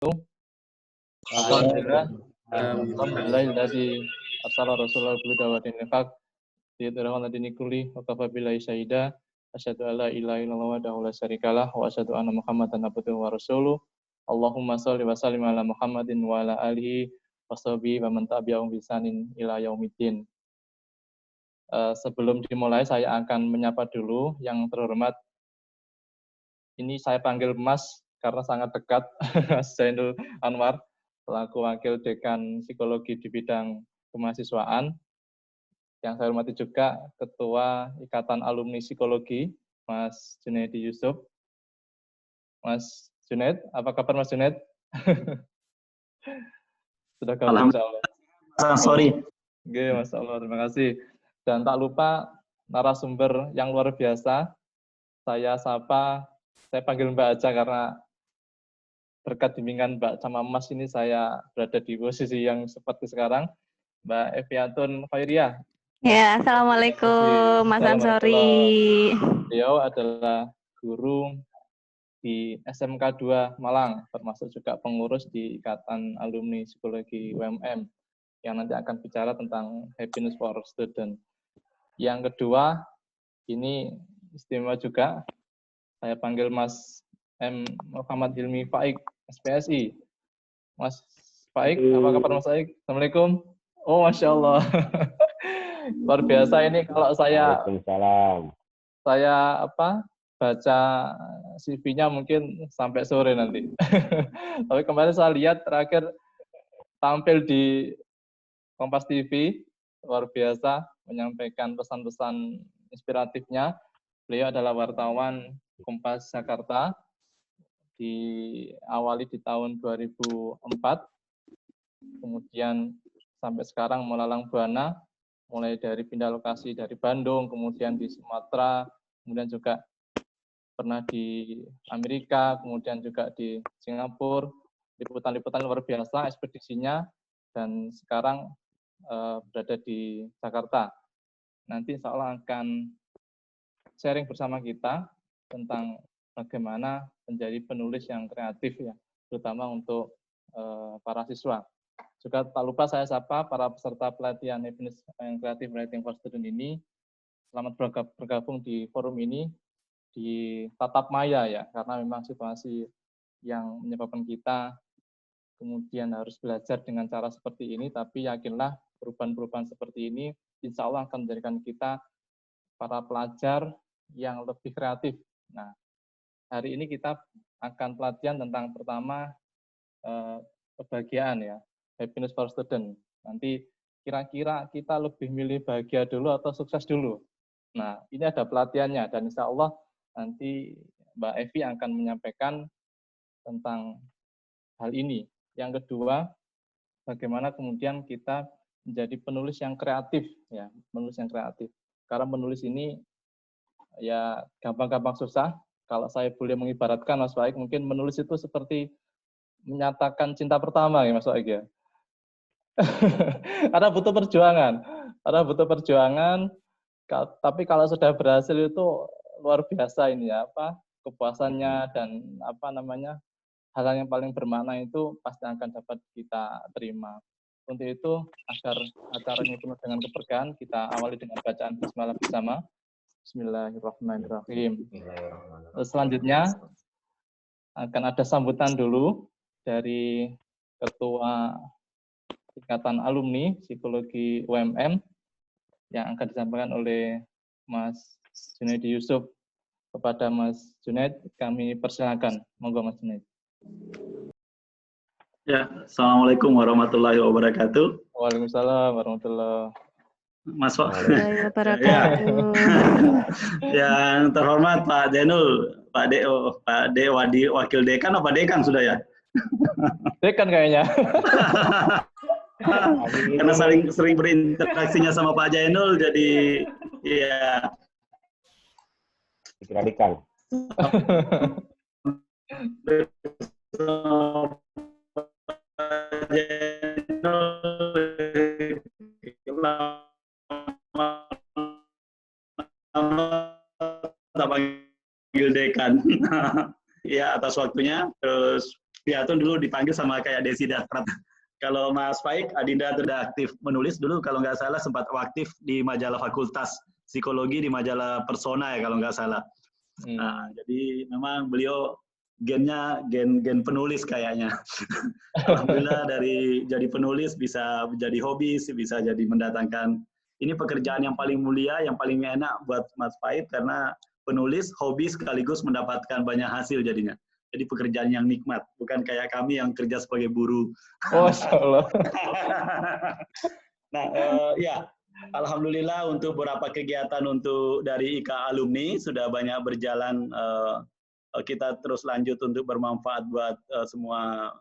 Alhamdulillah. Alhamdulillahilladzi arsala rasulahu bil huda wa dinil haq liyudhhirahu 'ala dini kulli wa kafa billahi syahida. Asyhadu an la ilaha illallah wahdahu la syarikalah wa asyhadu anna Muhammadan abduhu wa rasuluh. Allahumma shalli wa sallim ala Muhammadin wa ala alihi washabihi wa man tabi'ahum bi ihsanin ila yaumiddin. Sebelum dimulai saya akan menyapa dulu yang terhormat. Ini saya panggil Mas karena sangat dekat, Mas Zainul Anwar, selaku Wakil Dekan Psikologi di bidang kemahasiswaan. Yang saya hormati juga Ketua Ikatan Alumni Psikologi, Mas Junaidi Yusuf. Mas Junaid, apa kabar Mas Junaid? Sudah gabung insyaallah. Sorry. Oke, Mas Allah, terima kasih. Dan tak lupa narasumber yang luar biasa, saya panggil Mbak aja karena berkat bimbingan Mbak sama Mas ini saya berada di posisi yang seperti sekarang. Mbak Eviantun Khairiyah. Ya, Assalamualaikum Mas Ansori. Beliau adalah guru di SMK 2 Malang, termasuk juga pengurus di Ikatan Alumni Psikologi UMM, yang nanti akan bicara tentang happiness for student. Yang kedua, ini istimewa juga, saya panggil Mas M. Muhammad Hilmi Faik, SPSI. Mas Faik, apa kabar Mas Faik? Assalamualaikum. Oh, Masya Allah. Luar biasa ini kalau saya baca CV-nya mungkin sampai sore nanti. Tapi kemarin saya lihat terakhir tampil di Kompas TV, luar biasa menyampaikan pesan-pesan inspiratifnya. Beliau adalah wartawan Kompas Jakarta, diawali di tahun 2004, kemudian sampai sekarang melalang buana, mulai dari pindah lokasi dari Bandung, kemudian di Sumatera, kemudian juga pernah di Amerika, kemudian juga di Singapura, liputan-liputan luar biasa ekspedisinya, dan sekarang berada di Jakarta. Nanti insya Allah akan sharing bersama kita tentang bagaimana menjadi penulis yang kreatif ya, terutama untuk para siswa. Juga tak lupa saya sapa para peserta pelatihan Happiness and Creative Writing for Student ini. Selamat bergabung di forum ini di tatap maya ya, karena memang situasi yang menyebabkan kita kemudian harus belajar dengan cara seperti ini, tapi yakinlah perubahan-perubahan seperti ini insya Allah akan menjadikan kita para pelajar yang lebih kreatif. Nah, hari ini kita akan pelatihan tentang pertama kebahagiaan ya, happiness for student. Nanti kira-kira kita lebih milih bahagia dulu atau sukses dulu. Nah, ini ada pelatihannya dan insya Allah nanti Mbak Evi akan menyampaikan tentang hal ini. Yang kedua, bagaimana kemudian kita menjadi penulis yang kreatif ya, penulis yang kreatif. Karena menulis ini ya gampang-gampang susah. Kalau saya boleh mengibaratkan Mas Baik, mungkin menulis itu seperti menyatakan cinta pertama ya Mas Baik ya. Karena butuh perjuangan. Tapi kalau sudah berhasil itu luar biasa ini ya, kepuasannya dan hal yang paling bermakna itu pasti akan dapat kita terima. Untuk itu, agar acaranya penuh dengan keberkahan, kita awali dengan bacaan bismillah bersama. Bismillahirrahmanirrahim. Selanjutnya akan ada sambutan dulu dari Ketua Ikatan Alumni Psikologi UMM yang akan disampaikan oleh Mas Junaidi Yusuf. Kepada Mas Junaid, kami persilakan. Monggo Mas Junaid. Ya, Assalamualaikum warahmatullahi wabarakatuh. Waalaikumsalam warahmatullahi Mas wabarakatuh. Ya. Yang terhormat Pak Zainul, Pak De Wakil Dekan apa Dekan sudah ya? Dekan kayaknya. Karena sering berinteraksinya sama Pak Zainul, jadi ya. Radikal. Tak panggil Dekan. Ya, atas waktunya. Terus Piatun dulu dipanggil sama kayak Desi Dastrat. Kalau Mas Faik, Adinda sudah aktif menulis dulu, kalau nggak salah sempat aktif di majalah Fakultas Psikologi, di majalah Persona ya kalau nggak salah. Nah, jadi memang beliau gennya gen penulis kayaknya. Alhamdulillah dari jadi penulis bisa jadi hobi, bisa jadi mendatangkan. Ini pekerjaan yang paling mulia, yang paling enak buat Mas Faik karena penulis, hobi sekaligus mendapatkan banyak hasil jadinya. Jadi pekerjaan yang nikmat, bukan kayak kami yang kerja sebagai buruh. Oh, Masya Allah. Nah, ya, alhamdulillah untuk beberapa kegiatan untuk dari IKA alumni sudah banyak berjalan. Kita terus lanjut untuk bermanfaat buat semua,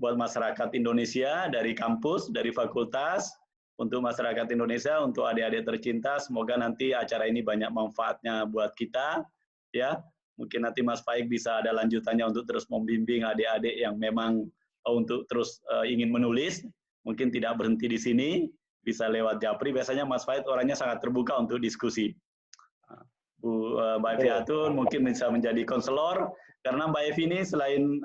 buat masyarakat Indonesia dari kampus, dari fakultas, untuk masyarakat Indonesia, untuk adik-adik tercinta. Semoga nanti acara ini banyak manfaatnya buat kita, ya. Mungkin nanti Mas Faik bisa ada lanjutannya untuk terus membimbing adik-adik yang memang untuk terus ingin menulis, mungkin tidak berhenti di sini, bisa lewat Japri. Biasanya Mas Faik orangnya sangat terbuka untuk diskusi. Mbak Evi Atun mungkin bisa menjadi konselor, karena Mbak Evi ini selain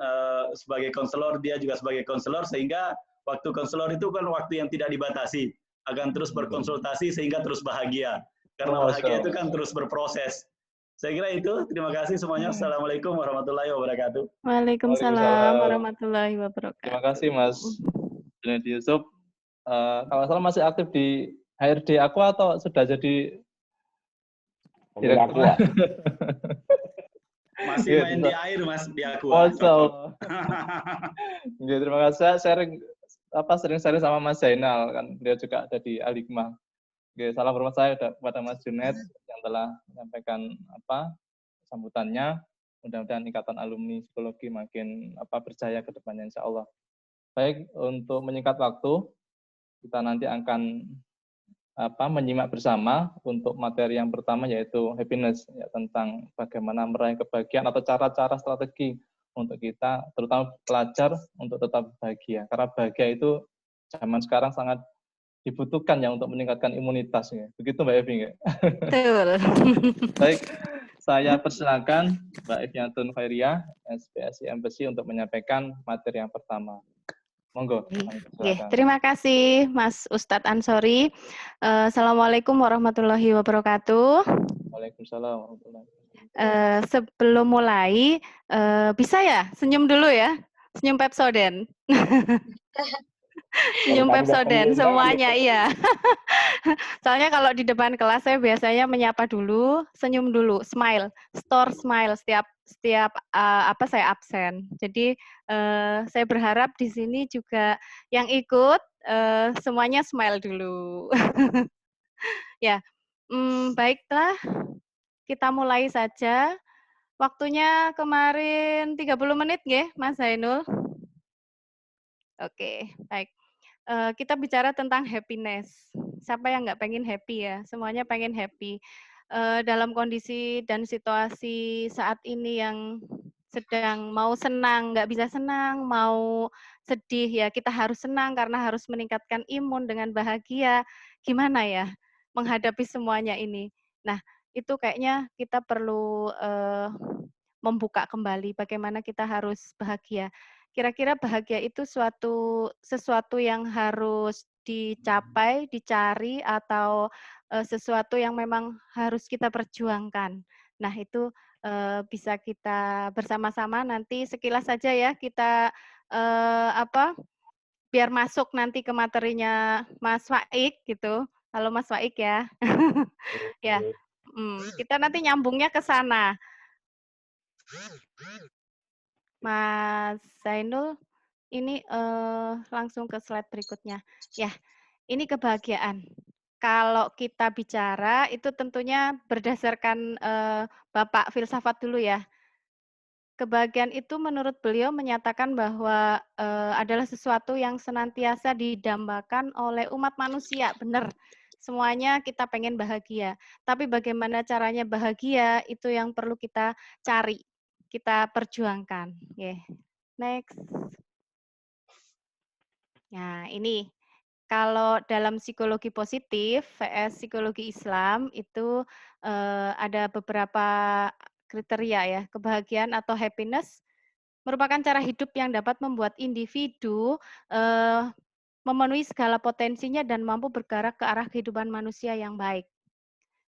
sebagai konselor, dia juga sebagai konselor, sehingga waktu konselor itu kan waktu yang tidak dibatasi, akan terus berkonsultasi sehingga terus bahagia. Karena bahagia itu kan terus berproses. Saya kira itu. Terima kasih semuanya. Assalamualaikum warahmatullahi wabarakatuh. Waalaikumsalam warahmatullahi wabarakatuh. Terima kasih Mas Junedi Yusuf. Kalau salah masih aktif di HRD Aqua atau sudah jadi direktur? Masih main di air Mas, di Aqua. Terima kasih. Saya sering sharing sama Mas Zainal, kan dia juga ada di Al-Hikmah. Salam hormat saya kepada Mas Junet yang telah menyampaikan sambutannya. Mudah-mudahan Ikatan Alumni Psikologi makin berjaya ke depannya insya Allah. Baik, untuk menyingkat waktu, kita nanti akan menyimak bersama untuk materi yang pertama, yaitu happiness, ya, tentang bagaimana meraih kebahagiaan atau cara-cara strategi untuk kita, terutama pelajar, untuk tetap bahagia. Karena bahagia itu zaman sekarang sangat dibutuhkan ya untuk meningkatkan imunitas. Ya. Begitu Mbak Evi nggak? Betul. Baik, saya persilakan Mbak Evi Atun Khairia, SPSI Embassy, untuk menyampaikan materi yang pertama. Monggo. Terima kasih Mas Ustadz Ansori. Assalamualaikum warahmatullahi wabarakatuh. Waalaikumsalam warahmatullahi wabarakatuh. Sebelum mulai, bisa ya senyum dulu ya, senyum Pepsodent. Senyum Pepsodent semuanya, iya. Soalnya kalau di depan kelas saya biasanya menyapa dulu, senyum dulu, smile, store smile setiap saya absen. Jadi saya berharap di sini juga yang ikut semuanya smile dulu. Ya, baiklah, kita mulai saja. Waktunya kemarin 30 menit nggih, Mas Zainul. Oke, baik. Kita bicara tentang happiness. Siapa yang nggak pengen happy ya? Semuanya pengen happy. Dalam kondisi dan situasi saat ini yang sedang mau senang, nggak bisa senang, mau sedih ya kita harus senang karena harus meningkatkan imun dengan bahagia. Gimana ya menghadapi semuanya ini? Nah, itu kayaknya kita perlu membuka kembali bagaimana kita harus bahagia. Kira-kira bahagia itu sesuatu yang harus dicapai, dicari, atau sesuatu yang memang harus kita perjuangkan. Nah, itu bisa kita bersama-sama nanti sekilas saja ya kita biar masuk nanti ke materinya Mas Faik gitu. Halo Mas Faik ya. Ya, kita nanti nyambungnya ke sana. Mas Zainul, ini langsung ke slide berikutnya. Ya, ini kebahagiaan. Kalau kita bicara itu tentunya berdasarkan Bapak filsafat dulu ya. Kebahagiaan itu menurut beliau menyatakan bahwa adalah sesuatu yang senantiasa didambakan oleh umat manusia. Benar, semuanya kita pengen bahagia. Tapi bagaimana caranya bahagia itu yang perlu kita cari, kita perjuangkan. Yeah. Next. Nah, ini kalau dalam psikologi positif vs psikologi Islam itu ada beberapa kriteria ya, kebahagiaan atau happiness merupakan cara hidup yang dapat membuat individu memenuhi segala potensinya dan mampu bergerak ke arah kehidupan manusia yang baik.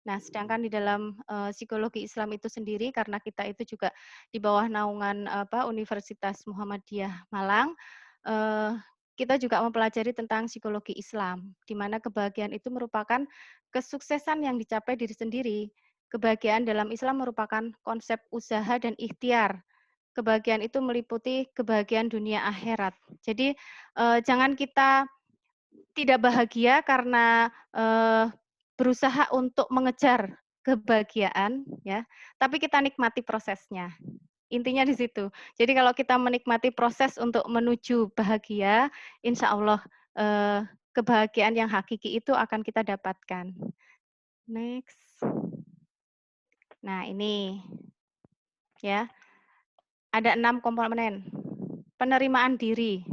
Nah, sedangkan di dalam psikologi Islam itu sendiri, karena kita itu juga di bawah naungan Universitas Muhammadiyah Malang, kita juga mempelajari tentang psikologi Islam, di mana kebahagiaan itu merupakan kesuksesan yang dicapai diri sendiri. Kebahagiaan dalam Islam merupakan konsep usaha dan ikhtiar. Kebahagiaan itu meliputi kebahagiaan dunia akhirat. Jadi jangan kita tidak bahagia karena berusaha untuk mengejar kebahagiaan, ya, tapi kita nikmati prosesnya. Intinya di situ. Jadi kalau kita menikmati proses untuk menuju bahagia, insya Allah kebahagiaan yang hakiki itu akan kita dapatkan. Next. Nah ini, ya, ada 6 komponen. Penerimaan diri.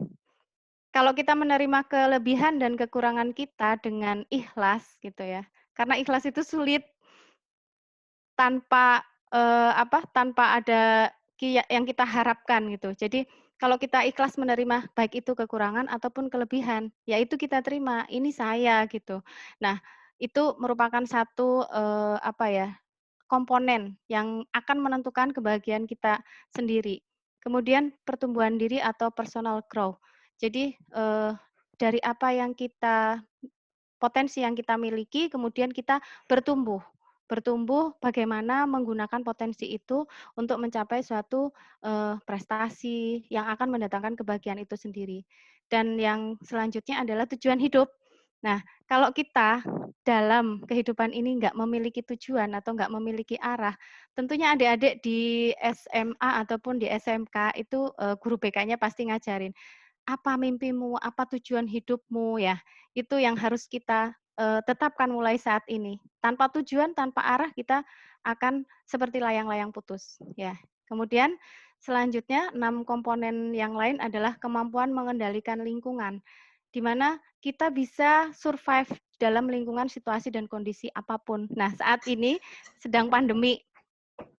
Kalau kita menerima kelebihan dan kekurangan kita dengan ikhlas gitu ya. Karena ikhlas itu sulit tanpa tanpa ada yang kita harapkan gitu. Jadi kalau kita ikhlas menerima baik itu kekurangan ataupun kelebihan, ya itu kita terima, ini saya gitu. Nah, itu merupakan satu komponen yang akan menentukan kebahagiaan kita sendiri. Kemudian pertumbuhan diri atau personal growth. Jadi dari apa yang kita potensi yang kita miliki, kemudian kita bertumbuh. Bertumbuh bagaimana menggunakan potensi itu untuk mencapai suatu prestasi yang akan mendatangkan kebahagiaan itu sendiri. Dan yang selanjutnya adalah tujuan hidup. Nah, kalau kita dalam kehidupan ini nggak memiliki tujuan atau nggak memiliki arah, tentunya adik-adik di SMA ataupun di SMK itu guru BK-nya pasti ngajarin, apa mimpimu, apa tujuan hidupmu ya. Itu yang harus kita tetapkan mulai saat ini. Tanpa tujuan, tanpa arah kita akan seperti layang-layang putus ya. Kemudian selanjutnya 6 komponen yang lain adalah kemampuan mengendalikan lingkungan, di mana kita bisa survive dalam lingkungan situasi dan kondisi apapun. Nah, saat ini sedang pandemi,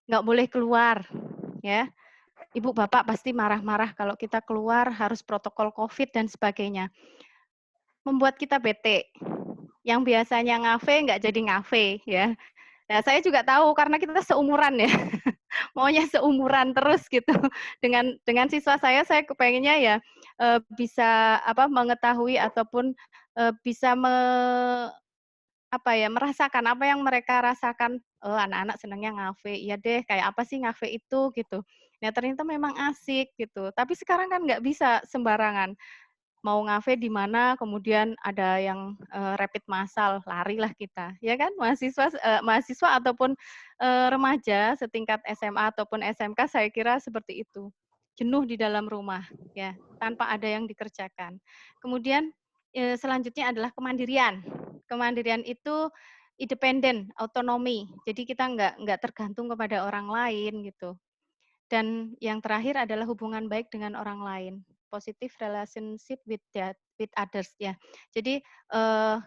nggak boleh keluar ya. Ibu bapak pasti marah-marah kalau kita keluar harus protokol COVID dan sebagainya. Membuat kita bete. Yang biasanya ngafe nggak jadi ngafe ya. Nah, saya juga tahu karena kita seumuran ya. Maunya seumuran terus gitu. Dengan siswa saya kepengennya ya bisa mengetahui ataupun bisa merasakan apa yang mereka rasakan. Oh, anak-anak senangnya ngafe. Iya deh, kayak apa sih ngafe itu gitu. Nah, ternyata memang asik gitu. Tapi sekarang kan nggak bisa sembarangan. Mau ngafe di mana, kemudian ada yang rapid massal, larilah kita, ya kan? Mahasiswa ataupun remaja setingkat SMA ataupun SMK saya kira seperti itu. Jenuh di dalam rumah, ya, tanpa ada yang dikerjakan. Kemudian selanjutnya adalah kemandirian. Kemandirian itu independen, otonomi. Jadi kita nggak tergantung kepada orang lain gitu. Dan yang terakhir adalah hubungan baik dengan orang lain, positive relationship with others ya. Jadi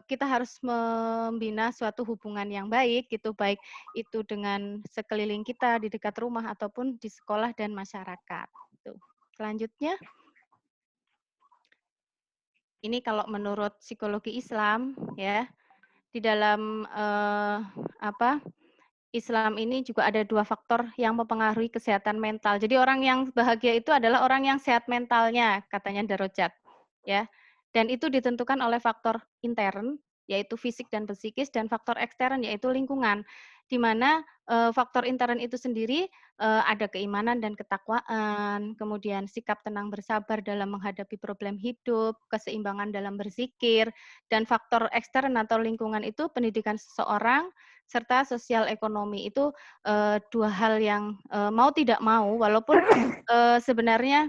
kita harus membina suatu hubungan yang baik gitu, baik itu dengan sekeliling kita di dekat rumah ataupun di sekolah dan masyarakat. Tuh. Selanjutnya, ini kalau menurut psikologi Islam ya, di dalam Islam ini juga ada 2 faktor yang mempengaruhi kesehatan mental. Jadi orang yang bahagia itu adalah orang yang sehat mentalnya, katanya Darajat, ya. Dan itu ditentukan oleh faktor intern, yaitu fisik dan psikis, dan faktor ekstern, yaitu lingkungan. Di mana faktor intern itu sendiri ada keimanan dan ketakwaan, kemudian sikap tenang bersabar dalam menghadapi problem hidup, keseimbangan dalam berzikir, dan faktor ekstern atau lingkungan itu pendidikan seseorang, serta sosial ekonomi. Itu 2 hal yang mau tidak mau, walaupun sebenarnya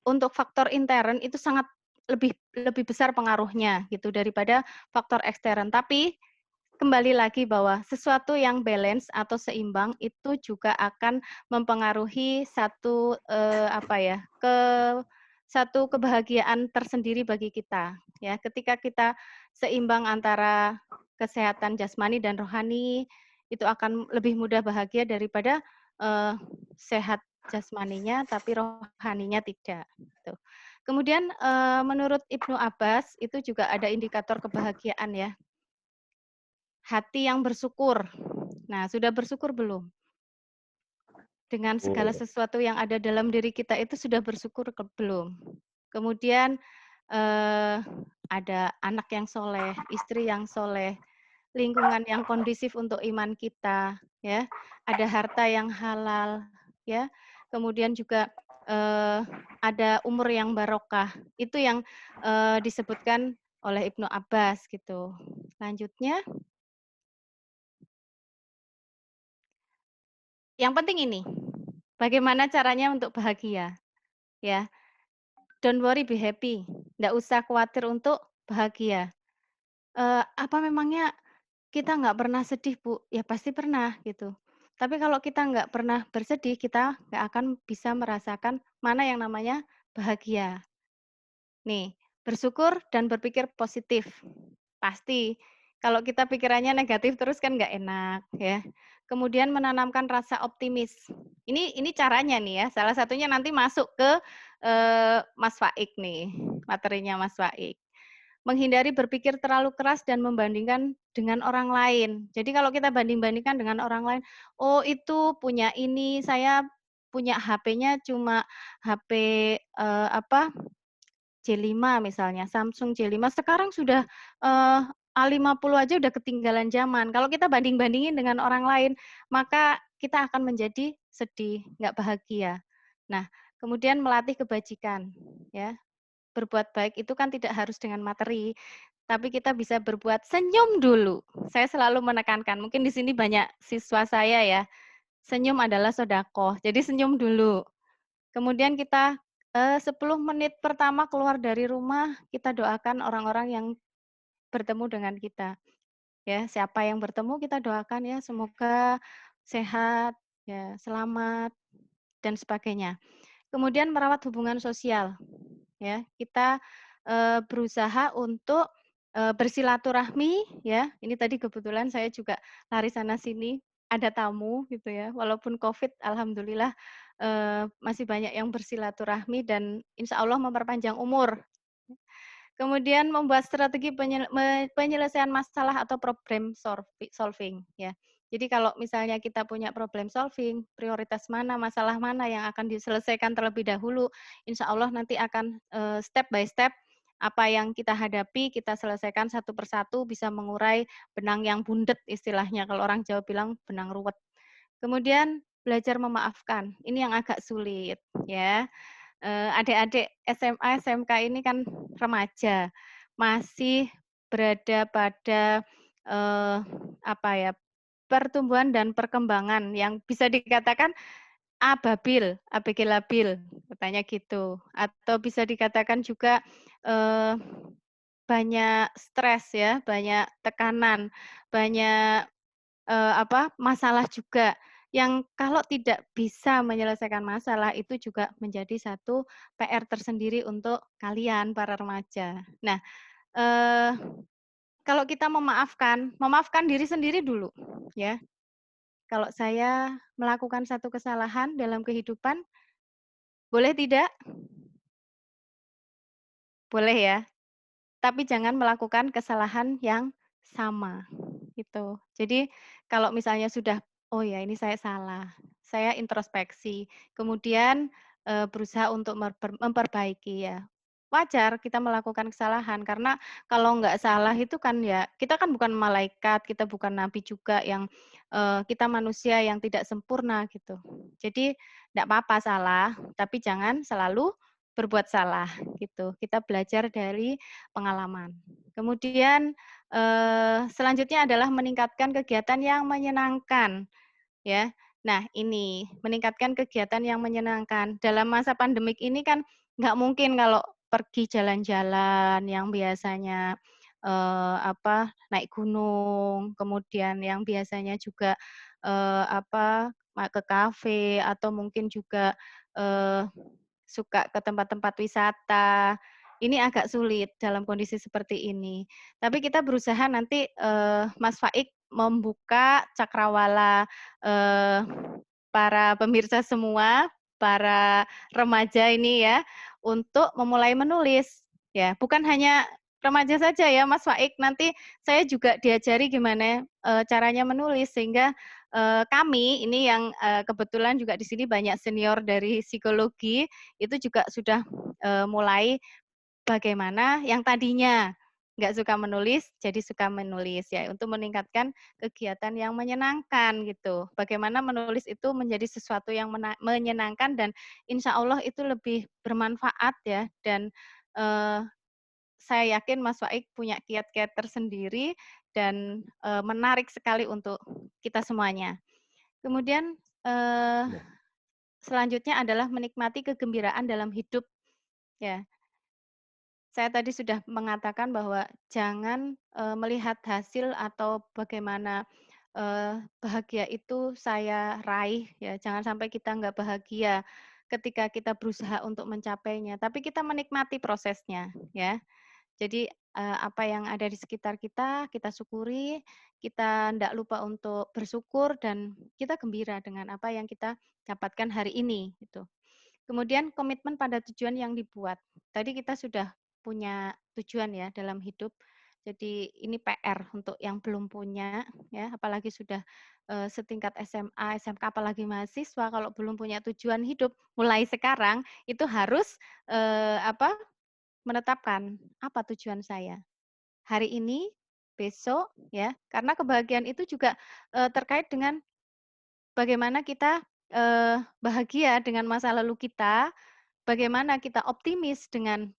untuk faktor intern itu sangat lebih besar pengaruhnya gitu daripada faktor ekstern. Tapi kembali lagi bahwa sesuatu yang balance atau seimbang itu juga akan mempengaruhi satu kebahagiaan tersendiri bagi kita. Ya, ketika kita seimbang antara kesehatan jasmani dan rohani, itu akan lebih mudah bahagia daripada sehat jasmaninya tapi rohaninya tidak. Gitu. Kemudian menurut Ibnu Abbas itu juga ada indikator kebahagiaan ya. Hati yang bersyukur. Nah, sudah bersyukur belum? Dengan segala sesuatu yang ada dalam diri kita itu sudah bersyukur belum? Kemudian ada anak yang soleh, istri yang soleh, lingkungan yang kondusif untuk iman kita, ya, ada harta yang halal, ya, kemudian juga ada umur yang barokah. Itu yang disebutkan oleh Ibnu Abbas gitu. Selanjutnya, yang penting ini, bagaimana caranya untuk bahagia, ya. Don't worry, be happy. Nggak usah khawatir untuk bahagia. Apa memangnya kita nggak pernah sedih, Bu? Ya pasti pernah gitu. Tapi kalau kita nggak pernah bersedih, kita nggak akan bisa merasakan mana yang namanya bahagia. Nih, bersyukur dan berpikir positif. Pasti. Kalau kita pikirannya negatif terus kan nggak enak ya. Kemudian menanamkan rasa optimis. Ini caranya nih ya. Salah satunya nanti masuk ke Mas Faik nih, materinya Mas Faik. Menghindari berpikir terlalu keras dan membandingkan dengan orang lain. Jadi kalau kita banding-bandingkan dengan orang lain, oh itu punya ini, saya punya HP-nya cuma HP apa J5 misalnya, Samsung J5 sekarang sudah A50 aja udah ketinggalan zaman. Kalau kita banding-bandingin dengan orang lain, maka kita akan menjadi sedih, nggak bahagia. Nah, kemudian melatih kebajikan, ya. Berbuat baik itu kan tidak harus dengan materi, tapi kita bisa berbuat senyum dulu. Saya selalu menekankan, mungkin di sini banyak siswa saya ya, senyum adalah sedekah. Jadi senyum dulu. Kemudian kita 10 menit pertama keluar dari rumah, kita doakan orang-orang yang bertemu dengan kita. Ya, siapa yang bertemu kita doakan ya semoga sehat, ya, selamat dan sebagainya. Kemudian merawat hubungan sosial. Ya, kita berusaha untuk bersilaturahmi ya. Ini tadi kebetulan saya juga lari sana sini, ada tamu gitu ya. Walaupun Covid alhamdulillah masih banyak yang bersilaturahmi dan insya Allah memperpanjang umur. Kemudian membuat strategi penyelesaian masalah atau problem solving ya. Jadi kalau misalnya kita punya problem solving, prioritas mana, masalah mana yang akan diselesaikan terlebih dahulu, insya Allah nanti akan step by step apa yang kita hadapi, kita selesaikan satu persatu, bisa mengurai benang yang bundet istilahnya, kalau orang Jawa bilang benang ruwet. Kemudian belajar memaafkan, ini yang agak sulit ya. Adik-adik SMA, SMK ini kan remaja, masih berada pada apa ya, pertumbuhan dan perkembangan yang bisa dikatakan ababil, ABG labil, katanya gitu. Atau bisa dikatakan juga banyak stres ya, banyak tekanan, banyak apa, masalah juga, yang kalau tidak bisa menyelesaikan masalah itu juga menjadi satu PR tersendiri untuk kalian para remaja. Nah, eee, kalau kita memaafkan diri sendiri dulu, ya. Kalau saya melakukan satu kesalahan dalam kehidupan, boleh tidak? Boleh ya, tapi jangan melakukan kesalahan yang sama, gitu. Jadi kalau misalnya sudah, "Oh ya ini saya salah," saya introspeksi, kemudian, berusaha untuk memperbaiki ya. Wajar kita melakukan kesalahan karena kalau nggak salah itu kan ya kita kan bukan malaikat, kita bukan nabi juga yang, kita manusia yang tidak sempurna gitu. Jadi nggak apa-apa salah, tapi jangan selalu berbuat salah gitu. Kita belajar dari pengalaman. Kemudian, selanjutnya adalah meningkatkan kegiatan yang menyenangkan, ya. Nah ini, meningkatkan kegiatan yang menyenangkan. Dalam masa pandemik ini kan nggak mungkin kalau pergi jalan-jalan yang biasanya, apa, naik gunung, kemudian yang biasanya juga, apa, ke kafe atau mungkin juga, eee, suka ke tempat-tempat wisata. Ini agak sulit dalam kondisi seperti ini. Tapi kita berusaha nanti, Mas Faik membuka cakrawala, para pemirsa semua para remaja ini ya untuk memulai menulis ya. Bukan hanya remaja saja ya Mas Faik, nanti saya juga diajari gimana caranya menulis sehingga kami ini yang kebetulan juga di sini banyak senior dari psikologi itu juga sudah mulai bagaimana yang tadinya nggak suka menulis, jadi suka menulis ya, untuk meningkatkan kegiatan yang menyenangkan gitu. Bagaimana menulis itu menjadi sesuatu yang menyenangkan dan insya Allah itu lebih bermanfaat ya. Dan saya yakin Mas Waik punya kiat-kiat tersendiri dan menarik sekali untuk kita semuanya. Kemudian selanjutnya adalah menikmati kegembiraan dalam hidup ya. Saya tadi sudah mengatakan bahwa jangan melihat hasil atau bagaimana bahagia itu saya raih ya, jangan sampai kita nggak bahagia ketika kita berusaha untuk mencapainya, tapi kita menikmati prosesnya ya. Jadi apa yang ada di sekitar kita, kita syukuri, kita tidak lupa untuk bersyukur dan kita gembira dengan apa yang kita dapatkan hari ini gitu. Kemudian komitmen pada tujuan yang dibuat. Tadi kita sudah punya tujuan ya dalam hidup. Jadi ini PR untuk yang belum punya ya, apalagi sudah setingkat SMA, SMK, apalagi mahasiswa kalau belum punya tujuan hidup, mulai sekarang itu harus menetapkan apa tujuan saya hari ini, besok ya. Karena kebahagiaan itu juga terkait dengan bagaimana kita bahagia dengan masa lalu kita, bagaimana kita optimis dengan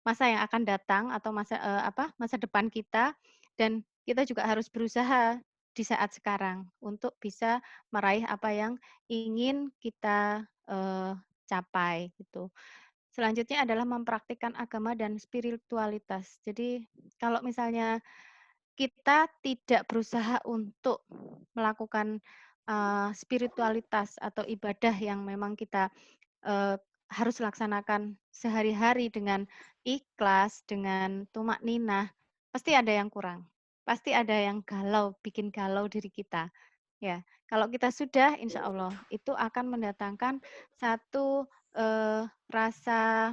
masa yang akan datang atau masa depan kita, dan kita juga harus berusaha di saat sekarang untuk bisa meraih apa yang ingin kita capai gitu. Selanjutnya adalah mempraktikkan agama dan spiritualitas. Jadi kalau misalnya kita tidak berusaha untuk melakukan spiritualitas atau ibadah yang memang kita harus laksanakan sehari-hari dengan ikhlas, dengan tumak ninah, pasti ada yang kurang. Pasti ada yang galau, bikin galau diri kita. Ya, kalau kita sudah, insya Allah itu akan mendatangkan satu rasa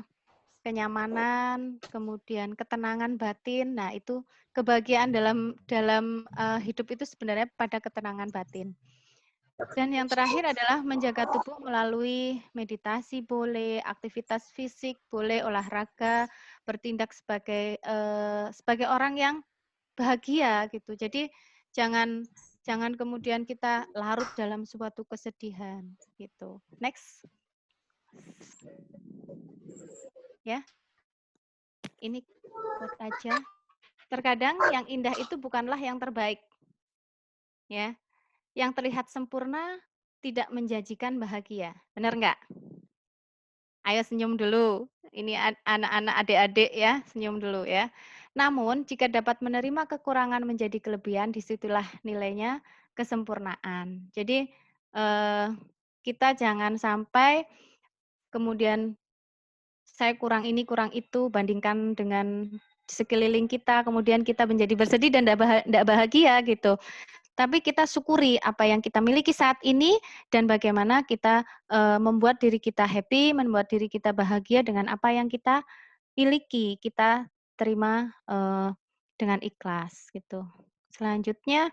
kenyamanan, kemudian ketenangan batin. Nah, itu kebahagiaan dalam dalam hidup itu sebenarnya pada ketenangan batin. Dan yang terakhir adalah menjaga tubuh melalui meditasi boleh, aktivitas fisik boleh, olahraga, bertindak sebagai orang yang bahagia gitu. Jadi jangan kemudian kita larut dalam suatu kesedihan gitu. Next. Ya. Ini quote aja. Terkadang yang indah itu bukanlah yang terbaik. Ya. Yang terlihat sempurna tidak menjanjikan bahagia. Benar enggak? Ayo senyum dulu. Ini anak-anak adik-adik ya, senyum dulu ya. Namun jika dapat menerima kekurangan menjadi kelebihan, disitulah nilainya kesempurnaan. Jadi kita jangan sampai kemudian saya kurang ini, kurang itu, bandingkan dengan sekeliling kita, kemudian kita menjadi bersedih dan tidak bahagia gitu. Tapi kita syukuri apa yang kita miliki saat ini dan bagaimana kita membuat diri kita happy, membuat diri kita bahagia dengan apa yang kita miliki, kita terima dengan ikhlas gitu. Selanjutnya,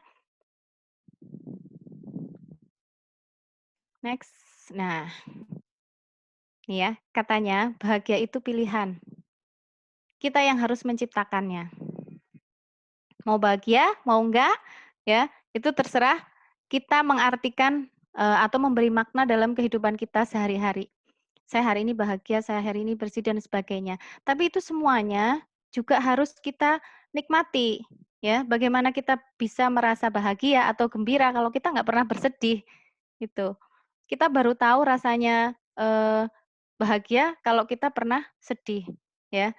next. Nah, ini ya katanya bahagia itu pilihan. Kita yang harus menciptakannya. Mau bahagia, mau enggak, ya itu terserah kita mengartikan atau memberi makna dalam kehidupan kita sehari-hari. Saya hari ini bahagia, saya hari ini bersih dan sebagainya. Tapi itu semuanya juga harus kita nikmati, ya. Bagaimana kita bisa merasa bahagia atau gembira kalau kita nggak pernah bersedih, gitu. Kita baru tahu rasanya bahagia kalau kita pernah sedih, ya.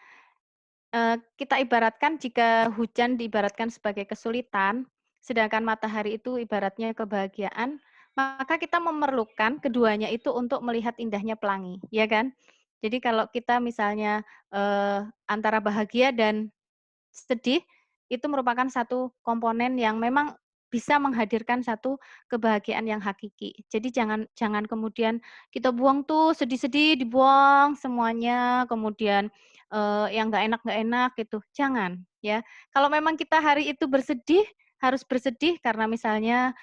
Kita ibaratkan jika hujan diibaratkan sebagai kesulitan, sedangkan matahari itu ibaratnya kebahagiaan, maka kita memerlukan keduanya itu untuk melihat indahnya pelangi, ya kan? Jadi kalau kita misalnya antara bahagia dan sedih, itu merupakan satu komponen yang memang bisa menghadirkan satu kebahagiaan yang hakiki. Jadi jangan kemudian kita buang tuh sedih-sedih, dibuang semuanya, kemudian yang nggak enak gitu. Jangan ya. Kalau memang kita hari itu bersedih, harus bersedih karena misalnya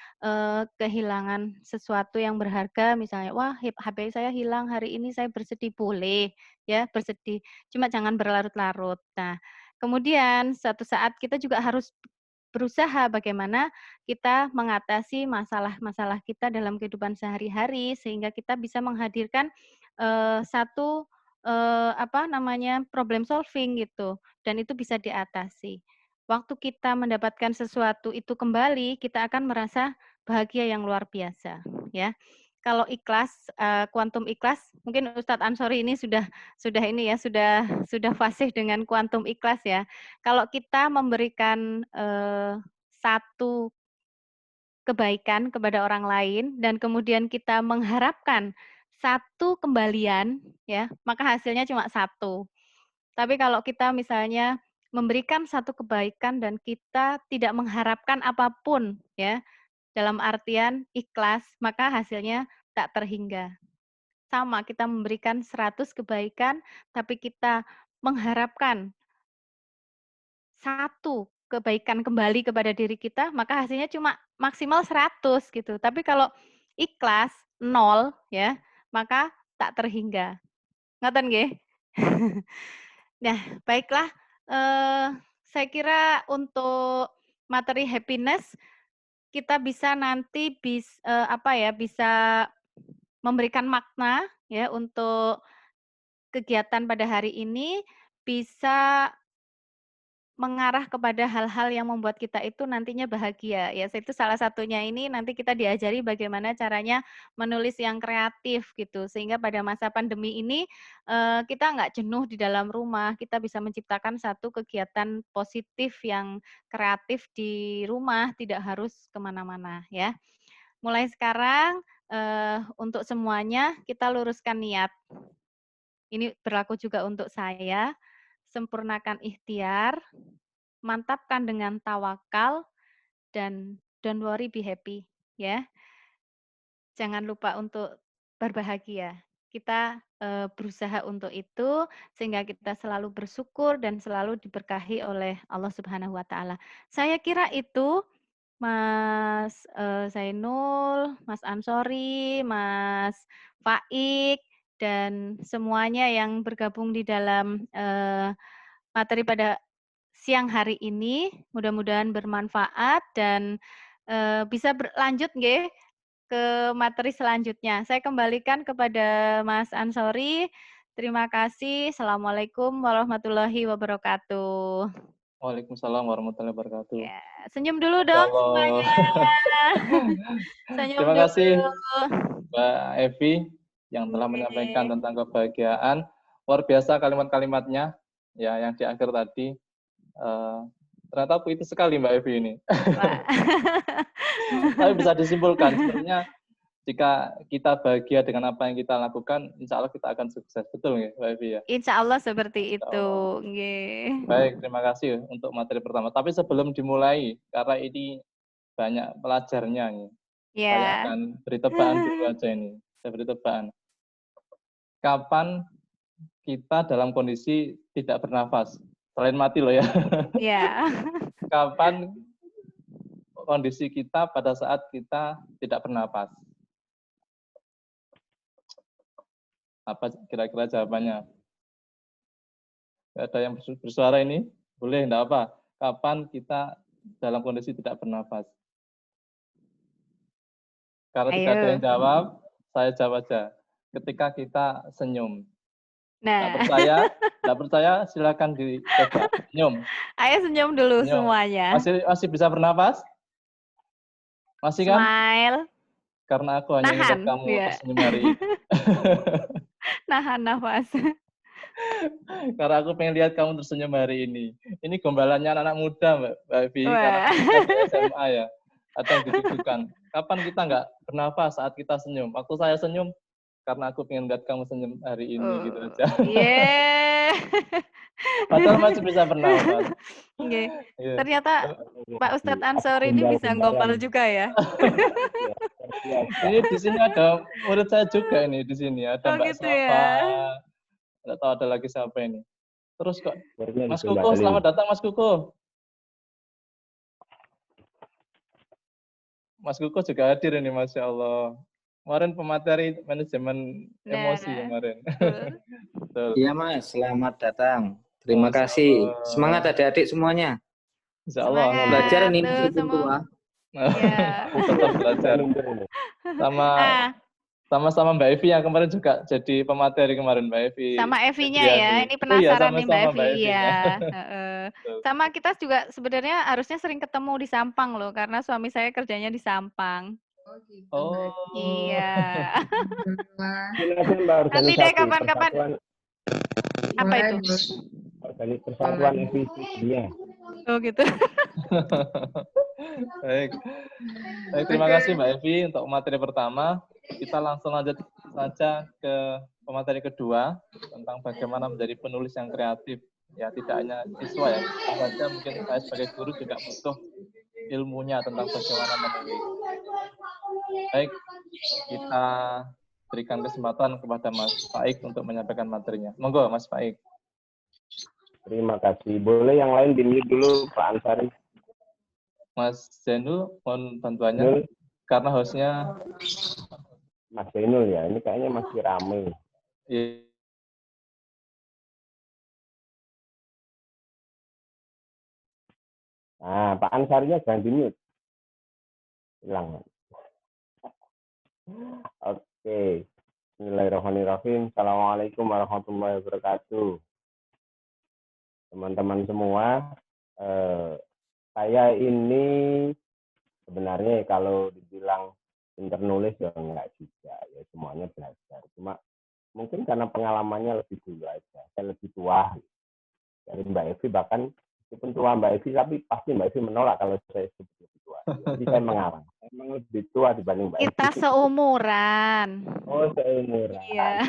kehilangan sesuatu yang berharga, misalnya, wah HP saya hilang hari ini, saya bersedih, boleh ya bersedih. Cuma jangan berlarut-larut. Nah, kemudian suatu saat kita juga harus berusaha bagaimana kita mengatasi masalah-masalah kita dalam kehidupan sehari-hari sehingga kita bisa menghadirkan satu apa namanya problem solving gitu dan itu bisa diatasi. Waktu kita mendapatkan sesuatu itu kembali, kita akan merasa bahagia yang luar biasa, ya. Kalau ikhlas, kuantum ikhlas, mungkin Ustadz Ansori ini sudah ini ya, sudah fasih dengan kuantum ikhlas ya. Kalau kita memberikan satu kebaikan kepada orang lain dan kemudian kita mengharapkan satu kembalian, ya, maka hasilnya cuma satu. Tapi kalau kita misalnya memberikan satu kebaikan dan kita tidak mengharapkan apapun ya, dalam artian ikhlas, maka hasilnya tak terhingga. Sama, kita memberikan 100 kebaikan, tapi kita mengharapkan satu kebaikan kembali kepada diri kita, maka hasilnya cuma maksimal 100 gitu. Tapi kalau ikhlas 0 ya, maka tak terhingga. Ngoten nggih? Nah, baiklah, saya kira untuk materi happiness kita bisa nanti apa ya, bisa memberikan makna ya untuk kegiatan pada hari ini, bisa mengarah kepada hal-hal yang membuat kita itu nantinya bahagia. Ya, itu salah satunya ini nanti kita diajari bagaimana caranya menulis yang kreatif gitu. Sehingga pada masa pandemi ini kita nggak jenuh di dalam rumah, kita bisa menciptakan satu kegiatan positif yang kreatif di rumah, tidak harus kemana-mana ya. Mulai sekarang untuk semuanya kita luruskan niat. Ini berlaku juga untuk saya. Sempurnakan ikhtiar, mantapkan dengan tawakal, dan don't worry, be happy. Ya, jangan lupa untuk berbahagia. Kita berusaha untuk itu sehingga kita selalu bersyukur dan selalu diberkahi oleh Allah Subhanahu wa taala. Saya kira itu Mas Zainul, Mas Ansori, Mas Faik dan semuanya yang bergabung di dalam materi pada siang hari ini. Mudah-mudahan bermanfaat dan bisa berlanjut nggih ke materi selanjutnya. Saya kembalikan kepada Mas Ansori. Terima kasih. Assalamualaikum warahmatullahi wabarakatuh. Waalaikumsalam warahmatullahi wabarakatuh. Ya, senyum dulu Masya dong Allah. semuanya. Senyum Terima kasih dulu. Mbak Evi yang telah menyampaikan tentang kebahagiaan. Luar biasa kalimat-kalimatnya ya yang di akhir tadi. Ternyata puitis sekali Mbak Evi ini. Tapi bisa disimpulkan sebenarnya jika kita bahagia dengan apa yang kita lakukan, insya Allah kita akan sukses. Betul nggak Mbak Evi ya? Insya Allah seperti Insya itu. Allah. Baik, terima kasih untuk materi pertama. Tapi sebelum dimulai, karena ini banyak pelajarnya nih. Yeah. Saya akan beri tebakan dulu aja ini. Saya beri tebakan. Kapan kita dalam kondisi tidak bernafas? Selain mati loh ya. Yeah. Kapan kondisi kita pada saat kita tidak bernafas? Apa kira-kira jawabannya? Ada yang bersuara ini? Boleh, enggak apa. Kapan kita dalam kondisi tidak bernafas? Karena tidak ada yang jawab, saya jawab aja. Ketika kita senyum. Nah. Nggak percaya silakan dicoba. Senyum. Ayo senyum dulu senyum. Semuanya. Masih bisa bernafas? Masih kan? Smile. Karena aku hanya ingin kamu tersenyum hari ini. Nahan nafas. Karena aku pengen lihat kamu tersenyum hari ini. Ini gombalannya anak muda, Mbak Evi. Karena kita di SMA ya. Atau yang didudukan. Kapan kita nggak bernafas saat kita senyum? Waktu saya senyum, karena aku pengen lihat kamu senyum hari ini, gitu aja. Padahal masih bisa bernafas. Nggih. Iya. Ternyata Pak Ustadz Ansori ini bisa Gembal-gembalan. ngopal juga ya. Ya, luar biasa. Ini di sini ada murid saya juga ini di sini ada Oh Mbak gitu Safa, ya. nggak tahu ada lagi siapa ini. Terus kok Muridnya Mas ditembak Kuko, kali. selamat datang Mas Kuko. Mas Kuko juga hadir ini, Masya Allah. Kemarin pemateri manajemen emosi Nah, kemarin. betul. Betul. Iya Mas, selamat datang. Terima Masya kasih. Allah. Semangat adik-adik semuanya. Insya Allah. Belajar Semangat ini tuh meskipun semua. tua. Ya. Tetap belajar. Sama Ah, sama Mbak Evi yang kemarin juga jadi pemateri kemarin, Mbak Evi. sama Evi-nya ya. Febriani. Ini Oh iya, penasaran nih Mbak sama-sama Mbak Evi Evi-nya. ya. Heeh. Sama kita juga sebenarnya harusnya sering ketemu di Sampang loh, karena suami saya kerjanya di Sampang. Oh gitu. Oh. Iya. Silakan Mbak Nanti deh organisasi kapan-kapan. persatuan Apa itu? persatuan FIC dia. Oh gitu. Baik. Baik, terima kasih Mbak Evi untuk materi pertama. Kita langsung lanjut saja ke pemateri kedua tentang bagaimana menjadi penulis yang kreatif. Ya, tidak hanya siswa ya, saja mungkin saya sebagai guru juga butuh ilmunya tentang bagaimana menulis. Baik, kita berikan kesempatan kepada Mas Faik untuk menyampaikan materinya. Monggo Mas Faik. Terima kasih. Boleh yang lain di-mute dulu Pak Ansari. Mas Zainul, mohon bantuannya. Zainul. Karena hostnya Mas Zainul ya, ini kayaknya masih ramai. Nah, Pak Ansarinya jangan di-mute. Hilang. Oke. Bismillahirrahmanirrahim. Assalamualaikum warahmatullahi wabarakatuh. Teman-teman semua, saya ini sebenarnya kalau dibilang pinter nulis ya enggak juga. Ya semuanya belajar. Cuma mungkin karena pengalamannya lebih dulu aja. Saya lebih tua dari Mbak Evi, bahkan meskipun tua Mbak Evi, tapi pasti Mbak Evi menolak kalau saya sebut lebih tua. Jadi saya mengarang. Emang lebih tua dibanding Mbak Evi. Kita seumuran. Oh, seumuran. Iya.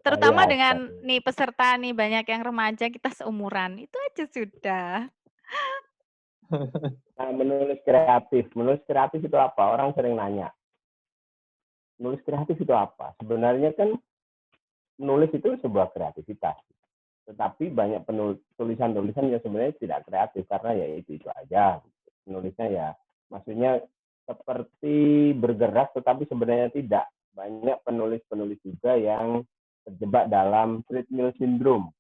Terutama dengan nih peserta nih banyak yang remaja, kita seumuran. Itu aja sudah. Nah, menulis kreatif. Menulis kreatif itu apa? Orang sering nanya. Menulis kreatif itu apa? Sebenarnya kan menulis itu sebuah kreativitas. Tetapi banyak tulisan-tulisan yang sebenarnya tidak kreatif karena ya itu aja. Penulisnya ya, maksudnya seperti bergerak tetapi sebenarnya tidak. Banyak penulis-penulis juga yang terjebak dalam treadmill syndrome.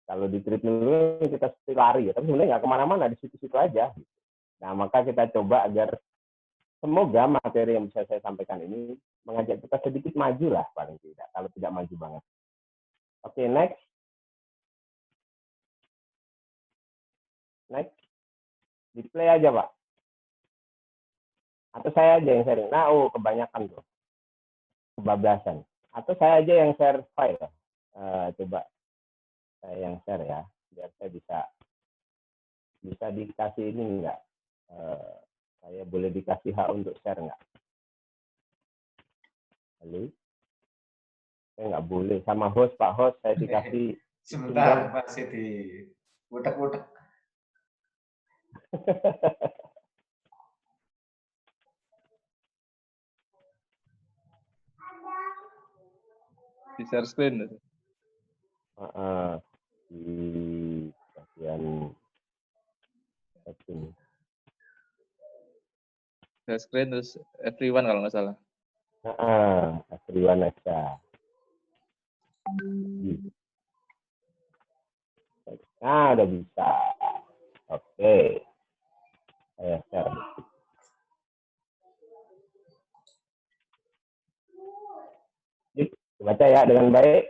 Kalau di treadmill kita seperti lari, tapi sebenarnya nggak kemana-mana, di situ-situ aja. Nah, maka kita coba agar semoga materi yang bisa saya sampaikan ini mengajak kita sedikit maju lah paling tidak, kalau tidak maju banget. Oke, next. Next. Display aja, Pak. Atau saya aja yang sharing. Nah, kebanyakan tuh. Kebablasan. Atau saya aja yang share file. Coba saya yang share ya. Biar saya bisa dikasih ini enggak? Saya boleh dikasih hak untuk share enggak? Halo? Saya nggak boleh. Sama host, Pak host, saya dikasih. Sebentar, masih di utek-utek. di share screen. Di bagian Share screen terus everyone kalau nggak salah. Everyone aja. Nah, udah bisa. Oke. Saya share. Baca ya dengan baik.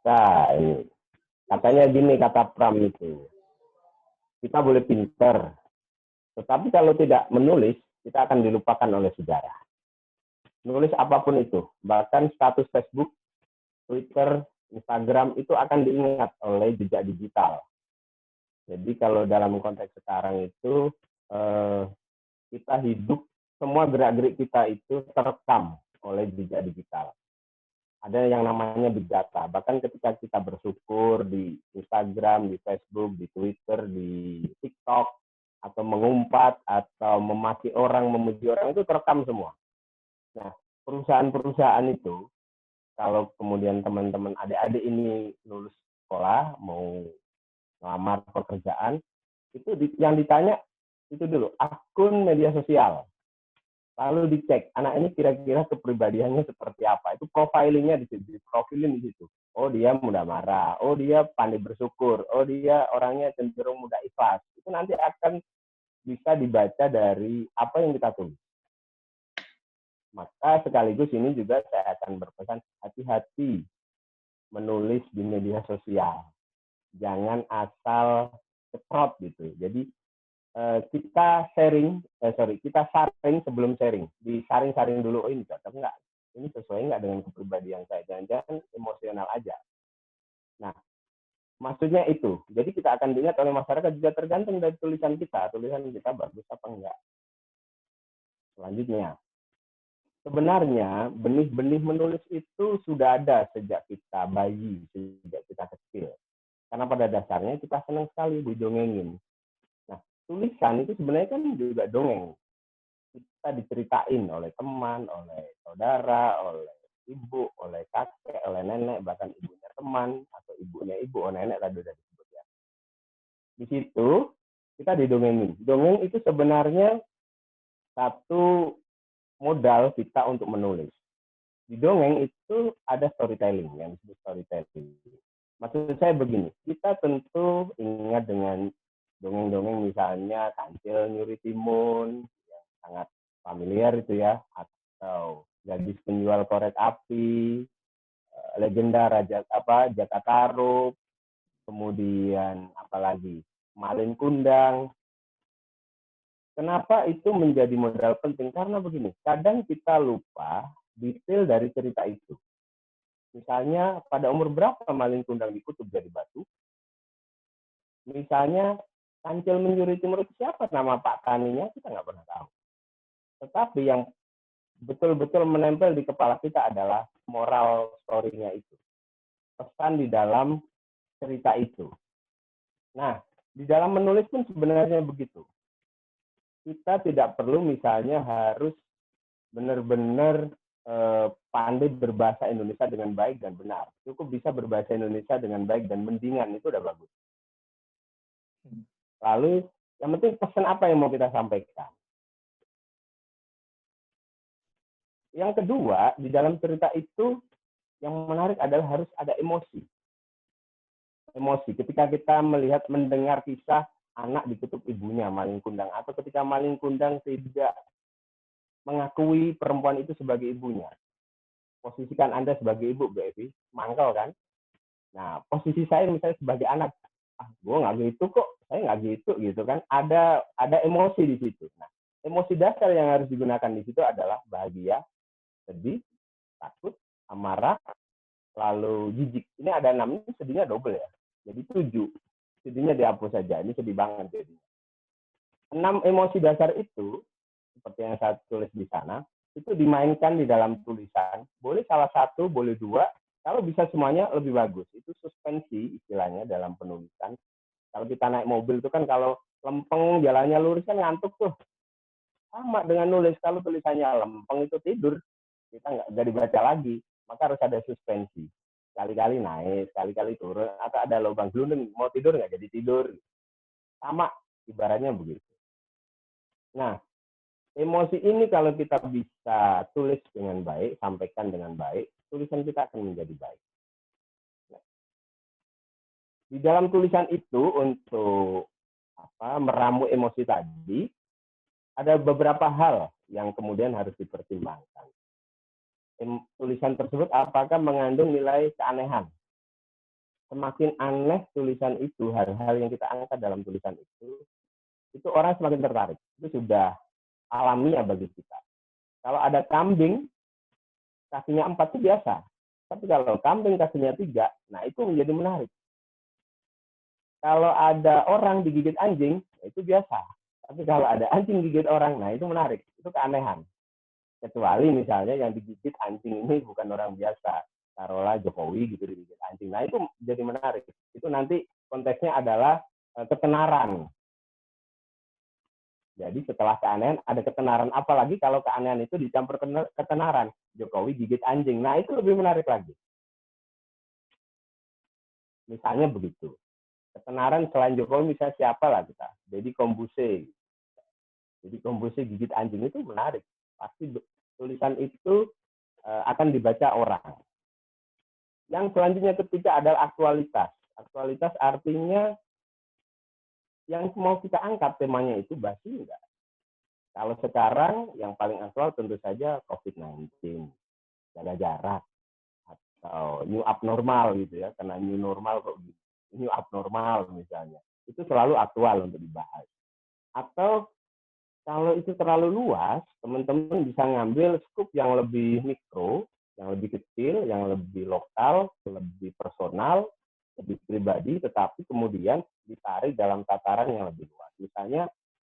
Nah, ini. Katanya gini kata Pram itu. Kita boleh pinter. Tetapi kalau tidak menulis, kita akan dilupakan oleh sejarah. Nulis apapun itu. Bahkan status Facebook, Twitter, Instagram itu akan diingat oleh jejak digital. Jadi kalau dalam konteks sekarang itu kita hidup, semua gerak-gerik kita itu terekam oleh jejak digital. Ada yang namanya big data. Bahkan ketika kita bersyukur di Instagram, di Facebook, di Twitter, di TikTok, atau mengumpat, atau memaki orang, memuji orang, itu terekam semua. Nah, perusahaan-perusahaan itu, kalau kemudian teman-teman adik-adik ini lulus sekolah, mau melamar pekerjaan, itu yang ditanya, itu dulu, akun media sosial. Lalu dicek, anak ini kira-kira kepribadiannya seperti apa. Itu profilingnya di situ, profilin di situ. Oh, dia mudah marah. Oh, dia pandai bersyukur. Oh, dia orangnya cenderung mudah ikhlas. Itu nanti akan bisa dibaca dari apa yang kita tulis. Maka sekaligus ini juga saya akan berpesan, hati-hati menulis di media sosial. Jangan asal ceprot gitu. Jadi kita kita saring sebelum sharing, disaring-saring dulu, oh ini cocok nggak, ini sesuai nggak dengan kepribadian saya, jangan-jangan emosional aja. Nah, maksudnya itu, jadi kita akan dilihat oleh masyarakat juga tergantung dari tulisan kita bagus apa enggak. Selanjutnya, sebenarnya benih-benih menulis itu sudah ada sejak kita bayi, sejak kita kecil, karena pada dasarnya kita senang sekali didongengin. Tulisan itu sebenarnya kan juga dongeng. Kita diceritain oleh teman, oleh saudara, oleh ibu, oleh kakek, oleh nenek, bahkan ibunya teman, atau ibunya ibu, nenek tadi udah disebut ya. Di situ kita didongengin. Dongeng itu sebenarnya satu modal kita untuk menulis. Di dongeng itu ada storytelling, yang disebut storytelling. Maksud saya begini, kita tentu ingat dengan dongeng-dongeng misalnya Kancil Nyuri Timun, yang sangat familiar itu ya, atau Gadis Penjual Korek Api, legenda Jaka Tarub, kemudian apalagi Malin Kundang. Kenapa itu menjadi modal penting? Karena begini, kadang kita lupa detail dari cerita itu. Misalnya pada umur berapa Malin Kundang dikutuk jadi batu? Misalnya Kancil Mencuri Timur itu siapa nama Pak Taninya, kita nggak pernah tahu. Tetapi yang betul-betul menempel di kepala kita adalah moral story-nya itu. Pesan di dalam cerita itu. Nah, di dalam menulis pun sebenarnya begitu. Kita tidak perlu misalnya harus benar-benar pandai berbahasa Indonesia dengan baik dan benar. Cukup bisa berbahasa Indonesia dengan baik dan mendingan, itu udah bagus. Lalu, yang penting pesan apa yang mau kita sampaikan. Yang kedua, di dalam cerita itu, yang menarik adalah harus ada emosi. Emosi, ketika kita mendengar kisah anak dikutuk ibunya, Malin Kundang, atau ketika Malin Kundang tidak mengakui perempuan itu sebagai ibunya. Posisikan Anda sebagai ibu, Bu Evi, mangkel kan? Nah, posisi saya misalnya sebagai anak, gue nggak gitu kok, saya nggak gitu kan, ada emosi di situ. Nah, emosi dasar yang harus digunakan di situ adalah bahagia, sedih, takut, amarah, lalu jijik. Ini ada 6, ini sedihnya double ya, jadi 7. Sedihnya dihapus saja, ini sedih banget jadinya. 6 emosi dasar itu, seperti yang saya tulis di sana, itu dimainkan di dalam tulisan. Boleh salah satu, boleh 2, kalau bisa semuanya lebih bagus. Itu suspensi istilahnya dalam penulisan. Kalau kita naik mobil itu kan kalau lempeng jalannya lurus kan ngantuk tuh. Sama dengan nulis, kalau tulisannya lempeng itu tidur. Kita nggak dibaca lagi. Maka harus ada suspensi. Sekali-kali naik, sekali-kali turun. Atau ada lubang gelundung, mau tidur nggak jadi tidur. Sama, ibaratnya begitu. Nah, emosi ini kalau kita bisa tulis dengan baik, sampaikan dengan baik, tulisan kita akan menjadi baik. Di dalam tulisan itu untuk meramu emosi tadi, ada beberapa hal yang kemudian harus dipertimbangkan. Tulisan tersebut apakah mengandung nilai keanehan? Semakin aneh tulisan itu, hal-hal yang kita angkat dalam tulisan itu orang semakin tertarik. Itu sudah alamiah bagi kita. Kalau ada kambing, kakinya 4 itu biasa. Tapi kalau kambing kakinya 3, nah itu menjadi menarik. Kalau ada orang digigit anjing, itu biasa. Tapi kalau ada anjing gigit orang, nah itu menarik. Itu keanehan. Kecuali misalnya yang digigit anjing ini bukan orang biasa. taruhlah Jokowi gitu digigit anjing. Nah itu jadi menarik. Itu nanti konteksnya adalah ketenaran. Jadi setelah keanehan ada ketenaran. Apalagi kalau keanehan itu dicampur ketenaran. Jokowi gigit anjing. Nah itu lebih menarik lagi. Misalnya begitu. Ketenaran selain Jokowi misalnya siapa lah kita. Deddy Kombuse. Jadi Kombuse gigit anjing itu menarik. Pasti tulisan itu akan dibaca orang. Yang selanjutnya ketiga adalah aktualitas. Aktualitas artinya yang mau kita angkat temanya itu basi enggak. Kalau sekarang yang paling aktual tentu saja COVID-19, jaga jarak, atau new abnormal gitu ya, karena new normal kok gitu. New abnormal misalnya. Itu selalu aktual untuk dibahas. Atau kalau itu terlalu luas, teman-teman bisa ngambil skup yang lebih mikro, yang lebih kecil, yang lebih lokal, lebih personal, lebih pribadi, tetapi kemudian ditarik dalam tataran yang lebih luas. Misalnya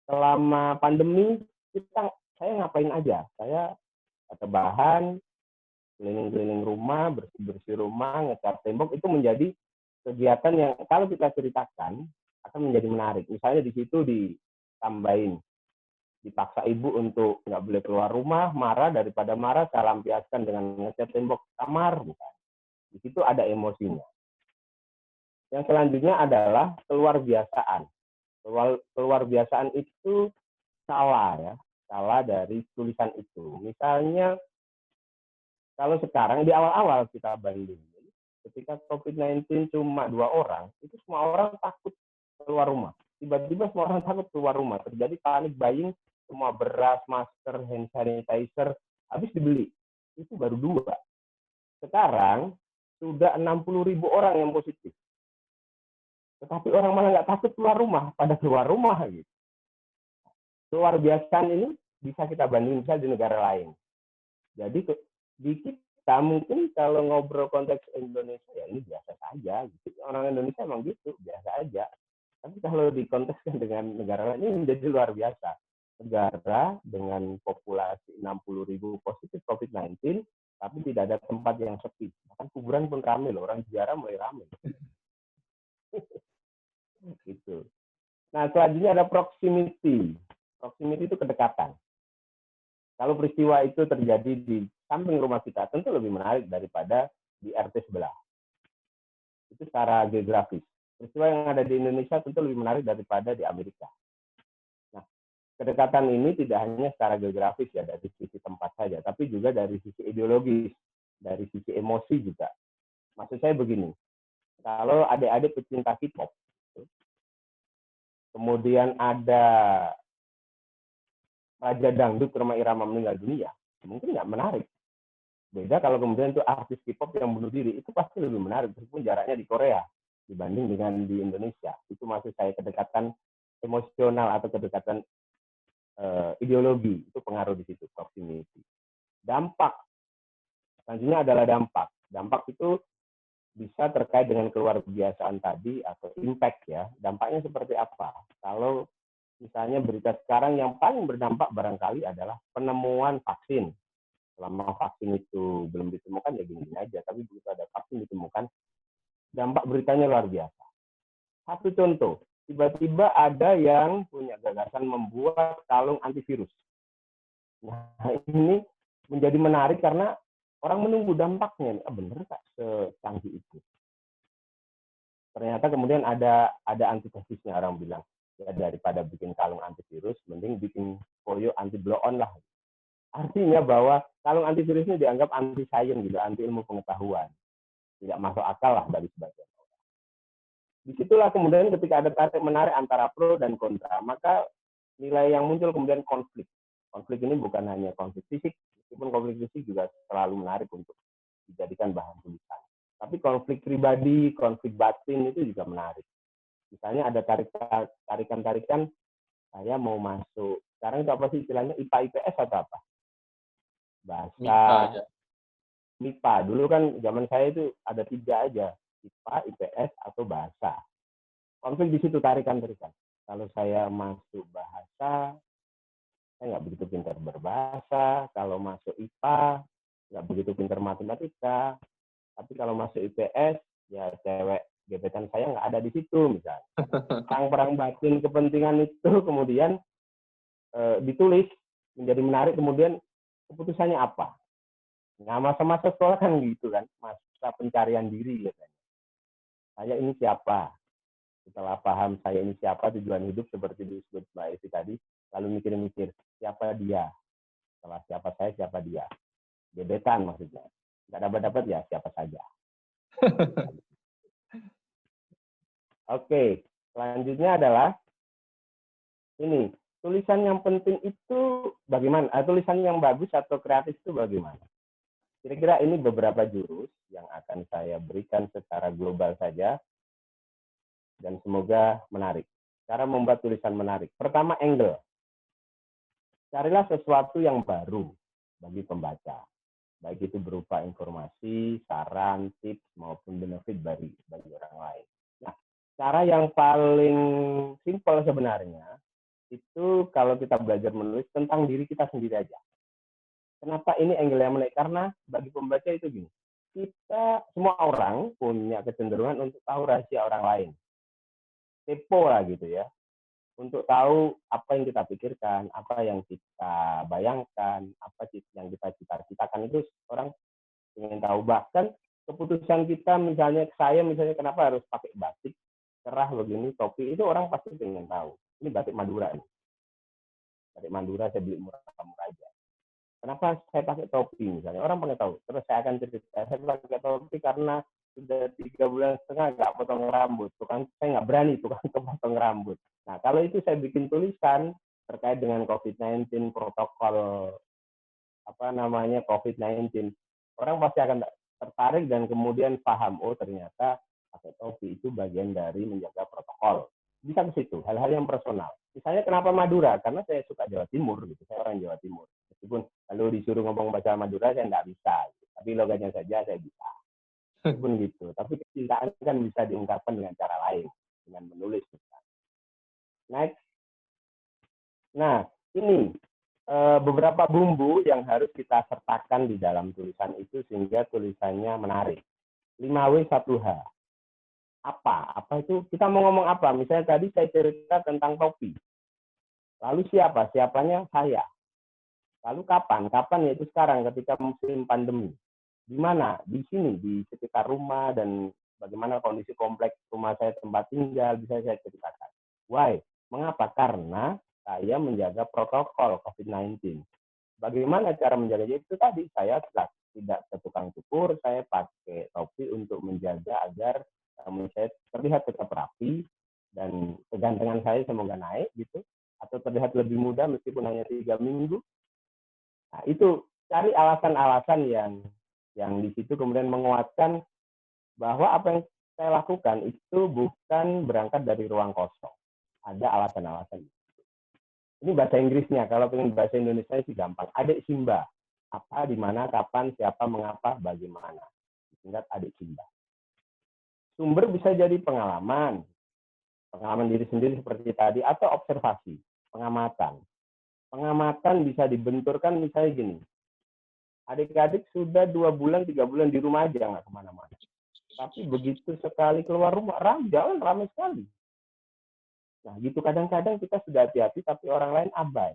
selama pandemi saya ngapain aja? Saya rebahan, keliling-keliling rumah, bersih-bersih rumah, ngecat tembok, itu menjadi kegiatan yang kalau kita ceritakan akan menjadi menarik. Misalnya di situ ditambahin, dipaksa ibu untuk nggak boleh keluar rumah, marah, daripada marah saya lampiaskan dengan ngecat tembok kamar, bukan. Di situ ada emosinya. Yang selanjutnya adalah keluar biasaan. Keluar biasaan itu salah ya, salah dari tulisan itu. Misalnya kalau sekarang di awal-awal kita bandingin, ketika COVID-19 cuma 2 orang, itu semua orang takut keluar rumah. Tiba-tiba semua orang takut keluar rumah. Terjadi panik buying, semua beras, masker, hand sanitizer, habis dibeli. Itu baru 2. Sekarang sudah 60.000 orang yang positif. Tetapi orang malah nggak takut keluar rumah, pada keluar rumah gitu. Luar biasa ini bisa kita bandingkan misalnya di negara lain. Jadi di kita mungkin kalau ngobrol konteks Indonesia ya ini biasa saja. Gitu. Orang Indonesia emang gitu, biasa aja. Tapi kalau dikontekskan dengan negara lain ini menjadi luar biasa. Negara dengan populasi 60.000 positif COVID-19, tapi tidak ada tempat yang sepi. Bahkan kuburan pun ramai loh, orang ziarah mulai ramai. Gitu. Nah, selanjutnya ada proximity. Proximity itu kedekatan. Kalau peristiwa itu terjadi di samping rumah kita, tentu lebih menarik daripada di RT sebelah. Itu secara geografis. Peristiwa yang ada di Indonesia tentu lebih menarik daripada di Amerika. Nah, kedekatan ini tidak hanya secara geografis ya, dari sisi tempat saja, tapi juga dari sisi ideologis, dari sisi emosi juga. Maksud saya begini, kalau adik-adik pecinta K-pop, kemudian ada Raja Dangdut Rhoma Irama meninggal dunia, mungkin nggak menarik. Beda kalau kemudian itu artis K-pop yang bunuh diri, itu pasti lebih menarik, meskipun jaraknya di Korea dibanding dengan di Indonesia. Itu maksud saya kedekatan emosional atau kedekatan ideologi, itu pengaruh di situ, proximity. Dampak, selanjutnya adalah dampak. Dampak itu bisa terkait dengan keluarbiasaan tadi atau impact ya. Dampaknya seperti apa? Kalau misalnya berita sekarang yang paling berdampak barangkali adalah penemuan vaksin. Selama vaksin itu belum ditemukan ya gini-gini aja, tapi begitu ada vaksin ditemukan, dampak beritanya luar biasa. Satu contoh, tiba-tiba ada yang punya gagasan membuat kalung antivirus. Nah, ini menjadi menarik karena orang menunggu dampaknya. Bener nggak secanggih itu? Ternyata kemudian ada antitesisnya, orang bilang, ya daripada bikin kalung antivirus, mending bikin polio anti blow on lah. Artinya bahwa kalung antivirus ini dianggap anti sains gitu, anti ilmu pengetahuan. Tidak masuk akal lah bagi sebagian orang. Disitulah kemudian ketika ada tarik menarik antara pro dan kontra, maka nilai yang muncul kemudian konflik. Konflik ini bukan hanya konflik fisik, meskipun konflik fisik juga selalu menarik untuk dijadikan bahan tulisan. Tapi konflik pribadi, konflik batin itu juga menarik. Misalnya ada tarikan-tarikan, saya mau masuk, sekarang itu apa sih istilahnya, IPA IPS atau apa? Bahasa MIPA. Dulu kan zaman saya itu ada 3 aja, IPA, IPS, atau bahasa. Konflik di situ tarikan-tarikan. Kalau saya masuk bahasa, saya nggak begitu pintar berbahasa. Kalau masuk IPA, nggak begitu pintar matematika. Tapi kalau masuk IPS, ya cewek gebetan saya nggak ada di situ misalnya. Perang-perang batin kepentingan itu kemudian ditulis menjadi menarik, kemudian keputusannya apa? Nah, masa-masa sekolah kan gitu kan, masa pencarian diri gitu. Saya ini siapa? Setelah paham saya ini siapa, tujuan hidup seperti disebut Mbak Evi tadi, lalu mikir-mikir siapa dia. Setelah siapa saya, siapa dia. Gebetan maksudnya. Nggak dapat-dapat ya siapa saja. Oke, selanjutnya adalah ini. Tulisan yang penting itu bagaimana? Tulisan yang bagus atau kreatif itu bagaimana? Kira-kira ini beberapa jurus yang akan saya berikan secara global saja dan semoga menarik. Cara membuat tulisan menarik. Pertama, angle. Carilah sesuatu yang baru bagi pembaca. Baik itu berupa informasi, saran, tips, maupun benefit bagi orang lain. Nah, cara yang paling simpel sebenarnya, itu kalau kita belajar menulis tentang diri kita sendiri aja. Kenapa ini angle yang menarik? Karena bagi pembaca itu gini, kita semua orang punya kecenderungan untuk tahu rahasia orang lain. Kepo lah gitu ya. Untuk tahu apa yang kita pikirkan, apa yang kita bayangkan, apa yang kita cita-citakan, itu orang ingin tahu. Bahkan keputusan kita, misalnya saya misalnya kenapa harus pakai batik cerah begini, topi, itu orang pasti ingin tahu. Ini batik Madura nih. Batik Madura saya beli murah-murah aja. Kenapa saya pakai topi misalnya? Orang pengen tahu. Terus saya akan cerita, saya pakai topi karena sudah 3 bulan setengah nggak potong rambut. Tukang, saya nggak berani tukang potong rambut. Nah, kalau itu saya bikin tulisan terkait dengan COVID-19, protokol COVID-19, orang pasti akan tertarik dan kemudian paham, oh ternyata pakai topi itu bagian dari menjaga protokol. Bisa ke situ, hal-hal yang personal. Misalnya kenapa Madura? Karena saya suka Jawa Timur, gitu. Saya orang Jawa Timur. Meskipun kalau disuruh ngomong bahasa Madura saya nggak bisa, gitu. Tapi logatnya saja saya bisa. Meskipun gitu. Tapi kecintaan kan bisa diungkapkan dengan cara lain, dengan menulis. Next. Nah, ini beberapa bumbu yang harus kita sertakan di dalam tulisan itu sehingga tulisannya menarik. 5W 1H. Apa itu? Kita mau ngomong apa? Misalnya tadi saya cerita tentang topi. Lalu siapa? Siapanya saya. Lalu kapan? Kapan yaitu sekarang ketika musim pandemi. Di mana? Di sini, di sekitar rumah dan bagaimana kondisi kompleks rumah saya tempat tinggal bisa saya ceritakan. Why? Mengapa? Karena saya menjaga protokol COVID-19. Bagaimana cara menjaganya? Itu tadi saya tidak ke tukang cukur, saya pakai topi untuk menjaga agar saya terlihat tetap rapi dan kegantengan saya semoga naik gitu, atau terlihat lebih muda meskipun hanya 3 minggu. Nah, itu cari alasan-alasan yang di situ kemudian menguatkan bahwa apa yang saya lakukan itu bukan berangkat dari ruang kosong. Ada alasan-alasan. Ini bahasa Inggrisnya, kalau pengen bahasa Indonesia sih gampang. Adik Simba. Apa, di mana, kapan, siapa, mengapa, bagaimana. Singkat adik Simba. Sumber bisa jadi pengalaman diri sendiri seperti tadi, atau observasi, pengamatan. Pengamatan bisa dibenturkan misalnya gini. Adik-adik sudah 2 bulan, 3 bulan di rumah aja, nggak kemana-mana. Tapi begitu sekali keluar rumah, jalan ramai sekali. Nah, gitu kadang-kadang kita sudah hati-hati, tapi orang lain abai.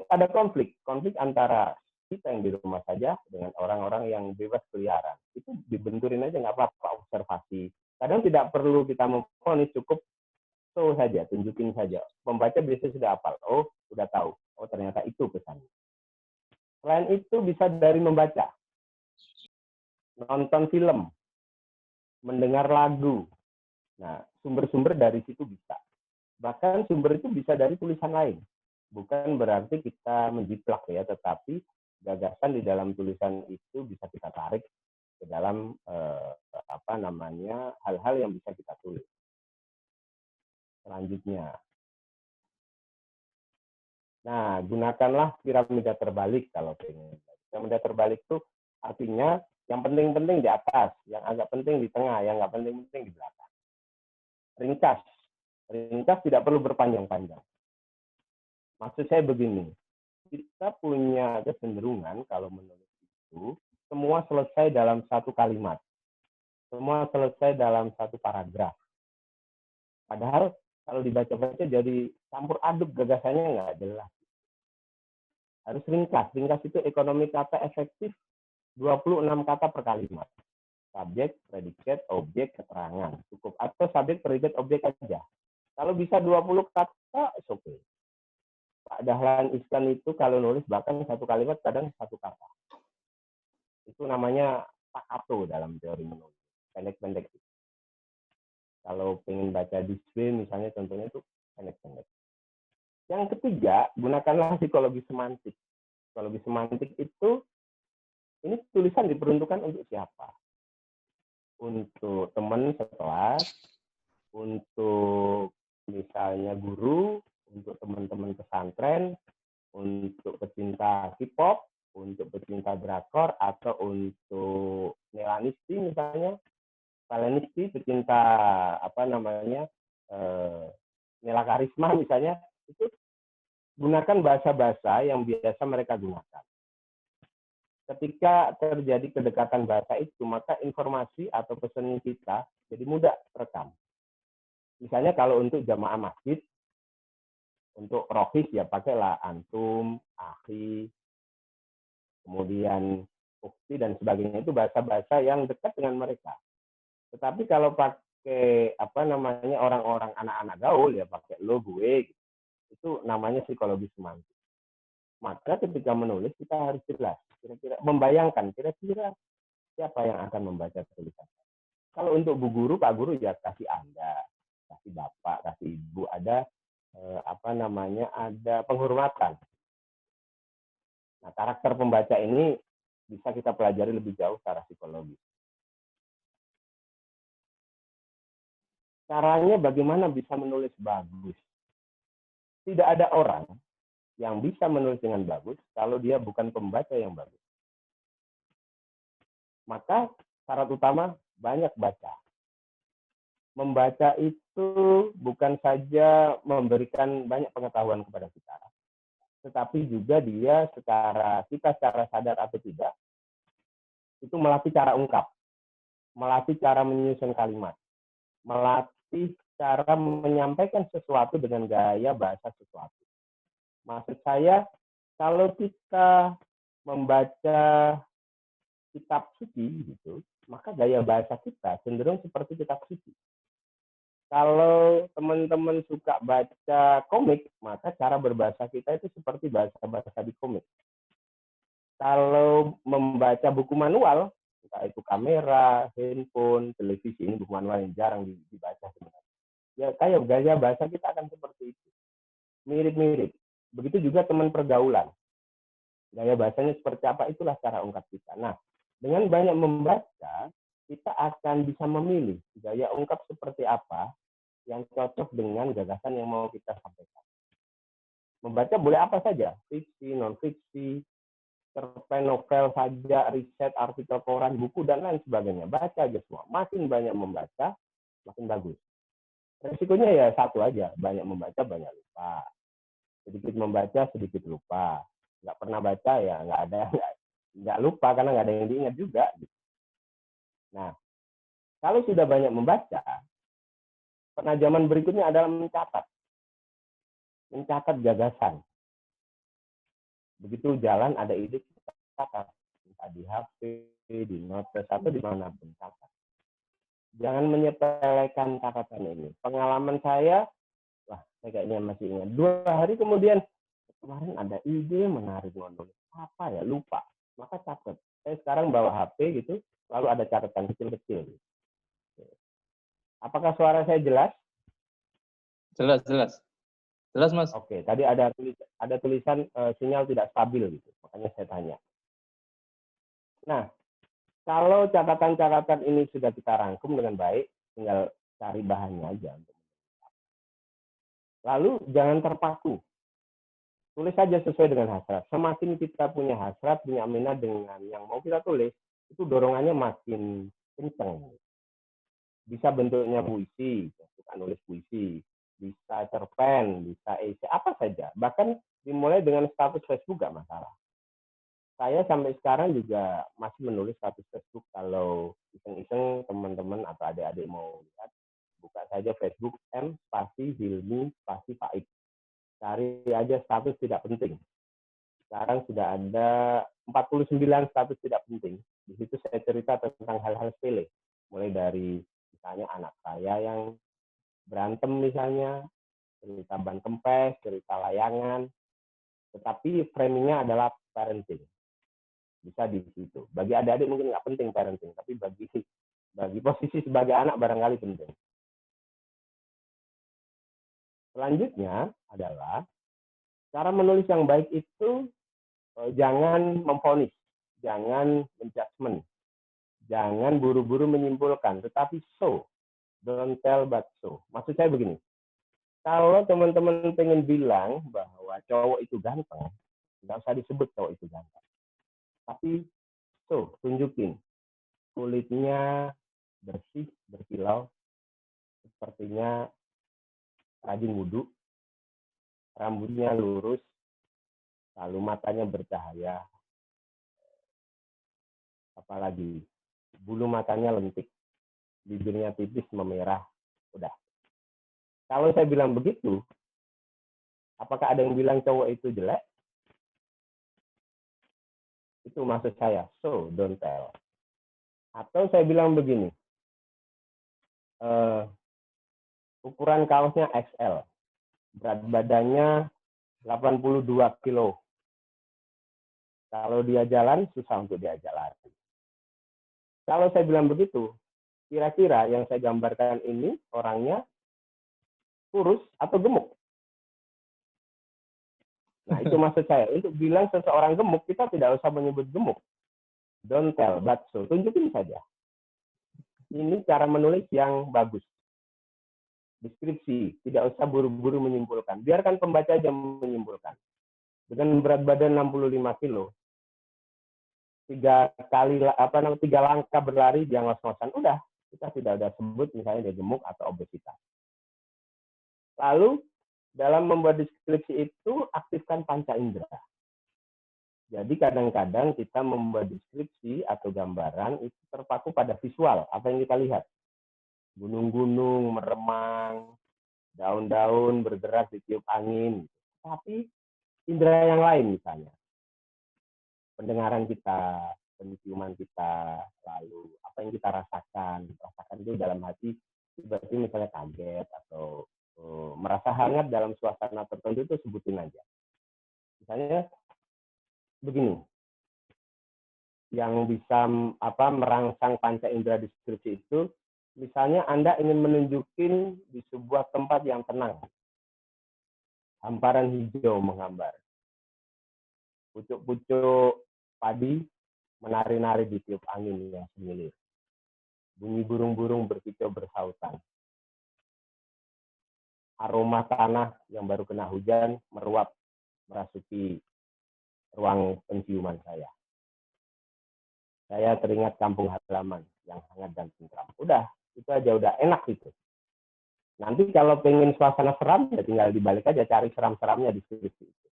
Ada konflik antara kita yang di rumah saja dengan orang-orang yang bebas keliaran. Itu dibenturin aja, nggak apa-apa, observasi. Kadang tidak perlu kita memfonis, cukup show saja, tunjukin saja. Pembaca biasanya sudah hafal, oh sudah tahu, oh ternyata itu pesannya. Selain itu bisa dari membaca, nonton film, mendengar lagu. Nah, sumber-sumber dari situ bisa. Bahkan sumber itu bisa dari tulisan lain. Bukan berarti kita menjiplak ya, tetapi gagasan di dalam tulisan itu bisa kita tarik ke dalam hal-hal yang bisa kita tulis. Selanjutnya. Nah, gunakanlah piramida terbalik kalau pengen. Piramida terbalik itu artinya yang penting-penting di atas, yang agak penting di tengah, yang nggak penting-penting di belakang. Ringkas. Ringkas tidak perlu berpanjang-panjang. Maksud saya begini, kita punya kecenderungan kalau menulis itu semua selesai dalam satu kalimat. Semua selesai dalam satu paragraf. Padahal kalau dibaca-baca jadi campur aduk, gagasannya nggak jelas. Harus ringkas. Ringkas itu ekonomi kata efektif 26 kata per kalimat. Subjek, predikat, objek, keterangan. Cukup. Atau subjek, predikat, objek aja. Kalau bisa 20 kata, it's okay. Pak Dahlan Iskan itu kalau nulis bahkan satu kalimat kadang satu kata. Itu namanya staccato dalam teori menulis. Pendek-pendek. Kalau pengen baca display misalnya contohnya itu pendek-pendek. Yang ketiga, gunakanlah psikologi semantik. Psikologi semantik itu, ini tulisan diperuntukkan untuk siapa? Untuk teman sekelas, untuk misalnya guru, untuk teman-teman pesantren, untuk pecinta K-pop, untuk pecinta drakor, atau untuk nelanisti misalnya, Valenisti, pecinta Nela Karisma misalnya, itu gunakan bahasa-bahasa yang biasa mereka gunakan. Ketika terjadi kedekatan bahasa itu, maka informasi atau pesan kita jadi mudah terekam. Misalnya kalau untuk jamaah masjid, untuk rohis ya pakailah antum, akhi, kemudian ukti dan sebagainya, itu bahasa-bahasa yang dekat dengan mereka. Tetapi kalau pakai orang-orang anak-anak gaul ya pakai lo gue, itu namanya psikologi semantik. Maka ketika menulis kita harus jelas, kira-kira membayangkan kira-kira siapa yang akan membaca tulisan. Kalau untuk bu guru, pak guru ya kasih Anda, kasih bapak, kasih ibu, ada ada penghormatan. Nah, karakter pembaca ini bisa kita pelajari lebih jauh secara psikologi. Caranya bagaimana bisa menulis bagus? Tidak ada orang yang bisa menulis dengan bagus kalau dia bukan pembaca yang bagus. Maka syarat utama banyak baca. Membaca itu bukan saja memberikan banyak pengetahuan kepada kita, tetapi juga dia secara sadar atau tidak, itu melatih cara ungkap, melatih cara menyusun kalimat, melatih cara menyampaikan sesuatu dengan gaya bahasa sesuatu. Maksud saya, kalau kita membaca kitab suci gitu, maka gaya bahasa kita cenderung seperti kitab suci. Kalau teman-teman suka baca komik, maka cara berbahasa kita itu seperti bahasa-bahasa di komik. Kalau membaca buku manual, entah itu kamera, handphone, televisi, ini buku manual yang jarang dibaca sebenarnya. Ya kayak gaya bahasa kita akan seperti itu. Mirip-mirip. Begitu juga teman pergaulan. Gaya bahasanya seperti apa, itulah cara ungkap kita. Nah, dengan banyak membaca, kita akan bisa memilih gaya ungkap seperti apa yang cocok dengan gagasan yang mau kita sampaikan. Membaca boleh apa saja, fiksi, non-fiksi, cerpen, novel saja, riset, artikel koran, buku, dan lain sebagainya. Baca aja semua. Makin banyak membaca, makin bagus. Resikonya ya satu aja, banyak membaca, banyak lupa. Sedikit membaca, sedikit lupa. Nggak pernah baca ya nggak lupa karena nggak ada yang diingat juga. Nah, kalau sudah banyak membaca, penajaman berikutnya adalah mencatat gagasan. Begitu jalan ada ide, kita catat. Entah di HP, di notes, atau dimanapun catat. Jangan menyepelekan catatan ini. Pengalaman saya, saya kayaknya masih ingat. 2 hari kemudian, kemarin ada ide menarik menulis. Apa ya, lupa. Maka catat. Saya sekarang bawa HP gitu, lalu ada catatan kecil-kecil. Apakah suara saya jelas? Jelas, jelas. Jelas, Mas. Oke, tadi ada tulisan sinyal tidak stabil gitu. Makanya saya tanya. Nah, kalau catatan-catatan ini sudah kita rangkum dengan baik, tinggal cari bahannya aja. Lalu jangan terpaku. Tulis saja sesuai dengan hasrat. Semakin kita punya hasrat, punya minat dengan yang mau kita tulis, itu dorongannya makin kencang. Bisa bentuknya puisi, suka nulis puisi, bisa cerpen, bisa esai, apa saja. Bahkan dimulai dengan status Facebook gak masalah. saya sampai sekarang juga masih menulis status Facebook. Kalau iseng-iseng teman-teman atau adik-adik mau lihat, buka saja Facebook M spasi Hilmi spasi Faik. Cari aja status tidak penting. Sekarang sudah ada 49 status tidak penting. Di situ saya cerita tentang hal-hal sepele. Mulai dari misalnya anak saya yang berantem misalnya, cerita ban kempes, cerita layangan. Tetapi framingnya adalah parenting. Bisa di situ. Bagi adik-adik mungkin nggak penting parenting, tapi bagi posisi sebagai anak barangkali penting. Selanjutnya adalah cara menulis yang baik itu jangan memvonis, jangan menjudgment, jangan buru-buru menyimpulkan, tetapi show, don't tell but show. Maksud saya begini, kalau teman-teman pengen bilang bahwa cowok itu ganteng, nggak usah disebut cowok itu ganteng. Tapi tunjukin kulitnya bersih, berkilau, sepertinya rajin wudhu, rambutnya lurus, lalu matanya bercahaya, apalagi bulu matanya lentik, bibirnya tipis memerah, udah. Kalau saya bilang begitu, apakah ada yang bilang cowok itu jelek? Itu maksud saya, so don't tell. Atau saya bilang begini, ukuran kaosnya XL, berat badannya 82 kilo. Kalau dia jalan, susah untuk diajak lari. Kalau saya bilang begitu, kira-kira yang saya gambarkan ini orangnya kurus atau gemuk? Nah, itu maksud saya. Untuk bilang seseorang gemuk, kita tidak usah menyebut gemuk. Don't tell, but so. Tunjukin saja. Ini cara menulis yang bagus. Deskripsi, tidak usah buru-buru menyimpulkan. Biarkan pembaca aja menyimpulkan. Dengan berat badan 65 kilo, 3 langkah berlari dia ngos-ngosan. Udah, kita tidak ada sebut misalnya dia gemuk atau obesitas. Lalu, dalam membuat deskripsi itu, aktifkan panca indera. Jadi kadang-kadang kita membuat deskripsi atau gambaran itu terpaku pada visual, apa yang kita lihat. Gunung-gunung, meremang, daun-daun bergerak ditiup angin. Tapi indera yang lain misalnya. Pendengaran kita, penciuman kita, lalu apa yang kita rasakan. Rasakan itu dalam hati, berarti misalnya kaget atau merasa hangat dalam suasana tertentu itu sebutin aja. Misalnya begini, yang bisa merangsang panca indera deskripsi itu, misalnya Anda ingin menunjukin di sebuah tempat yang tenang, hamparan hijau menghambar, pucuk-pucuk padi menari-nari di tiup angin yang semilir, bunyi burung-burung berkicau bersautan, aroma tanah yang baru kena hujan meruap merasuki ruang penciuman saya. Saya teringat kampung halaman yang hangat dan tentram. Udah, itu aja udah enak itu. Nanti kalau pengen suasana seram, ya tinggal dibalik aja, cari seram-seramnya di deskripsi itu.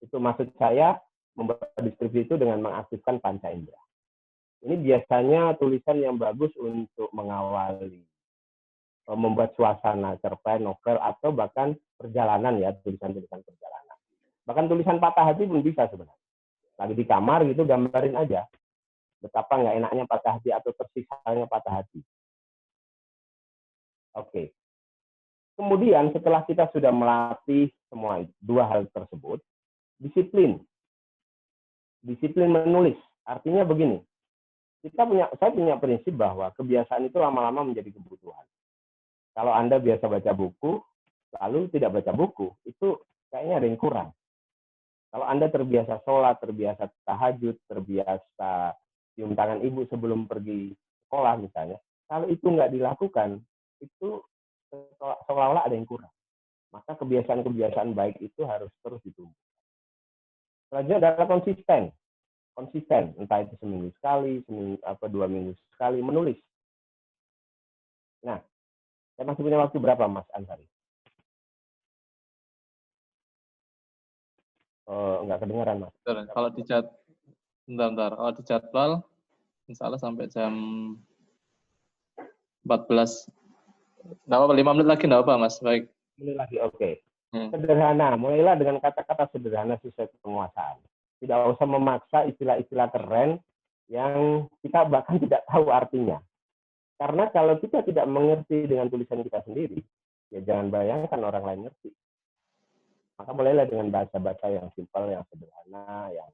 Itu maksud saya membuat deskripsi itu dengan mengaktifkan panca indera. Ini biasanya tulisan yang bagus untuk mengawali membuat suasana cerpen, novel, atau bahkan perjalanan ya, tulisan-tulisan perjalanan. Bahkan tulisan patah hati pun bisa sebenarnya. Lagi di kamar gitu, gambarin aja. Betapa nggak enaknya patah hati atau tersisanya patah hati. Oke. Kemudian setelah kita sudah melatih semua dua hal tersebut, disiplin. Disiplin menulis. Artinya begini. Saya punya prinsip bahwa kebiasaan itu lama-lama menjadi kebutuhan. Kalau Anda biasa baca buku, lalu tidak baca buku, itu kayaknya ada yang kurang. Kalau Anda terbiasa sholat, terbiasa tahajud, terbiasa cium tangan ibu sebelum pergi sekolah misalnya, kalau itu nggak dilakukan, itu seolah-olah ada yang kurang. Maka kebiasaan-kebiasaan baik itu harus terus ditumbuh. Selanjutnya adalah konsisten. Konsisten, entah itu seminggu sekali, 2 minggu sekali, menulis. Nah, saya masih punya waktu berapa, Mas Ansari? Nggak kedengaran, Mas. Kalau Bentar. Oh, di jadwal, insya Allah sampai jam 14. Nggak apa-apa, 5 menit lagi nggak apa, Mas. Baik. Ini lagi oke. Sederhana, mulailah dengan kata-kata sederhana sesuai penguasaan. Tidak usah memaksa istilah-istilah keren yang kita bahkan tidak tahu artinya. Karena kalau kita tidak mengerti dengan tulisan kita sendiri, ya jangan bayangkan orang lain ngerti. Maka mulailah dengan bahasa-bahasa yang simpel, yang sederhana, yang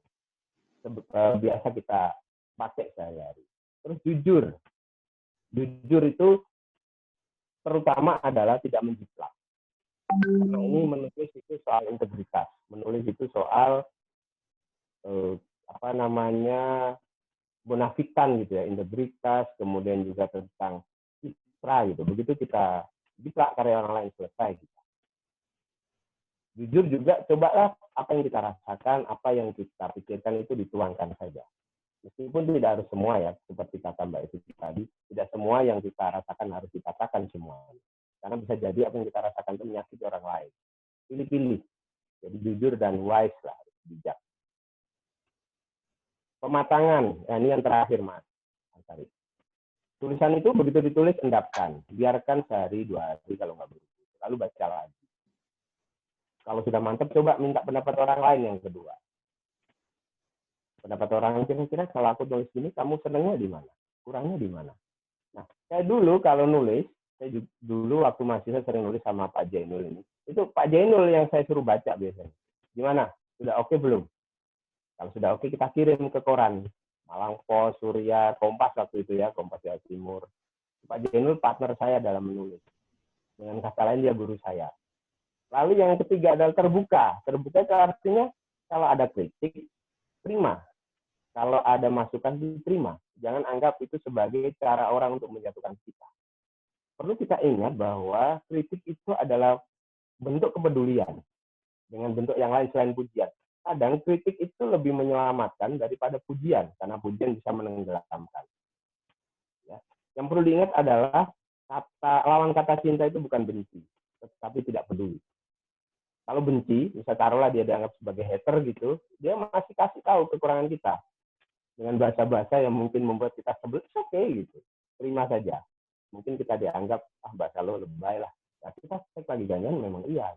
biasa kita pakai sehari-hari. Terus jujur. Jujur itu terutama adalah tidak menjiplak. Karena ini menulis itu soal integritas, menulis itu soal munafikan gitu ya, integritas, kemudian juga tentang citra gitu. Begitu kita jiplak karya orang lain selesai gitu. Jujur juga, cobalah apa yang kita rasakan, apa yang kita pikirkan itu dituangkan saja. Meskipun tidak harus semua ya, seperti kata Mbak Evi tadi, tidak semua yang kita rasakan harus dikatakan semuanya. Karena bisa jadi apa yang kita rasakan itu menyakiti orang lain. Pilih-pilih. Jadi jujur dan wise lah, bijak. Pematangan, nah ini yang terakhir Mas. Tulisan itu begitu ditulis, endapkan. Biarkan sehari, 2 hari kalau nggak begitu. Lalu baca lagi. Kalau sudah mantap, coba minta pendapat orang lain yang kedua. Pendapat orang kira-kira kalau aku tulis gini, kamu senangnya di mana? Kurangnya di mana? Nah, saya dulu kalau nulis, saya dulu waktu mahasiswa sering nulis sama Pak Jainul ini. Itu Pak Jainul yang saya suruh baca biasanya. Gimana? Sudah oke belum? Kalau sudah oke, kita kirim ke koran. Malang Post, Surya, Kompas waktu itu ya, Kompas Jawa Timur. Pak Jainul partner saya dalam menulis. Dengan kata lain dia guru saya. Lalu yang ketiga adalah terbuka. Terbuka itu artinya kalau ada kritik, terima. Kalau ada masukan, diterima. Jangan anggap itu sebagai cara orang untuk menjatuhkan kita. Perlu kita ingat bahwa kritik itu adalah bentuk kepedulian dengan bentuk yang lain selain pujian. Kadang kritik itu lebih menyelamatkan daripada pujian, karena pujian bisa menenggelamkan. Ya. Yang perlu diingat adalah lawan kata cinta itu bukan benci, tetapi tidak peduli. Kalau benci, bisa taruhlah dia dianggap sebagai hater gitu, dia masih kasih tahu kekurangan kita dengan bahasa-bahasa yang mungkin membuat kita sebel, oke gitu, terima saja. Mungkin kita dianggap bahasa lo lebay lah. Ya, kita cek lagi jangan memang iya.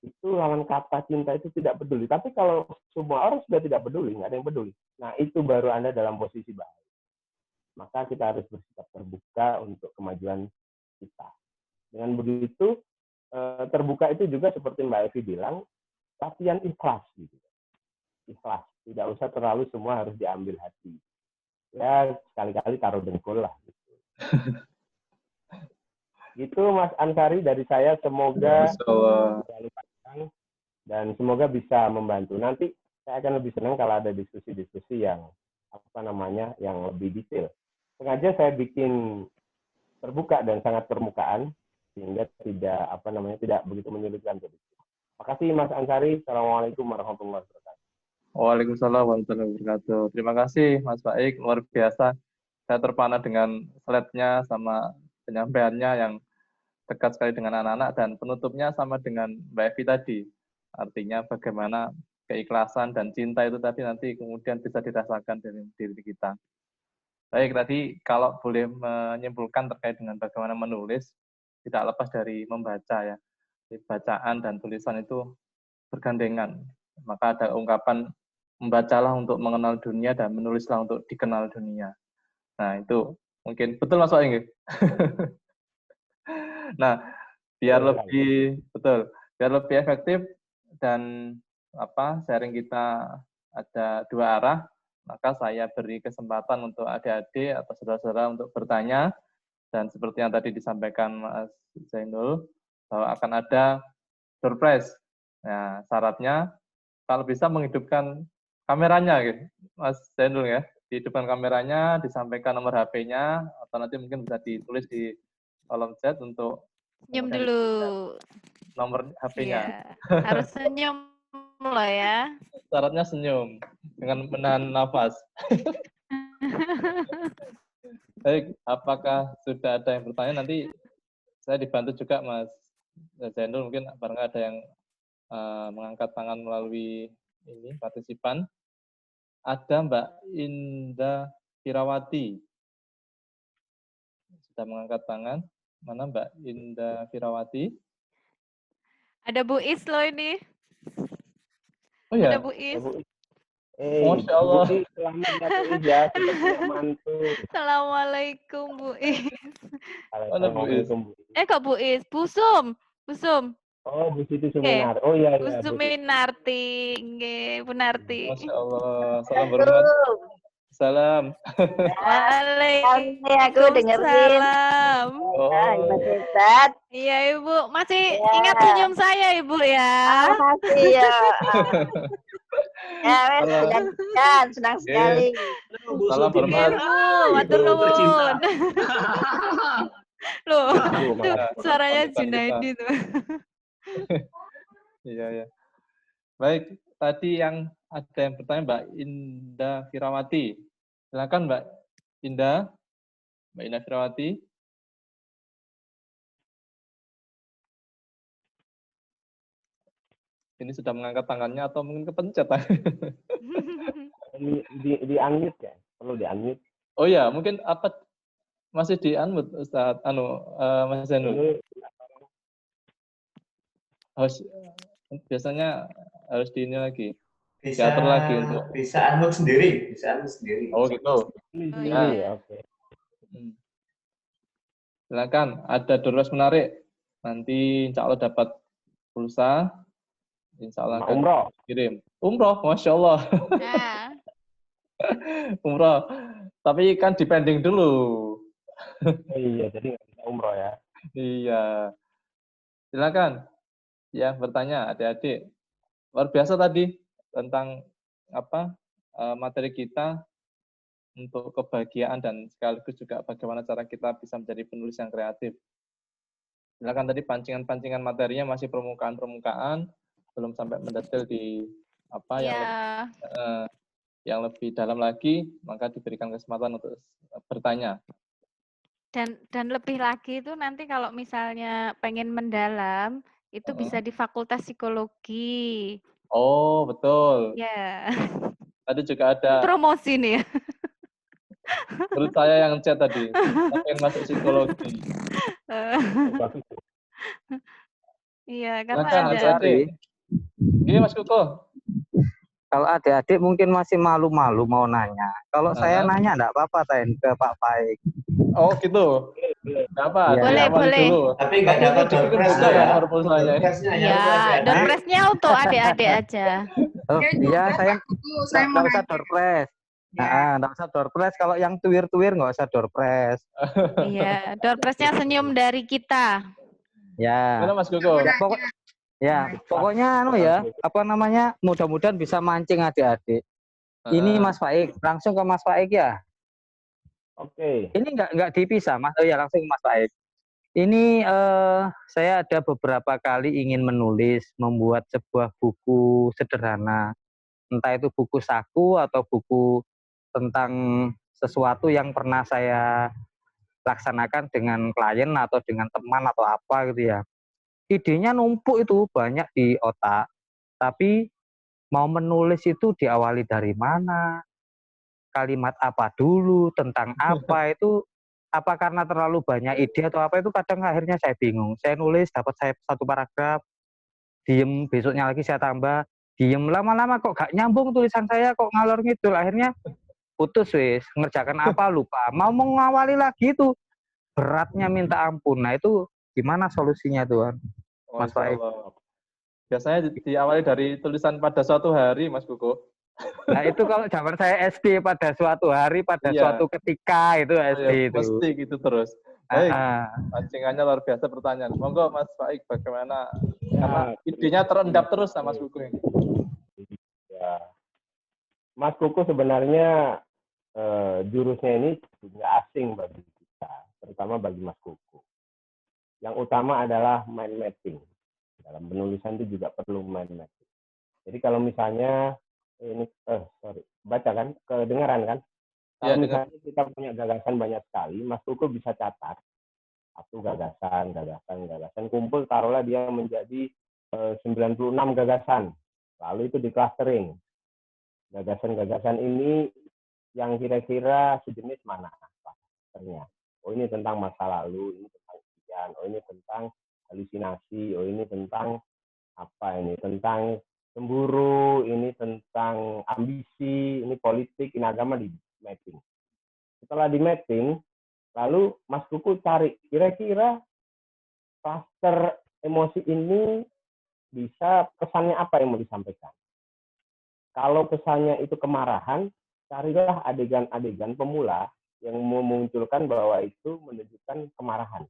Itu lawan kata cinta itu tidak peduli. Tapi kalau semua orang sudah tidak peduli, nggak ada yang peduli. Nah, itu baru Anda dalam posisi bahaya. Maka kita harus bersikap terbuka untuk kemajuan kita. Dengan begitu, terbuka itu juga seperti Mbak Evi bilang, latihan ikhlas. Gitu. Ikhlas. Tidak usah terlalu semua harus diambil hati. Ya, sekali-kali taruh dengkul lah. Gitu. Gitu Mas Ansari dari saya, semoga dan semoga bisa membantu. Nanti saya akan lebih senang kalau ada diskusi-diskusi yang yang lebih detail. Sengaja saya bikin terbuka dan sangat permukaan sehingga tidak begitu menyulitkan. Terima kasih Mas Ansari. Assalamualaikum warahmatullahi wabarakatuh. Waalaikumsalam warahmatullahi wabarakatuh. Terima kasih Mas Baik, luar biasa. Saya terpana dengan slide-nya sama penyampaiannya yang dekat sekali dengan anak-anak, dan penutupnya sama dengan Mbak Evi tadi. Artinya bagaimana keikhlasan dan cinta itu tadi nanti kemudian bisa dirasakan dari diri kita. Baik, tadi kalau boleh menyimpulkan terkait dengan bagaimana menulis, tidak lepas dari membaca ya. Bacaan dan tulisan itu bergandengan. Maka ada ungkapan, membacalah untuk mengenal dunia dan menulislah untuk dikenal dunia. Nah, itu mungkin betul Mas Waing. Nah, biar lebih efektif dan sharing kita ada 2 arah, maka saya beri kesempatan untuk adik-adik atau saudara-saudara untuk bertanya, dan seperti yang tadi disampaikan Mas Zainul bahwa akan ada surprise. Nah, syaratnya kalau bisa menghidupkan kameranya gitu, Mas Zainul ya, dihidupkan kameranya, disampaikan nomor HP-nya, atau nanti mungkin bisa ditulis di kolom chat untuk senyum dulu. Nomor HP-nya. Iya, harus senyum loh ya. Syaratnya senyum dengan menahan nafas. Baik, apakah sudah ada yang bertanya? Nanti saya dibantu juga Mas Zainul, mungkin barangkali ada yang mengangkat tangan melalui ini partisipan. ada Mbak Indah Firawati. Sudah mengangkat tangan. Mana Mbak Indah Firawati? Ada Bu Is loh ini. Oh ya, Ada Bu Is. Masya Allah. Bu Is, selamat ya Bu Is ya, sudah punya mantu. Assalamualaikum Bu Is. Mana Bu Is? Assalamualaikum, Bu Is. Kok Bu Is? Busum. Busum. Oh, Bu Siti Oke. Suminar. Oh iya, Bu iya. Bu Siti. Suminarti. Nggih, Bu Narti. Masya Allah. Salam hormat. Salam. Aku dengerin. Waalaikumsalam. Ibu Ustad. Iya Ibu, masih Ya. ingat senyum saya Ibu ya. Makasih ya. Ya, wes, Salam. senang sekali. Bu Salam Suti hormat. nih. Ibu, matur Ibu tercinta. nuwun. Loh, Bu, tuh, makasih. suaranya Panutan kita. Junaidi tuh. Iya, ya. Baik, tadi yang ada yang bertanya Mbak Indah Firawati. Silakan Mbak Indah. Mbak Indah Firawati. Ini sudah mengangkat tangannya atau mungkin kepencet? Di unmute ya? Perlu di unmute. Oh ya, mungkin apa masih di unmute Ustaz Mas Zainul. Harus biasanya harus di ini lagi. Bisa Diatur lagi untuk. bisa unmute sendiri, bisa unmute sendiri. Oh gitu. Iya, ya, oke. Silakan, ada doorway menarik. Nanti insya Allah dapat pulsa. Insya Allah akan Umroh. kirim. Umroh, Masya Allah. Nah, Umroh. Tapi kan dipending dulu. Oh, iya, jadi nggak bisa umroh ya. Iya. Silakan. Yang bertanya, adik-adik. Luar biasa tadi tentang apa materi kita untuk kebahagiaan dan sekaligus juga bagaimana cara kita bisa menjadi penulis yang kreatif. Silakan, tadi pancingan-pancingan materinya masih permukaan-permukaan, belum sampai mendetail di apa ya. yang lebih dalam lagi, maka diberikan kesempatan untuk bertanya. Dan lebih lagi itu nanti kalau misalnya pengen mendalam, itu bisa di Fakultas Psikologi. Oh, betul. Ya. Tadi juga ada Promosi nih ya. menurut saya yang chat tadi, pengen masuk psikologi. Bagus. Iya, karena Silakan ada. adik-adik. Gini Mas Kuko. Kalau adik-adik mungkin masih malu-malu mau nanya. Kalau saya nanya enggak apa-apa Ten, ke Pak Faik. Oh gitu. Nggak apa, Iya. Boleh, diawali boleh. dulu. Tapi nggak Tapi dapat ini dibikin doorpress buka ya ya. nomor pulsanya. Doorpressnya ya, Ya, doorpress-nya untuk adik-adik aja. Oh, iya saya nggak usah doorpress. Nah, nggak usah doorpress. Kalau yang tuir-tuir nggak usah doorpress. Iya, doorpress-nya senyum dari kita. Ya. Gimana Mas Kuko? Pokoknya apa namanya? Mudah-mudahan bisa mancing adik-adik. Ini Mas Faik, langsung ke Mas Faik ya. Oke. Ini nggak dipisah, Mas. Oh ya, langsung ke Mas Faik. Ini saya ada beberapa kali ingin menulis, membuat sebuah buku sederhana. Entah itu buku saku atau buku tentang sesuatu yang pernah saya laksanakan dengan klien atau dengan teman atau apa gitu ya. Idenya numpuk itu banyak di otak, tapi mau menulis itu diawali dari mana, kalimat apa dulu, tentang apa itu, apa karena terlalu banyak ide atau apa itu kadang akhirnya saya bingung. Saya nulis, dapat saya satu paragraf, diem, besoknya lagi saya tambah, diem, lama-lama kok gak nyambung tulisan saya, kok ngalor ngidul, akhirnya putus wis, ngerjakan apa lupa, mau mengawali lagi itu beratnya minta ampun. Nah itu gimana solusinya Tuhan? Mas Faik. Biasanya diawali dari tulisan pada suatu hari, Mas Kuko. Nah itu kalau zaman saya SD, pada suatu hari, pada suatu ketika itu SD itu. Mesti gitu terus. Baik, pancingannya luar biasa pertanyaan. Monggo Mas Faik, bagaimana? Karena idenya terendap terus sama Mas Kuko ini. Ya. Mas Kuko sebenarnya jurusnya ini nggak asing bagi kita, terutama bagi Mas Kuko. Yang utama adalah mind mapping. Dalam penulisan itu juga perlu mind mapping. Jadi kalau misalnya ini baca kan, kedengaran kan? Kalau misalnya kita punya gagasan banyak sekali, Mas Kuko bisa catat satu gagasan kumpul, taruhlah dia menjadi 96 gagasan. Lalu itu di clustering. Gagasan-gagasan ini yang kira-kira sejenis mana faktornya? Oh ini tentang masa lalu, ini tentang kejadian, oh ini tentang halusinasi, oh ini tentang apa ini? Tentang cemburu, ini tentang ambisi, ini politik, ini agama, di mapping. Setelah di mapping, lalu Mas Kuku cari kira-kira kluster emosi ini bisa pesannya apa yang mau disampaikan. Kalau pesannya itu kemarahan, carilah adegan-adegan pemula yang memunculkan bahwa itu menunjukkan kemarahan.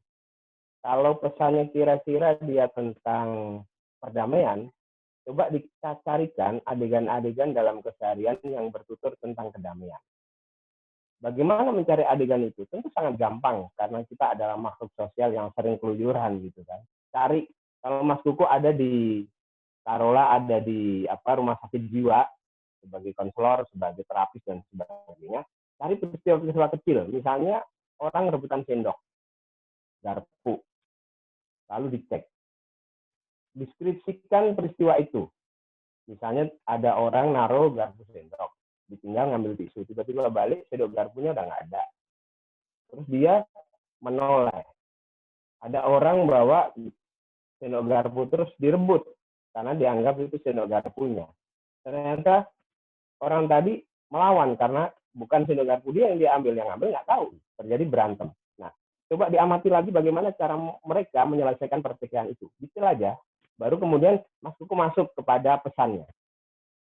Kalau pesannya kira-kira dia tentang perdamaian, coba dicarikan adegan-adegan dalam keseharian yang bertutur tentang kedamaian. Bagaimana mencari adegan itu? Tentu sangat gampang, karena kita adalah makhluk sosial yang sering keluyuran gitu kan. Cari, kalau Mas Kuku ada di taruhlah ada di rumah sakit jiwa sebagai konselor, sebagai terapis dan sebagainya, cari peristiwa-peristiwa kecil, misalnya orang rebutan sendok, garpu, lalu dicek, deskripsikan peristiwa itu. Misalnya ada orang naruh garpu sendok, ditinggal ngambil tisu, tiba-tiba balik sendok garpunya udah nggak ada, terus dia menoleh. Ada orang bawa sendok garpu terus direbut karena dianggap itu sendok garpunya. Ternyata orang tadi melawan karena bukan sendok garpu dia yang diambil, yang ambil nggak tahu, terjadi berantem. Nah, coba diamati lagi bagaimana cara mereka menyelesaikan pertikaian itu. Detail aja, baru kemudian Mas Kuku masuk kepada pesannya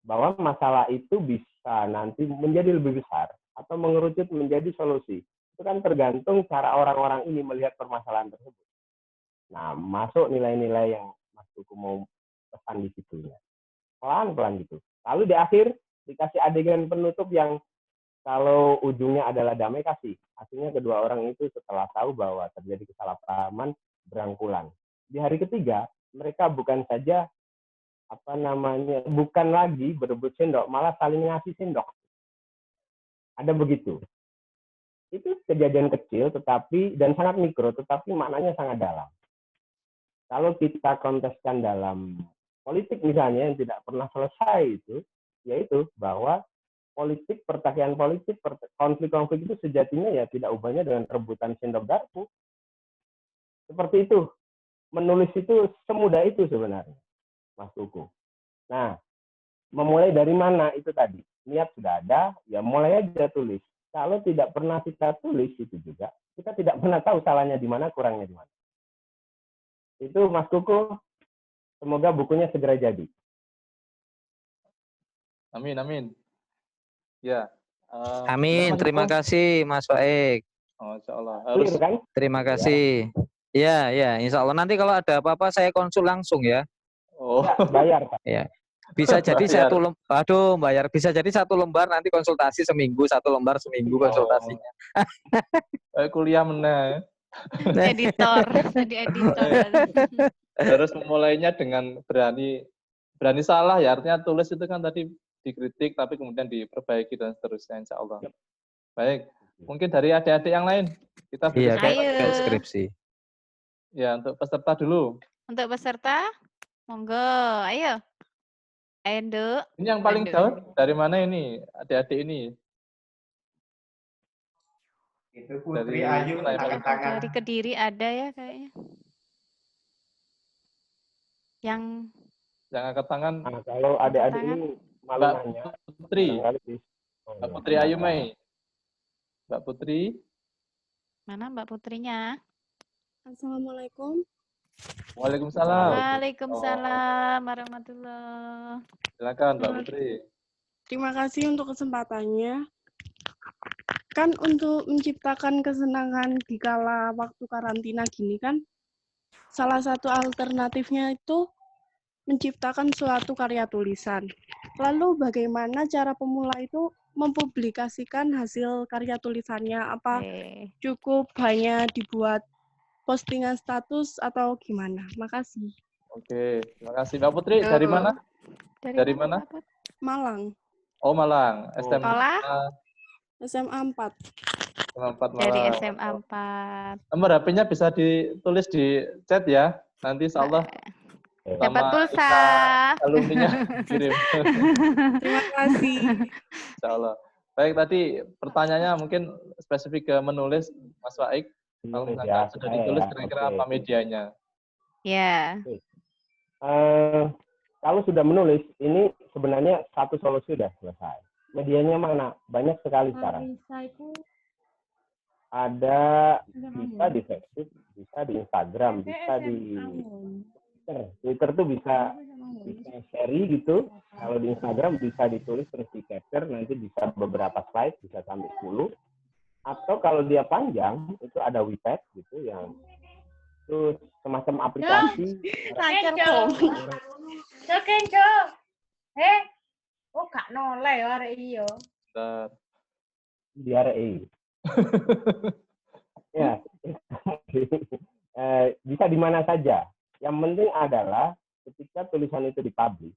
bahwa masalah itu bisa nanti menjadi lebih besar atau mengerucut menjadi solusi. Itu kan tergantung cara orang-orang ini melihat permasalahan tersebut. Nah, masuk nilai-nilai yang Mas Kuku mau pesan di situnya. Pelan-pelan gitu. Lalu di akhir dikasih adegan penutup yang kalau ujungnya adalah damai, kasih. Artinya kedua orang itu setelah tahu bahwa terjadi kesalahpahaman, berangkulan. Di hari ketiga, mereka bukan saja bukan lagi berebut sendok, malah saling ngasih sendok. Ada begitu. Itu kejadian kecil tetapi dan sangat mikro, tetapi maknanya sangat dalam. Kalau kita konteskan dalam politik misalnya yang tidak pernah selesai itu, yaitu bahwa politik, pertikaian politik, konflik-konflik itu sejatinya ya tidak ubahnya dengan rebutan sendok garpu. Seperti itu. Menulis itu semudah itu sebenarnya, Mas Kuku. Nah, memulai dari mana itu tadi? Niat sudah ada, ya mulai aja tulis. Kalau tidak pernah kita tulis itu juga, kita tidak pernah tahu salahnya di mana, kurangnya di mana. Itu Mas Kuku, semoga bukunya segera jadi. Amin, amin. Ya. Amin, terima kasih Mas Faik. Oh, insya Allah. Harus Clear, kan? Terima kasih. Ya, ya, insya Allah. Nanti kalau ada apa-apa saya konsul langsung ya. Oh. Ya, bayar, Pak. Ya. Bisa jadi bayar. Bisa jadi 1 lembar nanti konsultasi seminggu, 1 lembar seminggu konsultasinya. Kuliah meneh. Editor, jadi editor. Harus memulainya dengan berani salah ya, artinya tulis itu kan tadi dikritik tapi kemudian diperbaiki dan seterusnya, insya Allah. Baik, mungkin dari adik-adik yang lain kita Iya, Ayo. skripsi. Ya, untuk peserta dulu. Untuk peserta, monggo, ayo. Endo. Ini yang paling jauh dari mana ini, adik-adik ini? Itu Putri Dari Ayu mana yang angkat tangan. Dari Kediri ada ya kayaknya. Yang angkat tangan? Nah, kalau adik-adik tangan. ini malu Mbak nanya. Putri. Mbak Putri Ayu Mai. Mei. Mbak Putri. Mana Mbak Putrinya? Assalamualaikum. Waalaikumsalam. Waalaikumsalam warahmatullahi. Silakan Mbak Putri. Terima kasih untuk kesempatannya. Kan untuk menciptakan kesenangan di kala waktu karantina gini kan, salah satu alternatifnya itu menciptakan suatu karya tulisan. Lalu bagaimana cara pemula itu mempublikasikan hasil karya tulisannya? Apa cukup hanya dibuat postingan status atau gimana? Makasih. Oke, terima kasih. Mbak Putri, dari mana? Dari mana? Malang. Oh, Malang. SMA. SMA 4. SMA 4 Malang. Dari SMA 4. Nomor HP-nya bisa ditulis di chat ya. Nanti insya Allah Dapat sama pulsa. alumninya kirim. Terima kasih. Insya Allah. Baik, tadi pertanyaannya mungkin spesifik ke menulis, Mas Waik. Kalau Menulis misalkan ya, sudah saya ditulis, ya. kira-kira Oke. apa medianya? Ya. Kalau sudah menulis, ini sebenarnya satu solusi sudah selesai. Medianya mana? Banyak sekali sekarang. Ada bisa di Facebook, bisa di Instagram, bisa di Twitter. Twitter tuh bisa share gitu. Kalau di Instagram bisa ditulis terus di capture, nanti bisa beberapa slide, bisa sampai 10. Atau kalau dia panjang, itu ada WePad gitu yang itu semacam aplikasi. Gak noleh arek iya. Bentar. Di RI. Ya, bisa di mana saja. Yang penting adalah ketika tulisan itu dipublish,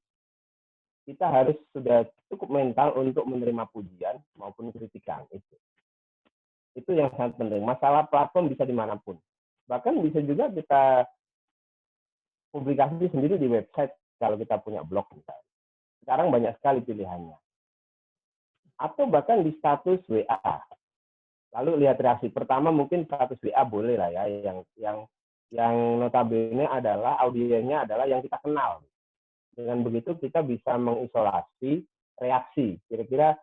kita harus sudah cukup mental untuk menerima pujian maupun kritikan itu. Itu yang sangat penting. Masalah platform bisa dimanapun. Bahkan bisa juga kita publikasi sendiri di website kalau kita punya blog misalnya. Sekarang banyak sekali pilihannya. Atau bahkan di status WA. Lalu lihat reaksi. Pertama mungkin status WA boleh lah ya, yang notabene adalah audiennya adalah yang kita kenal. Dengan begitu kita bisa mengisolasi reaksi. Kira-kira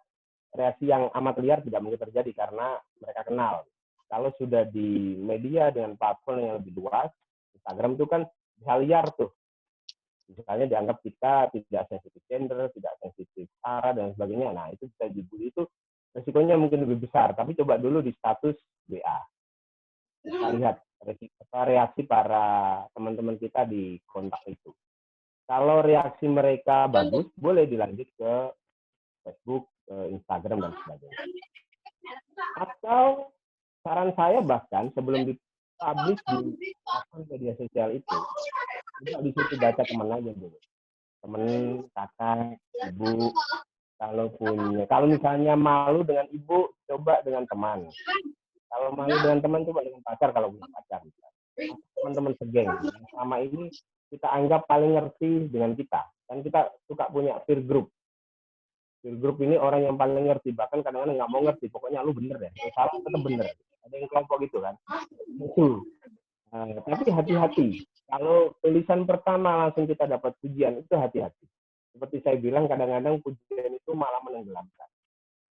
reaksi yang amat liar tidak mungkin terjadi karena mereka kenal. Kalau sudah di media dengan platform yang lebih luas, Instagram itu kan bisa liar tuh. Misalnya dianggap kita tidak sensitif gender, tidak sensitif sara dan sebagainya. Nah, itu bisa dibully, itu resikonya mungkin lebih besar. Tapi coba dulu di status WA. Kita lihat reaksi para teman-teman kita di kontak itu. Kalau reaksi mereka bagus, boleh dilanjut ke Facebook, ke Instagram, dan sebagainya. Atau saran saya bahkan sebelum dipublish di akun media sosial itu, coba di situ baca teman aja dulu. Teman, kakak, ibu, kalau misalnya malu dengan ibu, coba dengan teman. Kalau malu dengan teman, coba dengan pacar kalau punya pacar. Teman-teman segeng. Selama ini kita anggap paling ngerti dengan kita. Kan kita suka punya peer group. Peer group ini orang yang paling ngerti. Bahkan kadang-kadang nggak mau ngerti. Pokoknya lu bener deh. Lu salah tetap bener. Ada yang kelompok gitu kan. Itu. Tapi hati-hati. Kalau tulisan pertama langsung kita dapat pujian, itu hati-hati. Seperti saya bilang, kadang-kadang pujian itu malah menenggelamkan.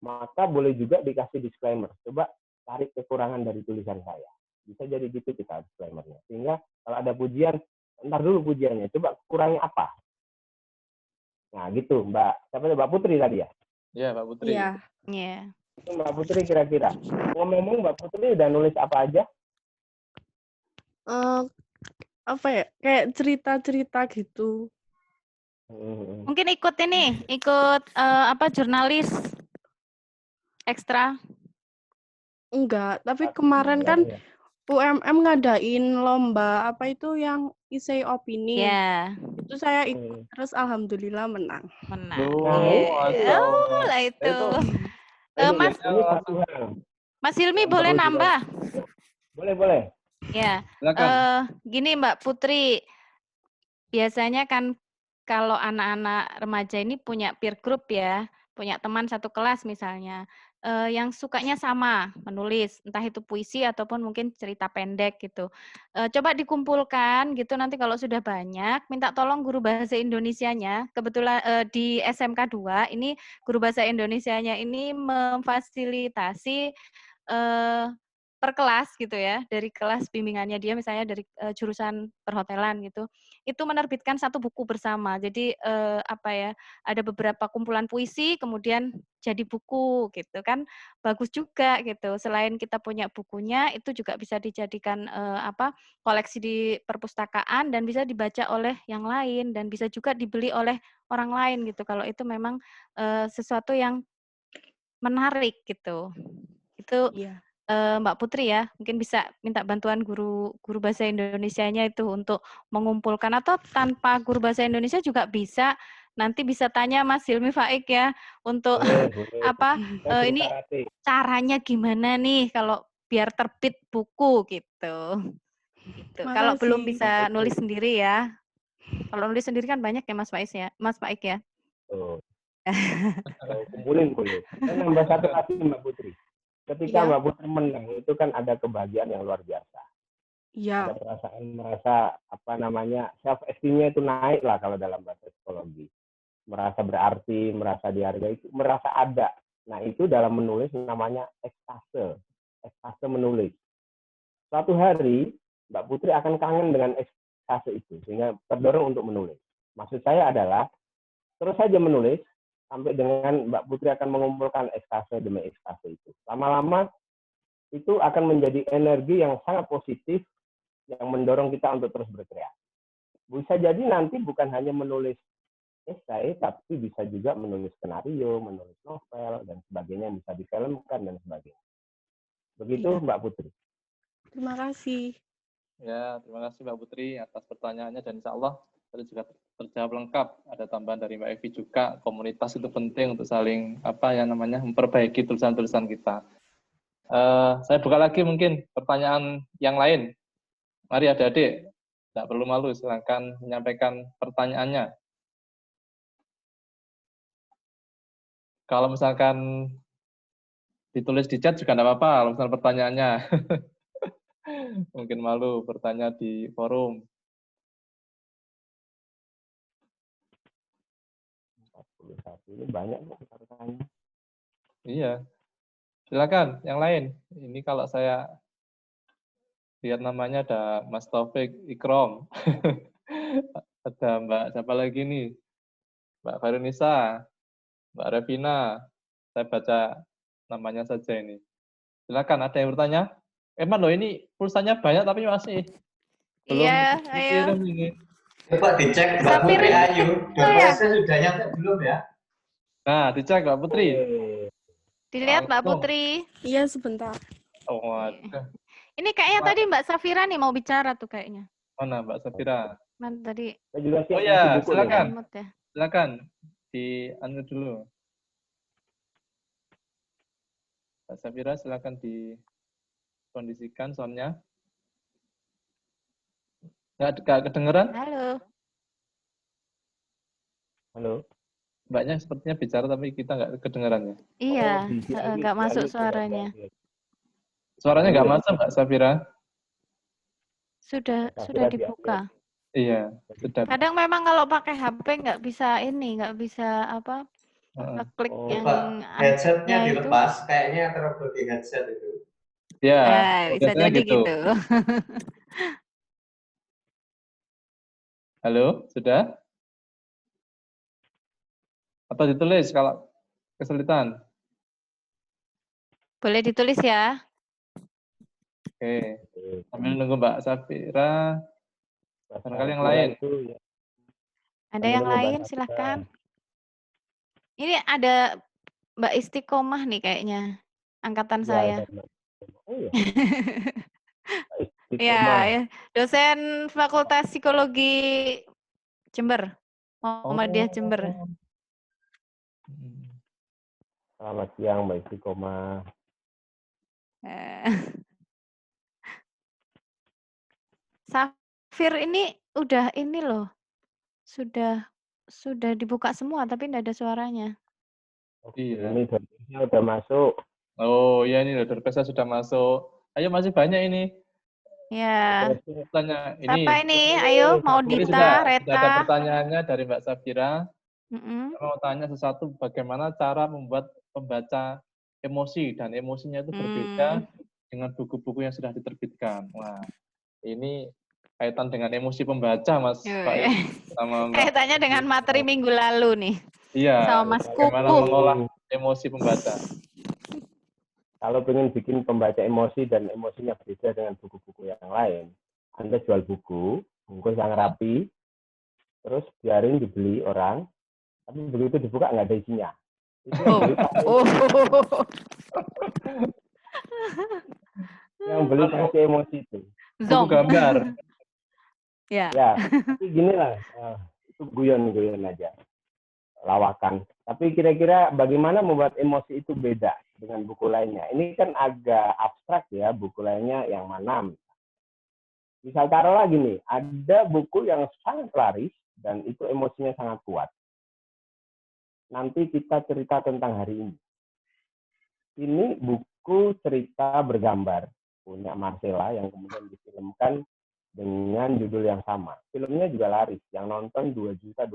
Maka boleh juga dikasih disclaimer. Coba tarik kekurangan dari tulisan saya. Bisa jadi gitu kita disclaimernya. Sehingga kalau ada pujian, ntar dulu pujiannya. Coba kurangnya apa? Nah gitu, Mbak. Siapa Mbak Putri tadi ya? Iya, Mbak Putri. Iya. Iya. Itu Mbak Putri kira-kira. Ngomong-ngomong, Mbak Putri udah nulis apa aja? Apa ya? Kayak cerita-cerita gitu. Mungkin ikut ini, jurnalis ekstra. Enggak, tapi kemarin kan UMM ngadain lomba apa itu yang essay opini. Ya. Itu saya ikut, terus alhamdulillah menang. Lah itu. Mas Mas Hilmi boleh nambah? Boleh. Ya. Gini Mbak Putri, biasanya kan kalau anak-anak remaja ini punya peer group ya, punya teman satu kelas misalnya, yang sukanya sama menulis, entah itu puisi ataupun mungkin cerita pendek gitu. Coba dikumpulkan gitu, nanti kalau sudah banyak, minta tolong guru bahasa Indonesianya. Kebetulan di SMK 2 ini guru bahasa Indonesianya ini memfasilitasi per kelas gitu ya, dari kelas bimbingannya dia misalnya dari jurusan perhotelan gitu, itu menerbitkan satu buku bersama. Jadi ada beberapa kumpulan puisi kemudian jadi buku gitu kan, bagus juga gitu. Selain kita punya bukunya, itu juga bisa dijadikan koleksi di perpustakaan dan bisa dibaca oleh yang lain dan bisa juga dibeli oleh orang lain gitu. Kalau itu memang sesuatu yang menarik gitu. Itu Iya. Mbak Putri ya, mungkin bisa minta bantuan guru bahasa Indonesianya itu untuk mengumpulkan, atau tanpa guru bahasa Indonesia juga bisa. Nanti bisa tanya Mas Hilmi Faik ya untuk boleh. ini caranya gimana nih kalau biar terbit buku gitu. Kalau belum bisa nulis sendiri ya. Kalau nulis sendiri kan banyak ya Mas Faiz ya, Mas Faik ya. Tuh. Kumpulin dulu. Dan nambah satu lagi Mbak Putri. Ketika Iya. Mbak Putri menang itu kan ada kebahagiaan yang luar biasa. Iya. Ada perasaan merasa apa namanya self esteemnya itu naik lah kalau dalam bahasa psikologi. Merasa berarti, merasa dihargai, merasa ada. Nah itu dalam menulis namanya ekstase menulis. Suatu hari Mbak Putri akan kangen dengan ekstase itu sehingga terdorong untuk menulis. Maksud saya adalah terus saja menulis sampai dengan Mbak Putri akan mengumpulkan ekstase demi ekstase itu. Lama-lama itu akan menjadi energi yang sangat positif yang mendorong kita untuk terus berkreasi. Bisa jadi nanti bukan hanya menulis esai, tapi bisa juga menulis skenario, menulis novel, dan sebagainya, bisa difilmkan, dan sebagainya. Begitu Iya. Mbak Putri. Terima kasih. Ya, terima kasih Mbak Putri atas pertanyaannya dan insya Allah tadi juga terjawab lengkap. Ada tambahan dari Mbak Evi juga, komunitas itu penting untuk saling memperbaiki tulisan-tulisan kita. Saya buka lagi mungkin pertanyaan yang lain. Mari adik-adik, tidak perlu malu, silakan menyampaikan pertanyaannya. Kalau misalkan ditulis di chat juga tidak apa-apa, kalau misalkan pertanyaannya. Mungkin malu bertanya di forum. 41 ini banyak pertanyaan. Iya. Silakan, yang lain. Ini kalau saya lihat namanya ada Mas Taufik Ikrom. Ada Mbak siapa lagi nih? Mbak Farunisa, Mbak Revina. Saya baca namanya saja ini. Silakan, ada yang bertanya? Emang loh ini pulsanya banyak tapi masih belum Iya, ayo. dikirim ini. Coba dicek Mbak Safir Putri ini- Ayu. Dompetnya sudah nyampe belum ya? Nah, dicek Mbak Putri. Dilihat Mbak Langsung. Putri. Iya, sebentar. Oh, waduh. Ini kayaknya Mbak- tadi Mbak Safira nih mau bicara tuh kayaknya. Mana Mbak Safira? Mana tadi? Saya juga siap Oh ya, ngasih buku nih. silakan. Remote ya. Silakan di anu dulu. Mbak Safira silakan dikondisikan soundnya. Nggak kedengeran? Halo. Halo. Mbaknya sepertinya bicara tapi kita nggak kedengerannya. Iya, diisi lagi, nggak masuk dialih, suaranya. Suaranya nggak Iya. masuk Mbak Safira? Sudah Safira dibuka. Iya, sudah. Kadang memang kalau pakai HP nggak bisa ini, nggak bisa apa Heeh. klik Oh, yang Coba headsetnya itu. dilepas, kayaknya terobos di headset itu. Ya, Bisa biasanya jadi gitu. Halo, sudah? Atau ditulis kalau kesulitan? Boleh ditulis ya. Oke, sambil nunggu Mbak Safira, barangkali yang Safira lain. itu ya. Ada Sambil yang nunggu Mbak lain Safira. silakan. Ini ada Mbak Istiqomah nih kayaknya. Angkatan Ya, saya. Oh iya. Ya, ya. Dosen Fakultas Psikologi Jember. Muhammadiyah Jember. Selamat siang Mbak Istiqomah. Safir ini udah ini loh. Sudah dibuka semua tapi tidak ada suaranya. Iya. Ini dompetnya udah masuk. Oh iya ini loh, Dorpesa sudah masuk. Ayo masih banyak ini. Ya. Tanya Siapa ini? Ayo mau Ini Dita, sudah ada Reta. pertanyaannya dari Mbak Safira. Mm-mm. Saya mau tanya sesuatu, bagaimana cara membuat pembaca emosi dan emosinya itu berbeda dengan buku-buku yang sudah diterbitkan. Wah, ini kaitan dengan emosi pembaca, Mas Faiz, sama Mbak. Kaitannya dengan materi minggu lalu nih. Iya, Sama Mas bagaimana Kuku. mengolah emosi pembaca. Kalau pengen bikin pembaca emosi dan emosinya berbeda dengan buku-buku yang lain, Anda jual buku, bungkus yang rapi, terus biarin dibeli orang, tapi begitu dibuka nggak ada isinya. Itu yang beli pasti, yang beli pasti emosi itu. Buku gambar. Ya. Ya, tapi gini lah, itu guyon-guyon aja, lawakan. Tapi kira-kira bagaimana membuat emosi itu beda dengan buku lainnya? Ini kan agak abstrak ya, buku lainnya yang mana? Misal taruh lagi nih, ada buku yang sangat laris dan itu emosinya sangat kuat. Nanti kita cerita tentang hari ini. Ini buku cerita bergambar punya Marcella yang kemudian difilmkan dengan judul yang sama. Filmnya juga laris, yang nonton 2.200.000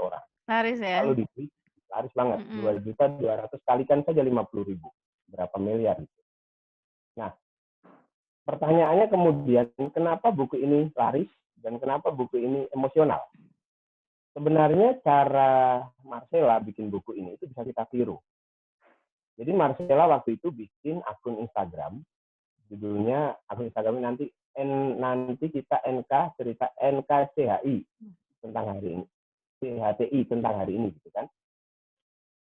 orang. Laris ya. Kalau dibeli laris banget, 2.200.000 kalikan saja 50.000, berapa miliar itu. Nah, pertanyaannya kemudian, kenapa buku ini laris dan kenapa buku ini emosional? Sebenarnya cara Marcella bikin buku ini itu bisa kita tiru. Jadi Marcella waktu itu bikin akun Instagram, judulnya akun Instagramnya nanti kita NK cerita NKCHI tentang hari ini, CHTI tentang hari ini, gitu kan?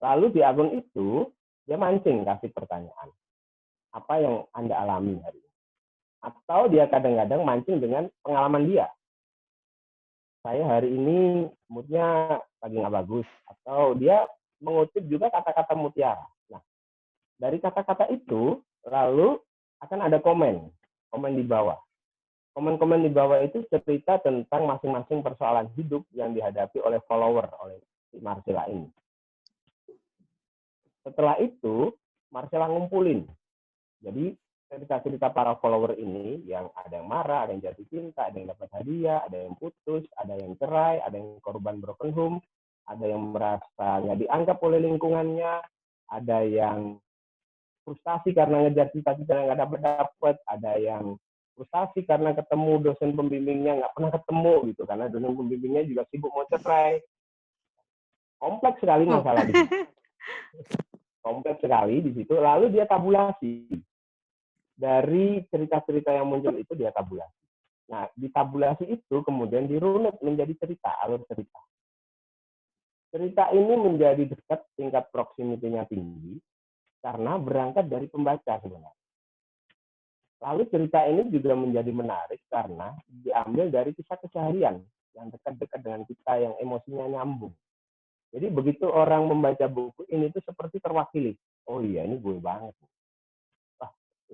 Lalu di akun itu dia mancing kasih pertanyaan, apa yang Anda alami hari ini? Atau dia kadang-kadang mancing dengan pengalaman dia. Saya hari ini moodnya lagi nggak bagus. Atau dia mengutip juga kata-kata mutiara. Nah, dari kata-kata itu, lalu akan ada komen di bawah. Komen-komen di bawah itu cerita tentang masing-masing persoalan hidup yang dihadapi oleh follower, oleh si Marcella ini. Setelah itu, Marcella ngumpulin. Jadi, cerita-cerita para follower ini yang ada yang marah, ada yang jatuh cinta, ada yang dapat hadiah, ada yang putus, ada yang cerai, ada yang korban broken home, ada yang merasa nggak dianggap oleh lingkungannya, ada yang frustasi karena ngejar cita-cita yang nggak dapat, ada yang frustasi karena ketemu dosen pembimbingnya nggak pernah ketemu gitu, karena dosen pembimbingnya juga sibuk mau cerai. Kompleks sekali masalah di situ. Kompleks sekali di situ. Lalu dia tabulasi. Dari cerita-cerita yang muncul itu dia tabulasi. Nah, di tabulasi itu kemudian dirunut menjadi cerita, alur cerita. Cerita ini menjadi dekat, tingkat proximity-nya tinggi, karena berangkat dari pembaca sebenarnya. Lalu cerita ini juga menjadi menarik karena diambil dari kisah keseharian yang dekat-dekat dengan kita, yang emosinya nyambung. Jadi begitu orang membaca buku ini tuh seperti terwakili. Oh iya, ini gue banget.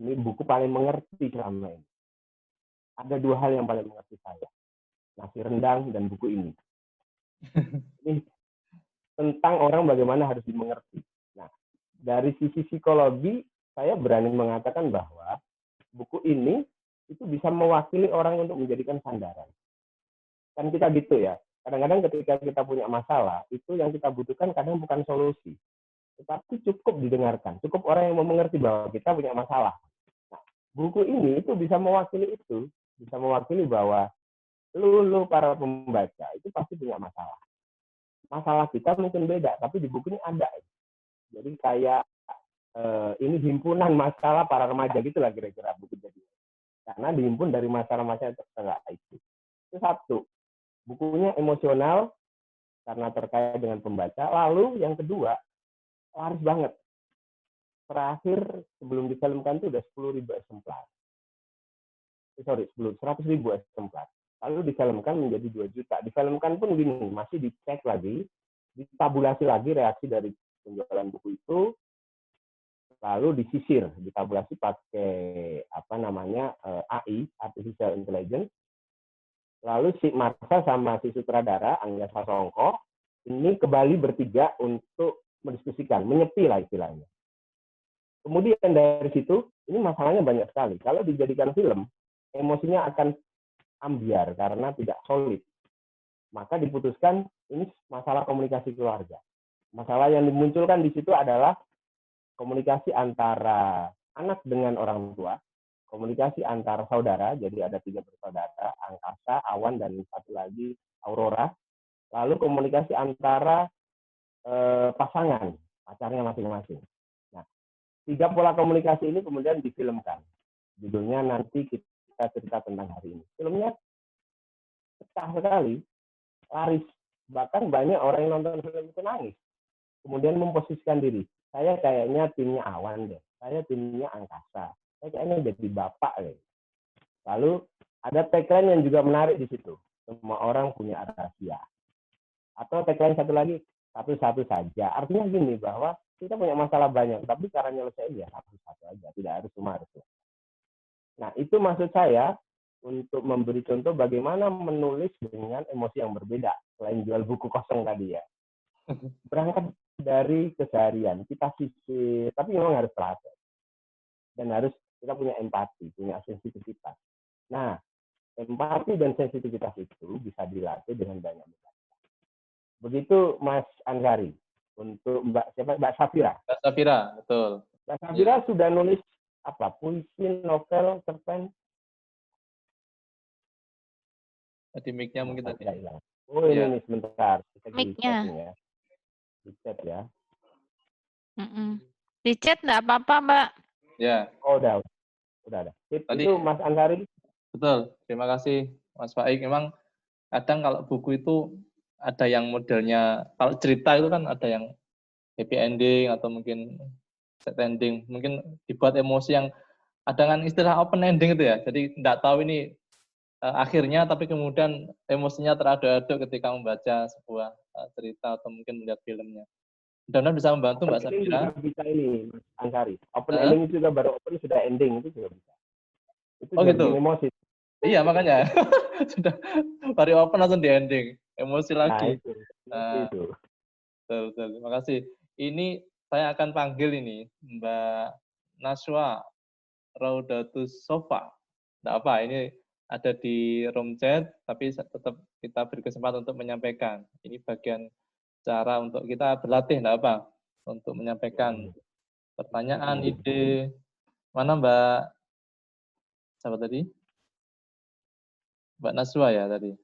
Ini buku paling mengerti selama ini. Ada dua hal yang paling mengerti saya. Nasi rendang dan buku ini. Ini tentang orang bagaimana harus dimengerti. Nah, dari sisi psikologi, saya berani mengatakan bahwa buku ini itu bisa mewakili orang untuk menjadikan sandaran. Kan kita gitu ya. Kadang-kadang ketika kita punya masalah, itu yang kita butuhkan kadang bukan solusi. Tetapi cukup didengarkan. Cukup orang yang mau mengerti bahwa kita punya masalah. Buku ini itu bisa mewakili itu, bisa mewakili bahwa lu para pembaca itu pasti punya masalah. Masalah kita mungkin beda, tapi di buku ini ada. Jadi kayak ini himpunan masalah para remaja gitulah kira-kira buku jadi. Karena dihimpun dari masalah-masalah terserah itu. Itu satu. Bukunya emosional karena terkait dengan pembaca. Lalu yang kedua, laris banget. Terakhir sebelum difilmkan itu udah 10.000 eksemplar. 100.000 eksemplar. Lalu difilmkan menjadi 2 juta. Difilmkan pun gini, masih dicek lagi, ditabulasi lagi reaksi dari penjualan buku itu, lalu disisir, ditabulasi pakai AI, Artificial Intelligence. Lalu si Marsa sama si sutradara Angga Sasongko ini ke Bali bertiga untuk mendiskusikan, menyepi lah istilahnya. Kemudian dari situ, ini masalahnya banyak sekali. Kalau dijadikan film, emosinya akan ambiar karena tidak solid. Maka diputuskan ini masalah komunikasi keluarga. Masalah yang dimunculkan di situ adalah komunikasi antara anak dengan orang tua, komunikasi antara saudara, jadi ada 3 bersaudara, Angkasa, Awan, dan satu lagi Aurora. Lalu komunikasi antara pasangan, pacarnya masing-masing. 3 pola komunikasi ini kemudian difilmkan. Judulnya nanti kita cerita tentang hari ini. Filmnya pecah sekali, laris. Bahkan banyak orang yang nonton film itu nangis. Kemudian memposisikan diri. Saya kayaknya timnya Awan deh. Saya timnya Angkasa. Saya kayaknya jadi bapak deh. Lalu ada tagline yang juga menarik di situ. Semua orang punya rahasia. Atau tagline satu lagi, satu-satu saja. Artinya gini, bahwa kita punya masalah banyak, tapi cara nyelesain ya satu-satu aja, tidak harus cuma harus. Nah, itu maksud saya, untuk memberi contoh bagaimana menulis dengan emosi yang berbeda selain jual buku kosong tadi ya. Berangkat dari keseharian kita sisir, tapi memang harus telaten dan harus kita punya empati, punya sensitivitas. Nah, empati dan sensitivitas itu bisa dilatih dengan banyak metode. Begitu Mas Ansari. Untuk Mbak Safira. Mbak Safira, betul. Mbak Safira sudah nulis apa? Puisi, novel, cerpen? Di mic-nya mungkin tadi. Oh ini sebentar. Mic-nya. Ya. Di chat ya. Di chat nggak apa-apa, Mbak. Ya. Oh, udah ada. Tadi, itu Mas Ansari. Betul. Terima kasih Mas Faik. Memang kadang kalau buku itu ada yang modelnya, kalau cerita itu kan ada yang happy ending atau mungkin sad ending. Mungkin dibuat emosi yang ada kan istilah open ending itu ya. Jadi tidak tahu ini akhirnya, tapi kemudian emosinya teraduk-aduk ketika membaca sebuah cerita atau mungkin melihat filmnya. Mudah-mudahan bisa membantu Mbak Safira. Bisa ini, Mas Ansari. Open ending itu juga baru open sudah ending itu juga bisa. Itu gitu. Emosi. Iya makanya sudah baru open langsung di ending, emosi lagi. Itu. Betul. Terima kasih. Ini saya akan panggil ini Mbak Naswa Raudatus Sofa. Tidak apa, ini ada di room chat, tapi tetap kita beri kesempatan untuk menyampaikan. Ini bagian cara untuk kita berlatih, tidak apa, untuk menyampaikan pertanyaan, ide. Mana Mbak? Siapa tadi? Mbak Naswa ya tadi.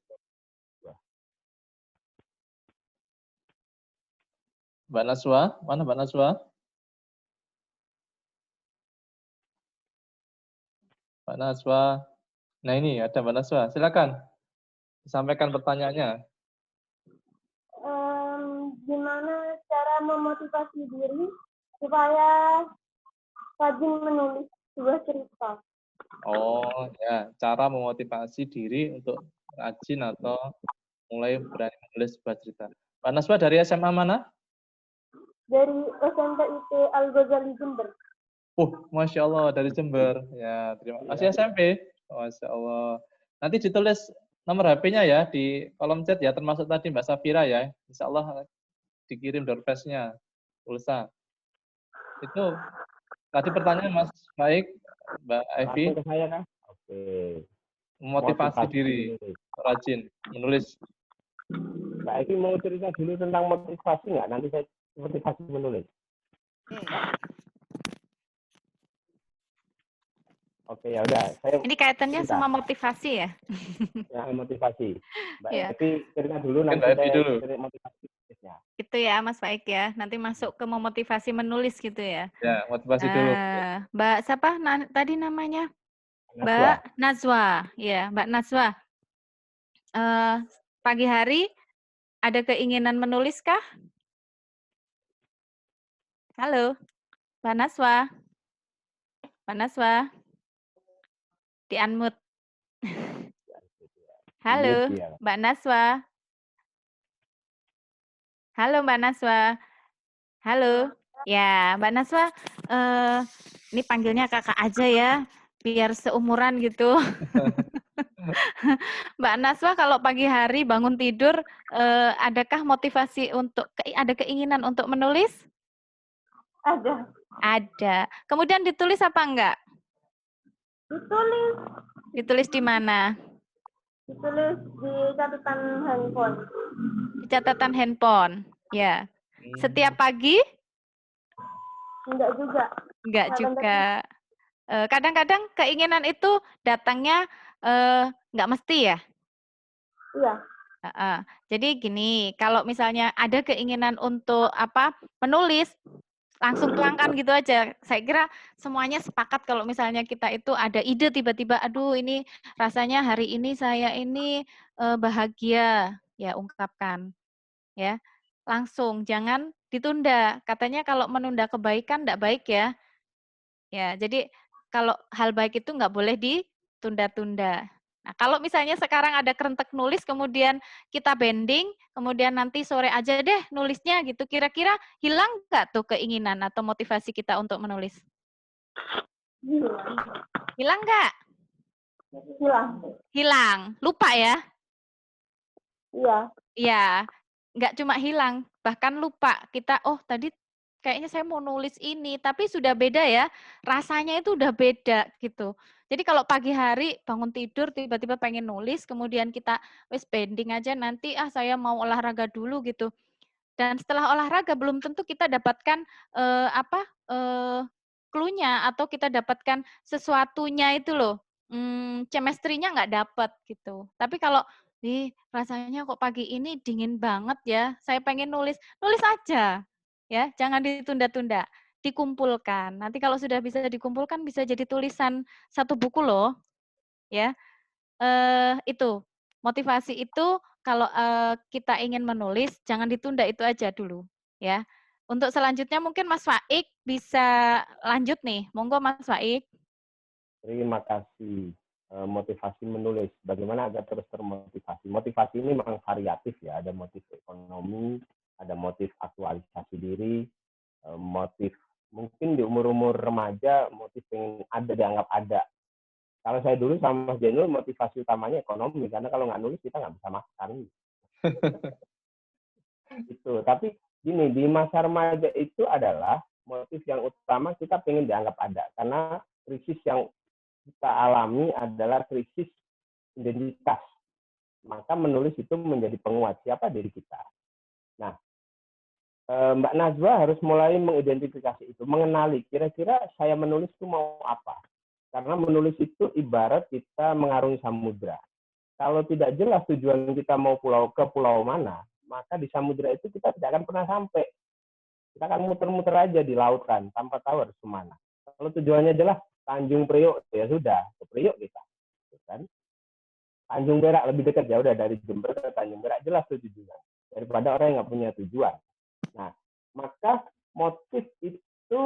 Mbak Naswa, mana Mbak Naswa? Mbak Naswa. Nah ini ada Mbak Naswa, silakan sampaikan pertanyaannya. Gimana cara memotivasi diri supaya rajin menulis sebuah cerita? Oh ya, cara memotivasi diri untuk rajin atau mulai berani menulis sebuah cerita. Mbak Naswa dari SMA mana? Dari SMP IT Al-Ghazali Jember. Masya Allah dari Jember. Ya, terima kasih SMP. Masya Allah. Nanti ditulis nomor HP-nya ya di kolom chat ya, termasuk tadi Mbak Safira ya. Insya Allah dikirim doorpass-nya, pulsa. Itu tadi pertanyaan Mas Baik, Mbak Evi. Saya kan? Oke. Motivasi diri, rajin menulis. Mbak Evi mau cerita dulu tentang motivasi nggak? Nanti saya motivasi menulis. Oke, ya udah. Ini kaitannya sama motivasi ya? Ya, motivasi. Mbak ya. Evi cerita dulu, nanti Mbak Evi dulu. Motivasi. Itu ya, Mas Baik ya. Nanti masuk ke memotivasi menulis gitu ya. Ya, motivasi dulu. Mbak siapa tadi namanya? Mbak Nazwa. Ya, Mbak Nazwa. Pagi hari ada keinginan menulis kah? Halo, Mbak Nazwa. Mbak Nazwa. Di-unmute. Halo, Mbak Nazwa. Halo, Mbak Nazwa. Halo. Ya, Mbak Nazwa, ini panggilnya kakak aja ya, biar seumuran gitu. Mbak Nazwa, kalau pagi hari bangun tidur, adakah motivasi untuk, ada keinginan untuk menulis? Ada. Ada. Kemudian ditulis apa enggak? Ditulis. Ditulis di mana? Ditulis di catatan handphone. Di catatan handphone, ya. Setiap pagi? Enggak juga. Enggak juga. Kadang-kadang keinginan itu datangnya enggak mesti ya? Iya. Jadi gini, kalau misalnya ada keinginan untuk menulis, langsung tuangkan gitu aja. Saya kira semuanya sepakat kalau misalnya kita itu ada ide tiba-tiba, aduh ini rasanya hari ini saya ini bahagia, ya ungkapkan. Ya, langsung, jangan ditunda. Katanya kalau menunda kebaikan enggak baik ya. Ya, jadi kalau hal baik itu enggak boleh ditunda-tunda. Nah, kalau misalnya sekarang ada kerentek nulis, kemudian kita bending, kemudian nanti sore aja deh nulisnya gitu, kira-kira hilang nggak tuh keinginan atau motivasi kita untuk menulis? Hilang. Hilang nggak? Hilang. Hilang, lupa ya? Iya. Iya, nggak cuma hilang, bahkan lupa. Kita, oh tadi kayaknya saya mau nulis ini, tapi sudah beda ya, rasanya itu udah beda gitu. Jadi kalau pagi hari bangun tidur tiba-tiba pengen nulis, kemudian kita wis pending aja nanti saya mau olahraga dulu gitu. Dan setelah olahraga belum tentu kita dapatkan clue-nya atau kita dapatkan sesuatunya itu loh. Chemistry-nya nggak dapat gitu. Tapi kalau rasanya kok pagi ini dingin banget ya. Saya pengen nulis, nulis aja. Ya, jangan ditunda-tunda. Dikumpulkan. Nanti kalau sudah bisa dikumpulkan bisa jadi tulisan satu buku loh. Ya. Itu. Motivasi itu kalau kita ingin menulis jangan ditunda, itu aja dulu, ya. Untuk selanjutnya mungkin Mas Faik bisa lanjut nih. Monggo Mas Faik. Terima kasih. Motivasi menulis, bagaimana agar terus termotivasi. Motivasi ini memang variatif ya, ada motif ekonomi, ada motif aktualisasi diri, motif mungkin di umur-umur remaja, motif yang ada dianggap ada. Kalau saya dulu sama Mas Jenul, motivasi utamanya ekonomi, karena kalau nggak nulis kita nggak bisa makan. Itu. Tapi gini, di masa remaja itu adalah motif yang utama kita pengen dianggap ada, karena krisis yang kita alami adalah krisis identitas. Maka menulis itu menjadi penguat siapa diri kita. Nah, Mbak Najwa harus mulai mengidentifikasi itu, mengenali kira-kira saya menulis itu mau apa. Karena menulis itu ibarat kita mengarungi samudra. Kalau tidak jelas tujuan kita mau ke pulau mana, maka di samudra itu kita tidak akan pernah sampai. Kita akan muter-muter aja di lautan tanpa tahu harus kemana. Kalau tujuannya jelas Tanjung Priok, ya sudah ke Priok kita. Kan? Tanjung Perak lebih dekat, ya udah dari Jember ke Tanjung Perak, jelas tujuan. Daripada orang yang nggak punya tujuan. Nah, maka motif itu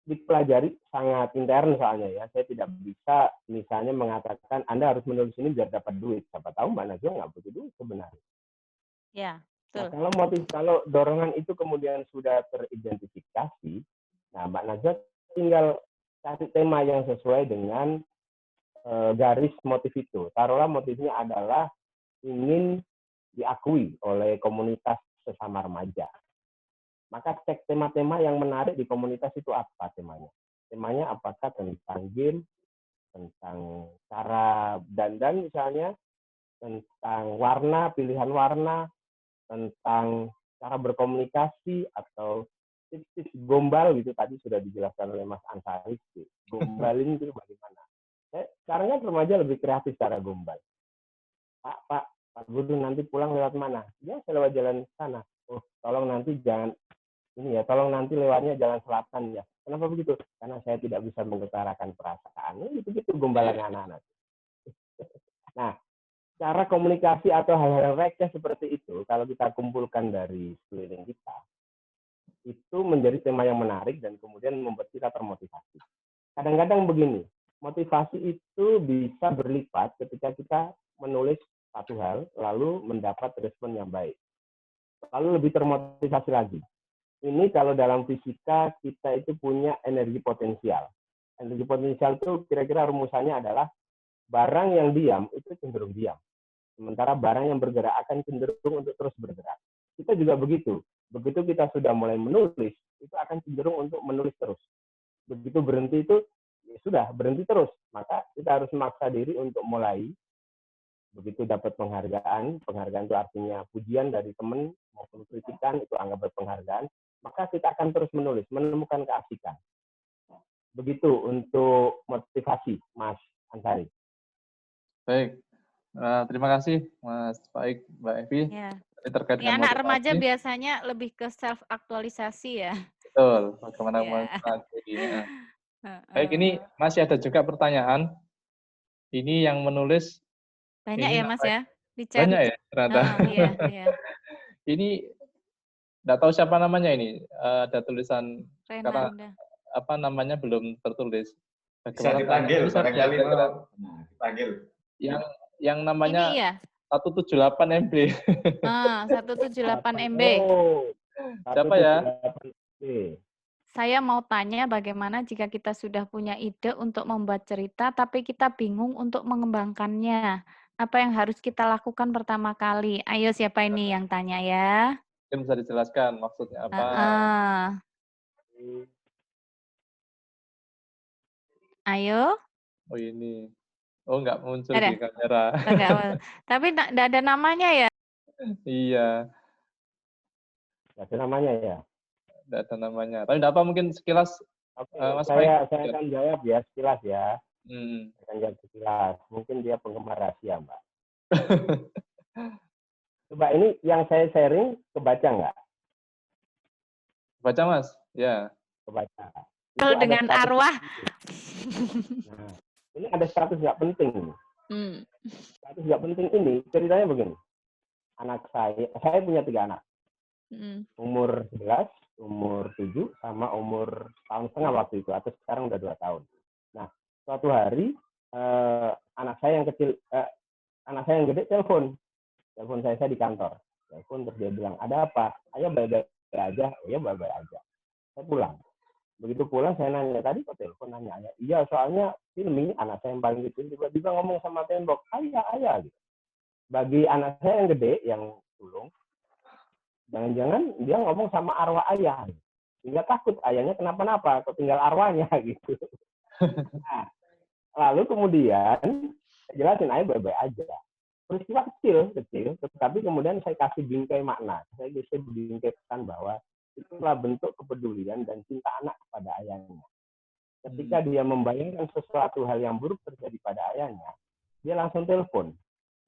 dipelajari sangat intern soalnya ya. Saya tidak bisa misalnya mengatakan Anda harus menulis ini biar dapat duit. Siapa tahu Mbak Najwa nggak butuh duit sebenarnya. Ya, betul. Nah, kalau dorongan itu kemudian sudah teridentifikasi, nah Mbak Najwa tinggal cari tema yang sesuai dengan garis motif itu. Taruhlah motifnya adalah ingin diakui oleh komunitas sesama remaja. Maka cek tema-tema yang menarik di komunitas itu apa temanya. Temanya apakah tentang game, tentang cara dandan misalnya, tentang warna, pilihan warna, tentang cara berkomunikasi, atau tips-tips gombal gitu, tadi sudah dijelaskan oleh Mas Ansari. Gombal ini itu bagaimana? Sekarang kan remaja lebih kreatif cara gombal. Pak Guru nanti pulang lewat mana? Ya, saya lewat jalan sana. Oh, tolong nanti jangan ini ya, tolong nanti lewatnya jalan selatan ya. Kenapa begitu? Karena saya tidak bisa mengutarakan perasaan. Itu gombalan anak-anak. Nah, cara komunikasi atau hal-hal receh seperti itu, kalau kita kumpulkan dari sekeliling kita, itu menjadi tema yang menarik dan kemudian membuat kita termotivasi. Kadang-kadang begini, motivasi itu bisa berlipat ketika kita menulis satu hal, lalu mendapat respon yang baik. Lalu lebih termotivasi lagi. Ini kalau dalam fisika kita itu punya energi potensial. Energi potensial itu kira-kira rumusannya adalah barang yang diam itu cenderung diam. Sementara barang yang bergerak akan cenderung untuk terus bergerak. Kita juga begitu. Begitu kita sudah mulai menulis, itu akan cenderung untuk menulis terus. Begitu berhenti itu, ya sudah, berhenti terus. Maka kita harus memaksa diri untuk mulai. Begitu dapat penghargaan itu artinya pujian dari teman maupun kritikan, itu anggap berpenghargaan, maka kita akan terus menulis, menemukan keasikan. Begitu untuk motivasi, Mas Ansari. Baik. Terima kasih Mas Faik, Mbak Evi. Ya. Terkait Ini dengan anak motivasi. remaja biasanya lebih ke self aktualisasi ya. Betul, bagaimana motivasi. Baik, ini masih ada juga pertanyaan. Ini yang menulis banyak ini ya Mas ya di chat. Banyak ya ternyata. Iya. Ini enggak tahu siapa namanya ini. Ada tulisan karena apa namanya belum tertulis. Bisa dipanggil, barangkali mau dipanggil. Yang namanya ini ya? 178 MB. 178 MB. Siapa ya? Saya mau tanya bagaimana jika kita sudah punya ide untuk membuat cerita, tapi kita bingung untuk mengembangkannya. Apa yang harus kita lakukan pertama kali? Ayo siapa ini yang tanya ya? Mungkin bisa dijelaskan maksudnya apa? Ayo. Oh ini. Oh nggak muncul Ada? di kamera. Tapi enggak ada namanya ya? Iya. Nggak ada namanya ya. Nggak ada namanya. Tapi enggak apa mungkin sekilas. Oke, Mas saya akan jawab ya sekilas ya. Saya akan jawab sekilas. Mungkin dia penggemar rahasia, Mbak. Coba ini yang saya sharing kebaca nggak? Baca Mas, ya. Kebaca. Kalau dengan arwah. Nah, ini ada status nggak penting. Status nggak penting ini ceritanya begini. Anak saya punya 3 anak. Umur 11, umur 7, sama umur tahun setengah waktu itu, atau sekarang udah 2 tahun. Nah, suatu hari anak saya yang gede telepon saya di kantor. Telepon terus dia bilang, ada apa? Ayah baik-baik aja. Oh ya baik-baik aja. Saya pulang. Begitu pulang saya nanya, tadi kok telepon nanya ayah? Iya, soalnya ini anak saya yang paling kecil tiba-tiba ngomong sama tembok, ayah gitu. Bagi anak saya yang gede, yang sulung, jangan-jangan dia ngomong sama arwah ayah. Sehingga takut ayahnya kenapa-napa, kok tinggal arwahnya gitu. Nah, lalu kemudian saya jelasin ayah baik-baik aja. Peristiwa kecil, tetapi kemudian saya kasih bingkai makna. Saya bingkai pesan bahwa itulah bentuk kepedulian dan cinta anak kepada ayahnya. Ketika dia membayangkan sesuatu hal yang buruk terjadi pada ayahnya, dia langsung telepon.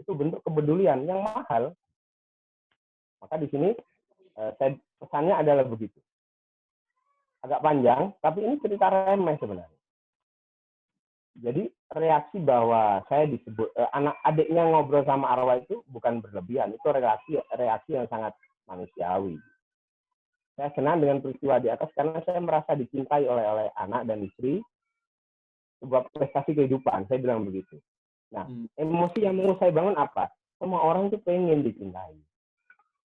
Itu bentuk kepedulian yang mahal. Maka di sini pesannya adalah begitu. Agak panjang, tapi ini cerita remeh sebenarnya. Jadi reaksi bahwa saya disebut anak adiknya ngobrol sama arwah itu bukan berlebihan, itu reaksi yang sangat manusiawi. Saya senang dengan peristiwa di atas karena saya merasa dicintai oleh anak dan istri, sebuah prestasi kehidupan, saya bilang begitu. Nah, emosi yang mau saya bangun apa? Semua orang itu pengen dicintai.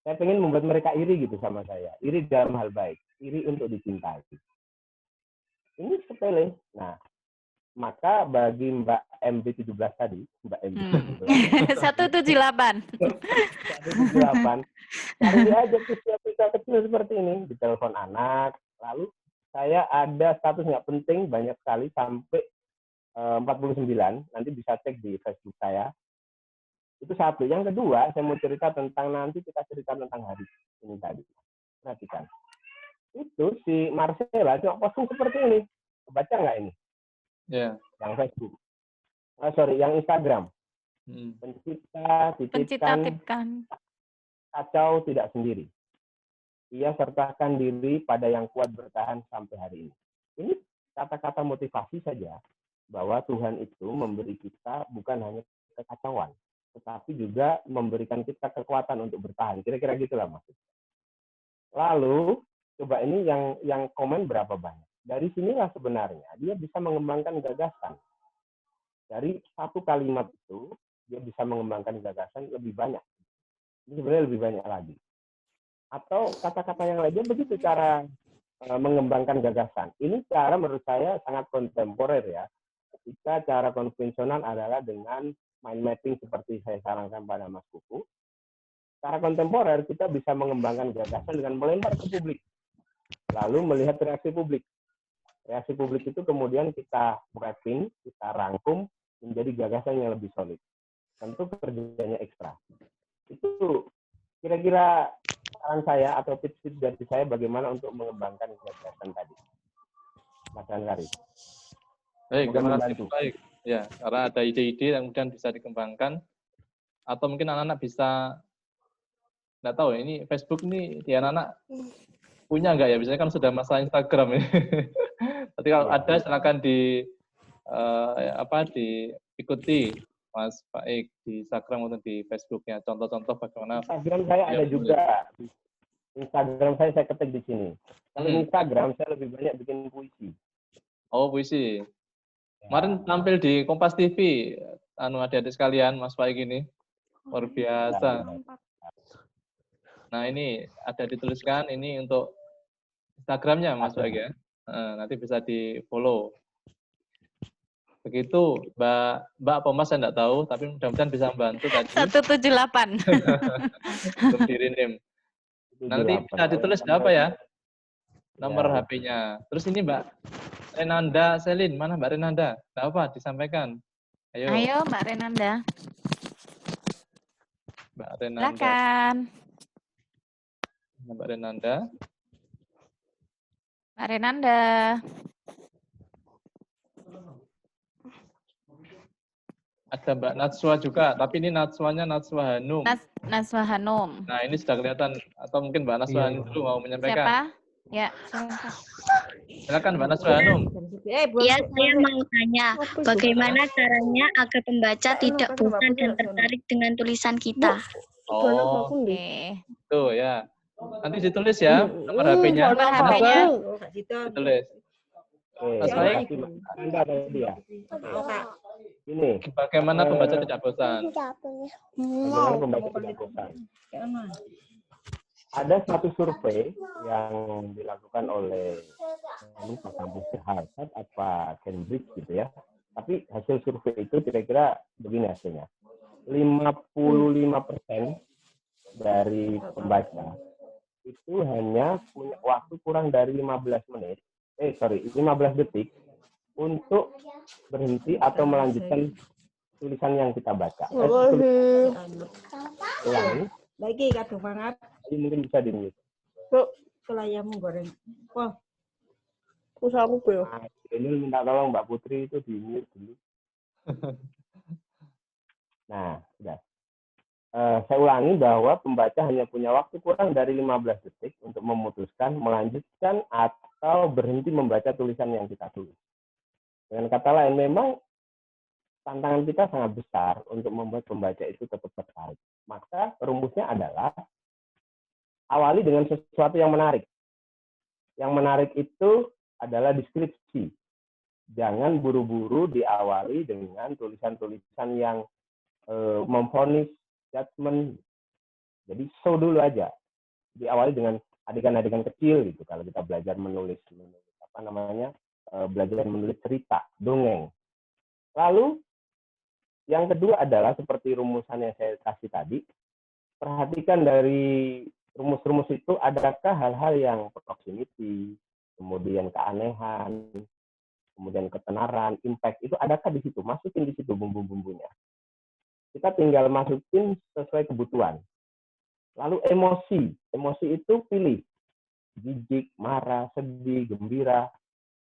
Saya pengen membuat mereka iri gitu sama saya, iri dalam hal baik, iri untuk dicintai. Ini sepele. Nah, maka bagi Mbak MB17 tadi, Mbak MB17. 178. 178. Cari aja peristiwa kecil seperti ini, ditelepon anak, lalu saya ada status nggak penting banyak sekali sampai 49, nanti bisa cek di Facebook saya. Itu satu. Yang kedua, saya mau cerita tentang nanti kita cerita tentang hari ini tadi. Perhatikan. Itu si Marcella cuma posting seperti ini. Baca nggak ini? Ya. Yang Facebook. Yang Instagram. Pencipta titipkan kacau tidak sendiri. Ia sertakan diri pada yang kuat bertahan sampai hari ini. Ini kata-kata motivasi saja bahwa Tuhan itu memberi kita bukan hanya kekacauan, tetapi juga memberikan kita kekuatan untuk bertahan. Kira-kira gitulah maksudnya. Lalu coba ini yang komen berapa banyak. Dari sinilah sebenarnya dia bisa mengembangkan gagasan. Dari satu kalimat itu dia bisa mengembangkan gagasan lebih banyak. Ini sebenarnya lebih banyak lagi. Atau kata-kata yang lainnya begitu cara mengembangkan gagasan. Ini cara menurut saya sangat kontemporer ya. Ketika cara konvensional adalah dengan mind mapping seperti saya sarankan pada Mas Kuku. Cara kontemporer kita bisa mengembangkan gagasan dengan melempar ke publik. Lalu melihat reaksi publik. Reaksi publik itu kemudian kita wrapping, kita rangkum menjadi gagasan yang lebih solid. Tentu kerjanya ekstra. Itu kira-kira saran saya atau tips-tips dari saya bagaimana untuk mengembangkan gagasan tadi. Mas Anwari. Baik, terima kasih. Baik. Ya, karena ada ide-ide yang kemudian bisa dikembangkan. Atau mungkin anak-anak bisa, nggak tahu, ini Facebook ini di anak-anak punya nggak ya? Biasanya kan sudah masa Instagram ini. Tapi kalau ada silakan diikuti Mas Faik di Instagram atau di Facebooknya. Contoh-contoh bagaimana. Instagram saya ada juga. Instagram saya ketik di sini. Kalau Instagram saya lebih banyak bikin puisi. Oh, puisi. Kemarin tampil di Kompas TV, adik-adik sekalian, Mas Faik ini. Luar biasa. Nah, ini ada dituliskan ini untuk Instagramnya Mas Faik ya. Nanti bisa di-follow. Begitu Mbak apa Mas, saya enggak tahu, tapi mudah-mudahan bisa membantu tadi. 178. Belum di-rename. Nanti bisa ditulis berapa ya? Nomor HP-nya. Terus ini Mbak Renanda Selin, mana Mbak Renanda? Enggak apa, disampaikan. Ayo Mbak Renanda. Mbak Renanda. Silakan. Mbak Renanda. Mbak Renanda. Ada Mbak Natswa juga, tapi ini Natswanya Natswa Hanum. Natswa Hanum. Nah, ini sudah kelihatan. Atau mungkin Mbak Natswa Hanum dulu mau menyampaikan. Siapa? Ya, silakan. Silakan Mbak Natswa Hanum. Ya, saya mau tanya, bagaimana caranya agar pembaca tidak bosan dan tertarik dengan tulisan kita? Oh, tuh ya. Nanti ditulis ya nomor HP-nya. Nomor HP-nya. Ditulis. Mas Baik. Anda tadi ya. Ini. Bagaimana pembaca tidak bosan? Bagaimana pembaca tidak bosan? Ada satu survei yang dilakukan oleh kampus Harvard apa Cambridge gitu ya. Tapi hasil survei itu kira-kira begini hasilnya. 55% dari pembaca itu hanya punya waktu kurang dari 15 detik untuk berhenti atau melanjutkan tulisan yang kita baca. Ulangi. Lagi kadung banget. Ini mungkin bisa di-mute. Bu, kelayamu goreng. Wah. Usaha aku ya. Ini minta tolong Mbak Putri itu di-mute dulu. Nah, sudah. Saya ulangi bahwa pembaca hanya punya waktu kurang dari 15 detik untuk memutuskan, melanjutkan, atau berhenti membaca tulisan yang kita tulis. Dengan kata lain, memang tantangan kita sangat besar untuk membuat pembaca itu tetap tertarik. Maka rumusnya adalah awali dengan sesuatu yang menarik. Yang menarik itu adalah deskripsi. Jangan buru-buru diawali dengan tulisan-tulisan yang memvonis judgment. Jadi show dulu aja. Diawali dengan adegan-adegan kecil gitu. Kalau kita belajar menulis belajar menulis cerita, dongeng. Lalu yang kedua adalah seperti rumusan yang saya kasih tadi. Perhatikan dari rumus-rumus itu adakah hal-hal yang proximity, kemudian keanehan, kemudian ketenaran, impact itu adakah di situ? Masukin di situ bumbu-bumbunya. Kita tinggal masukin sesuai kebutuhan. Lalu emosi itu pilih. Jijik, marah, sedih, gembira,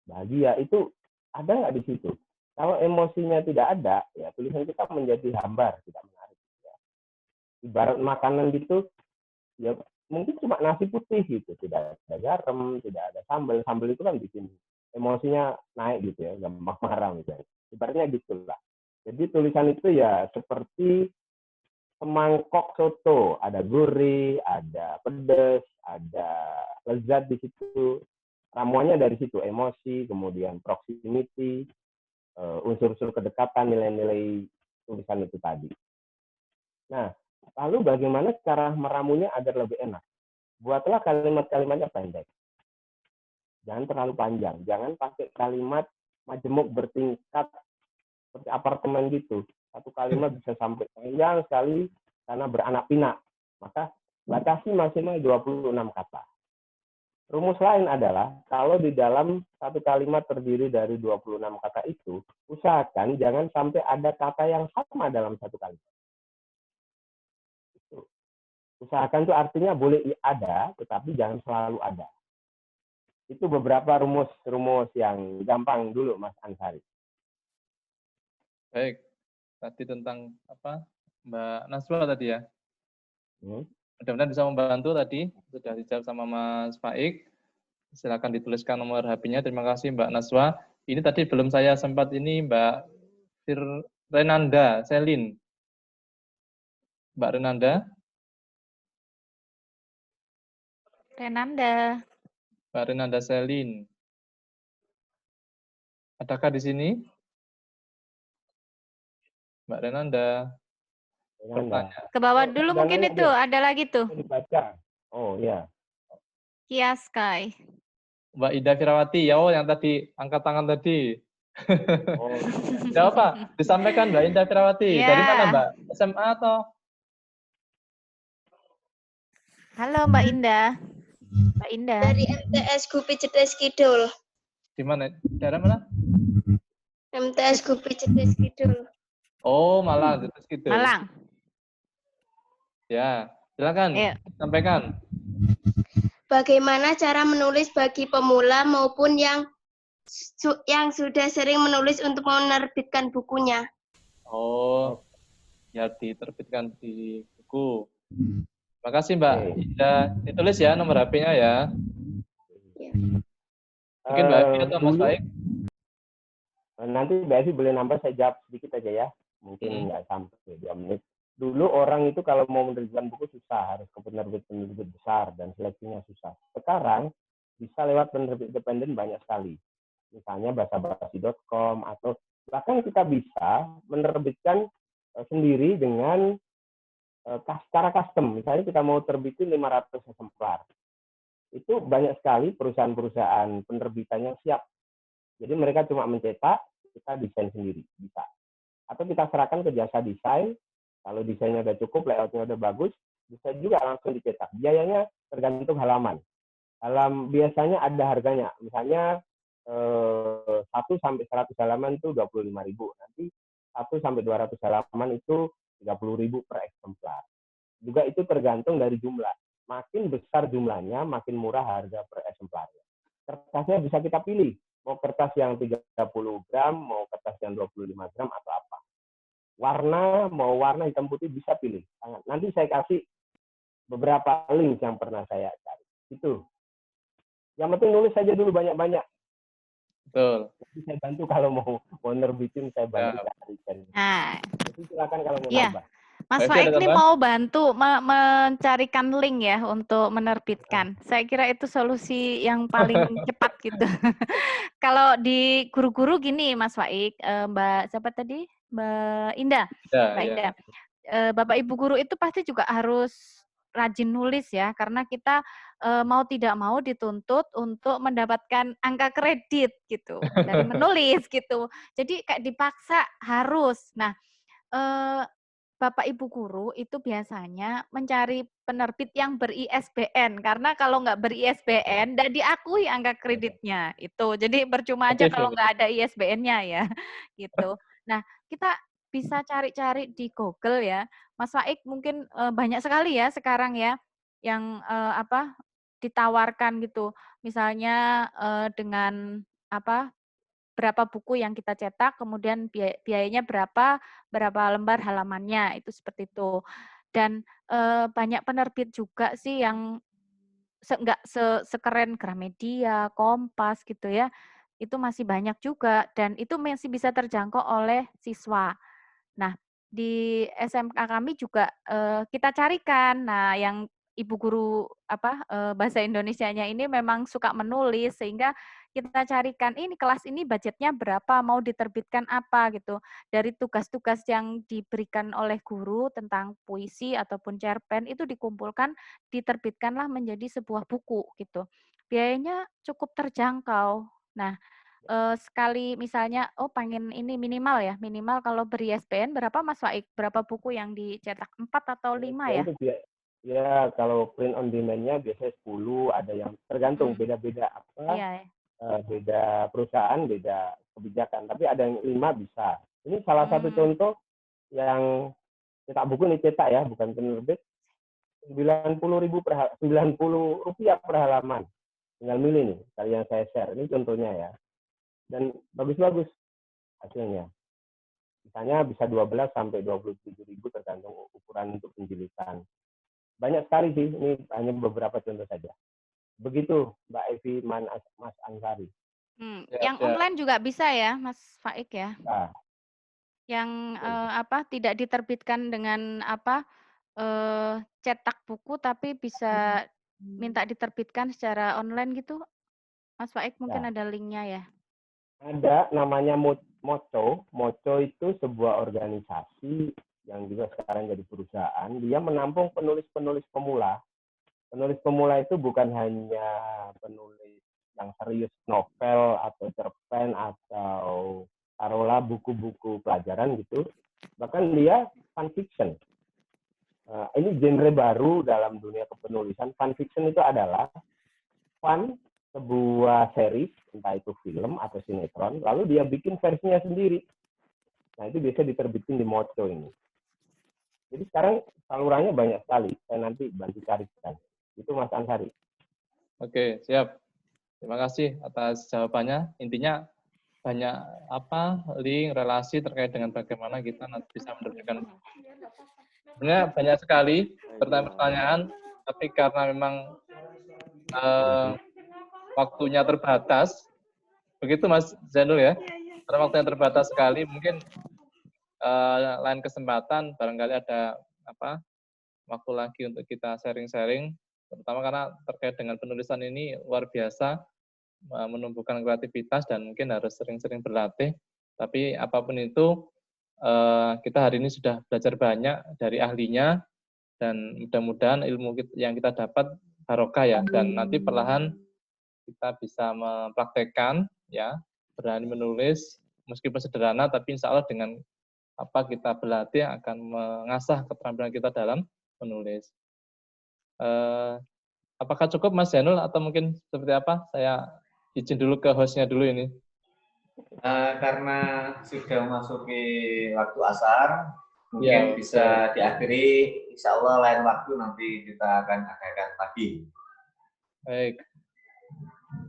bahagia, itu ada nggak di situ? Kalau emosinya tidak ada, ya tulisan kita menjadi hambar, tidak menarik. Ya. Ibarat makanan gitu, ya mungkin cuma nasi putih gitu, tidak ada garam, tidak ada sambal. Sambal itu kan bikin emosinya naik gitu ya, gampang marah misalnya. Ibaratnya gitulah. Jadi tulisan itu ya seperti semangkok soto, ada gurih, ada pedas, ada lezat di situ. Ramuannya dari situ, emosi, kemudian proximity, unsur-unsur kedekatan, nilai-nilai tulisan itu tadi. Nah, lalu bagaimana cara meramunya agar lebih enak? Buatlah kalimat-kalimatnya pendek. Jangan terlalu panjang. Jangan pakai kalimat majemuk bertingkat seperti apartemen gitu. Satu kalimat bisa sampai panjang sekali karena beranak pinak. Maka batasi maksimal 26 kata. Rumus lain adalah kalau di dalam satu kalimat terdiri dari 26 kata itu, usahakan jangan sampai ada kata yang sama dalam satu kalimat. Usahakan itu artinya boleh ada, tetapi jangan selalu ada. Itu beberapa rumus yang gampang dulu, Mas Ansari. Baik, tadi tentang apa Mbak Naswa tadi ya. Mudah-mudahan bisa membantu tadi, sudah dijawab sama Mas Faik. Silakan dituliskan nomor HP-nya. Terima kasih Mbak Naswa. Ini tadi belum saya sempat ini Mbak Renanda Selin. Mbak Renanda. Mbak Renanda Selin. Adakah di sini? Mbak Renanda. Ke bawah dulu mungkin itu, ada lagi tuh. Dibaca. Oh iya. Kiaskai. Mbak Ida Firawati, ya yang tadi angkat tangan tadi. Oh. Jawab Pak, disampaikan Mbak Ida Firawati. Ya. Dari mana Mbak? SMA atau? Halo Mbak Indah. Mbak Indah. Dari MTS Gupi Cerdas Kidul. Di mana? Daerah mana? MTS Gupi Cerdas Kidul. Oh, Malang, terus gitu. Malang. Ya, silakan sampaikan. Bagaimana cara menulis bagi pemula maupun yang sudah sering menulis untuk menerbitkan bukunya? Oh, ya diterbitkan di buku. Terima kasih Mbak Ida. Ditulis ya nomor HP-nya ya. Mungkin Mbak Evi atau Mas Baik? Nanti Mbak Evi boleh nambah, saya jawab sedikit aja ya. Mungkin nggak sampai 2 menit. Dulu orang itu kalau mau menerbitkan buku susah, harus ke penerbit-penerbit besar dan seleksinya susah. Sekarang bisa lewat penerbit independen banyak sekali. Misalnya basabasi.com atau bahkan kita bisa menerbitkan sendiri dengan secara custom. Misalnya kita mau terbitin 500 eksemplar. Itu banyak sekali perusahaan-perusahaan penerbitannya siap. Jadi mereka cuma mencetak, kita desain sendiri, bisa. Atau kita serahkan ke jasa desain. Kalau desainnya udah cukup, layoutnya udah bagus, bisa juga langsung dicetak. Biayanya tergantung halaman. Biasanya ada harganya. Misalnya 1 sampai 100 halaman itu 25.000. Nanti 1 sampai 200 halaman itu 30.000 per eksemplar. Juga itu tergantung dari jumlah. Makin besar jumlahnya, makin murah harga per eksemplarnya. Kertasnya bisa kita pilih. Mau kertas yang 30 gram, mau kertas yang 25 gram, atau apa. Mau warna hitam putih bisa pilih. Nanti saya kasih beberapa link yang pernah saya cari. Itu. Yang penting nulis saja dulu banyak-banyak. Betul. Jadi saya bantu kalau mau nerbitin, saya bantu cari. Nah. Jadi silakan kalau mau Iya. nambah. Mas Faik ini mau bantu mencarikan link ya untuk menerbitkan. Saya kira itu solusi yang paling cepat gitu. Kalau di guru-guru gini Mas Faik, Mbak siapa tadi? Mbak Indah. Mbak Indah. Bapak Ibu guru itu pasti juga harus rajin nulis ya, karena kita mau tidak mau dituntut untuk mendapatkan angka kredit gitu dari menulis gitu. Jadi kayak dipaksa harus. Nah, Bapak Ibu guru itu biasanya mencari penerbit yang ber-ISBN, karena kalau nggak ber-ISBN nggak diakui angka kreditnya itu. Jadi percuma aja kalau nggak ada ISBN-nya ya, gitu. Nah, kita bisa cari-cari di Google ya, Mas Faik mungkin banyak sekali ya sekarang ya yang ditawarkan gitu. Misalnya dengan berapa buku yang kita cetak, kemudian biayanya berapa lembar halamannya, itu seperti itu. Dan banyak penerbit juga sih yang nggak sekeren Gramedia, Kompas gitu ya, itu masih banyak juga, dan itu masih bisa terjangkau oleh siswa. Nah, di SMK kami juga kita carikan, nah yang ibu guru bahasa Indonesianya ini memang suka menulis, sehingga kita carikan ini kelas ini budgetnya berapa, mau diterbitkan apa gitu. Dari tugas-tugas yang diberikan oleh guru tentang puisi ataupun cerpen itu dikumpulkan, diterbitkanlah menjadi sebuah buku gitu. Biayanya cukup terjangkau. Nah, sekali misalnya pengen ini minimal kalau ber-ISBN berapa Mas Faik? Berapa buku yang dicetak? 4 atau 5 ya? Ya, kalau print on demand-nya biasanya 10, ada yang tergantung beda-beda beda perusahaan, beda kebijakan. Tapi ada yang 5 bisa. Ini salah satu contoh yang cetak buku ini cetak ya, bukan penerbit. 90.000 per halaman. Tinggal milih nih, kali yang saya share. Ini contohnya ya. Dan bagus-bagus hasilnya. Misalnya bisa 12 sampai 27.000 tergantung ukuran untuk penjilitan. Banyak sekali sih, ini hanya beberapa contoh saja. Begitu Mbak Evi, Mas Ansari. Yang online juga bisa ya, Mas Faik ya? Nah. Yang tidak diterbitkan dengan cetak buku, tapi bisa minta diterbitkan secara online gitu, Mas Faik mungkin ada linknya ya? Ada, namanya Moco. Moco itu sebuah organisasi yang juga sekarang jadi perusahaan. Dia menampung penulis-penulis pemula. Penulis pemula itu bukan hanya penulis yang serius, novel atau cerpen atau taruhlah buku-buku pelajaran gitu. Bahkan dia fun fiction. Ini genre baru dalam dunia kepenulisan. Fun fiction itu adalah fun sebuah series, entah itu film atau sinetron, lalu dia bikin versinya sendiri. Nah, itu biasa diterbitin di Mojo ini. Jadi sekarang salurannya banyak sekali. Saya nanti bantu carikan. Itu Mas Ansari. Oke, siap. Terima kasih atas jawabannya. Intinya banyak link, relasi terkait dengan bagaimana kita nanti bisa menerbitkan. Sebenarnya banyak sekali pertanyaan, tapi karena memang waktunya terbatas, begitu Mas Zainul ya. Karena waktunya terbatas sekali, mungkin lain kesempatan barangkali ada waktu lagi untuk kita sharing-sharing, terutama karena terkait dengan penulisan ini luar biasa, menumbuhkan kreativitas dan mungkin harus sering-sering berlatih. Tapi apapun itu, kita hari ini sudah belajar banyak dari ahlinya, dan mudah-mudahan ilmu yang kita dapat barokah ya, dan nanti perlahan kita bisa mempraktekkan ya, berani menulis meskipun sederhana, tapi insya Allah dengan kita berlatih akan mengasah keterampilan kita dalam menulis. Apakah cukup Mas Zainul atau mungkin seperti apa? Saya izin dulu ke hostnya dulu ini. Karena sudah memasuki waktu asar, mungkin bisa diakhiri. Insya Allah lain waktu nanti kita akan adakan pagi. Baik.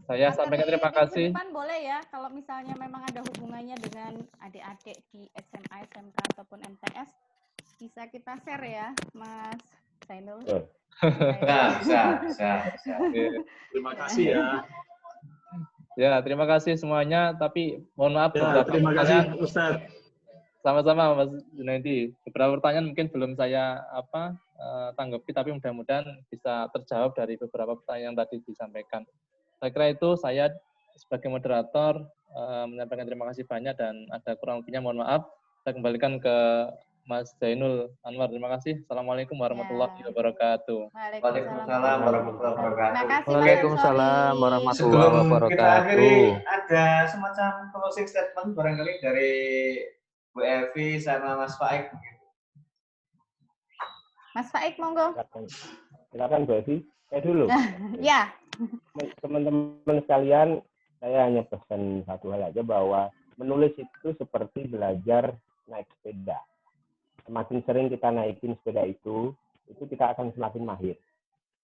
Saya sampaikan terima kasih. Depan boleh ya, kalau misalnya memang ada hubungannya dengan adik-adik di SMA, SMK ataupun MTS, bisa kita share ya, Mas Zainul. Bisa. Terima kasih ya. Ya, terima kasih semuanya. Tapi mohon maaf beberapa terima kasih Ustaz. Sama-sama Mas Junaidi. Beberapa pertanyaan mungkin belum saya tanggapi, tapi mudah-mudahan bisa terjawab dari beberapa pertanyaan yang tadi disampaikan. Saya kira itu saya sebagai moderator menyampaikan terima kasih banyak, dan ada kurang lebihnya mohon maaf. Saya kembalikan ke Mas Zainul Anwar. Terima kasih. Assalamualaikum warahmatullahi wabarakatuh. Waalaikumsalam warahmatullahi wabarakatuh. Waalaikumsalam warahmatullahi Sebelum wabarakatuh. kita akhiri, ada semacam closing statement barangkali dari Bu Evi sama Mas Faik. Mas Faik, monggo. Silakan Bu Evi. Saya dulu. Ya. Teman-teman sekalian, saya hanya pesan satu hal aja, bahwa menulis itu seperti belajar naik sepeda. Semakin sering kita naikin sepeda itu kita akan semakin mahir.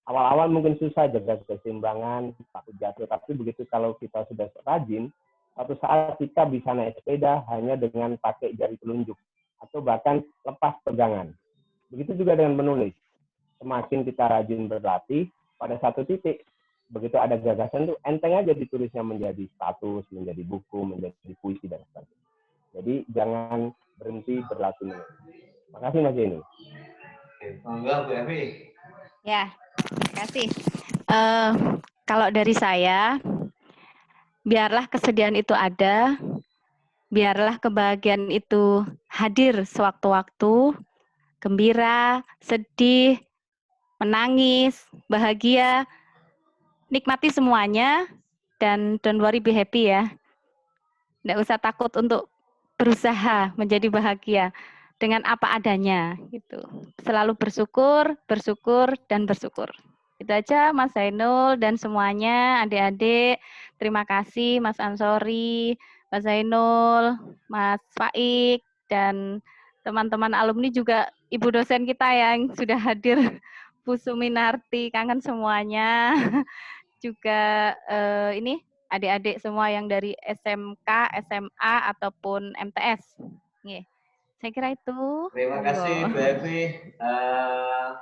Awal-awal mungkin susah jaga keseimbangan, takut jatuh, tapi begitu kalau kita sudah rajin, suatu saat kita bisa naik sepeda hanya dengan pakai jari telunjuk, atau bahkan lepas pegangan. Begitu juga dengan menulis. Semakin kita rajin berlatih, pada satu titik, begitu ada gagasan tuh enteng aja ditulisnya menjadi status, menjadi buku, menjadi puisi, dan sebagainya. Jadi jangan berhenti berlatih menulis. Terima kasih Mas Jenny. Monggo Bu Evi. Ya, terima kasih. Kalau dari saya, biarlah kesedihan itu ada, biarlah kebahagiaan itu hadir sewaktu-waktu, gembira, sedih, menangis, bahagia, nikmati semuanya, dan don't worry, be happy ya. Nggak usah takut untuk berusaha menjadi bahagia dengan apa adanya gitu. Selalu bersyukur, dan bersyukur. Itu aja Mas Zainul dan semuanya, adik-adik. Terima kasih Mas Ansori, Mas Zainul, Mas Faik, dan teman-teman alumni juga, ibu dosen kita yang sudah hadir, Bu Suminarti, kangen semuanya. Juga ini adik-adik semua yang dari SMK, SMA, ataupun MTS. Nih, saya kira itu. Terima kasih Bu Evi,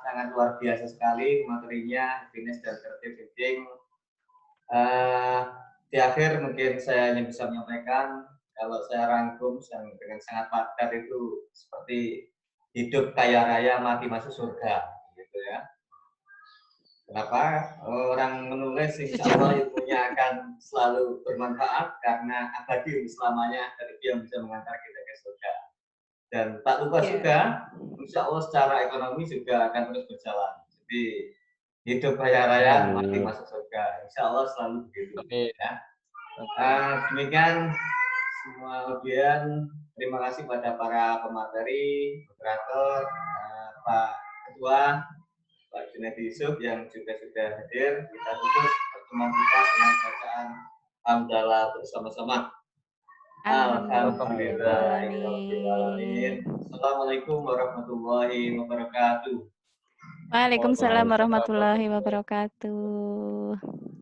sangat luar biasa sekali materinya, happiness dan creative thinking. Di akhir mungkin saya hanya bisa menyampaikan, kalau saya rangkum dengan sangat padat itu seperti hidup kaya raya, mati masuk surga, gitu ya. Kenapa? Orang menulis insya Allah ilmunya akan selalu bermanfaat karena abadi selamanya, dari dia bisa mengantar kita ke surga. Dan tak lupa juga, insya Allah secara ekonomi juga akan terus berjalan. Jadi hidup kaya raya, mati masuk surga. Insya Allah selalu begitu. Ya. Demikian semua ujian. Terima kasih pada para pemateri, moderator, Pak Ketua, Pak Junaidi Yusuf yang juga sudah hadir. Kita tutup pertemuan kita dengan bacaan hamdalah bersama-sama. Alhamdulillahirrahmanirrahim. Assalamualaikum warahmatullahi wabarakatuh. Waalaikumsalam warahmatullahi wabarakatuh.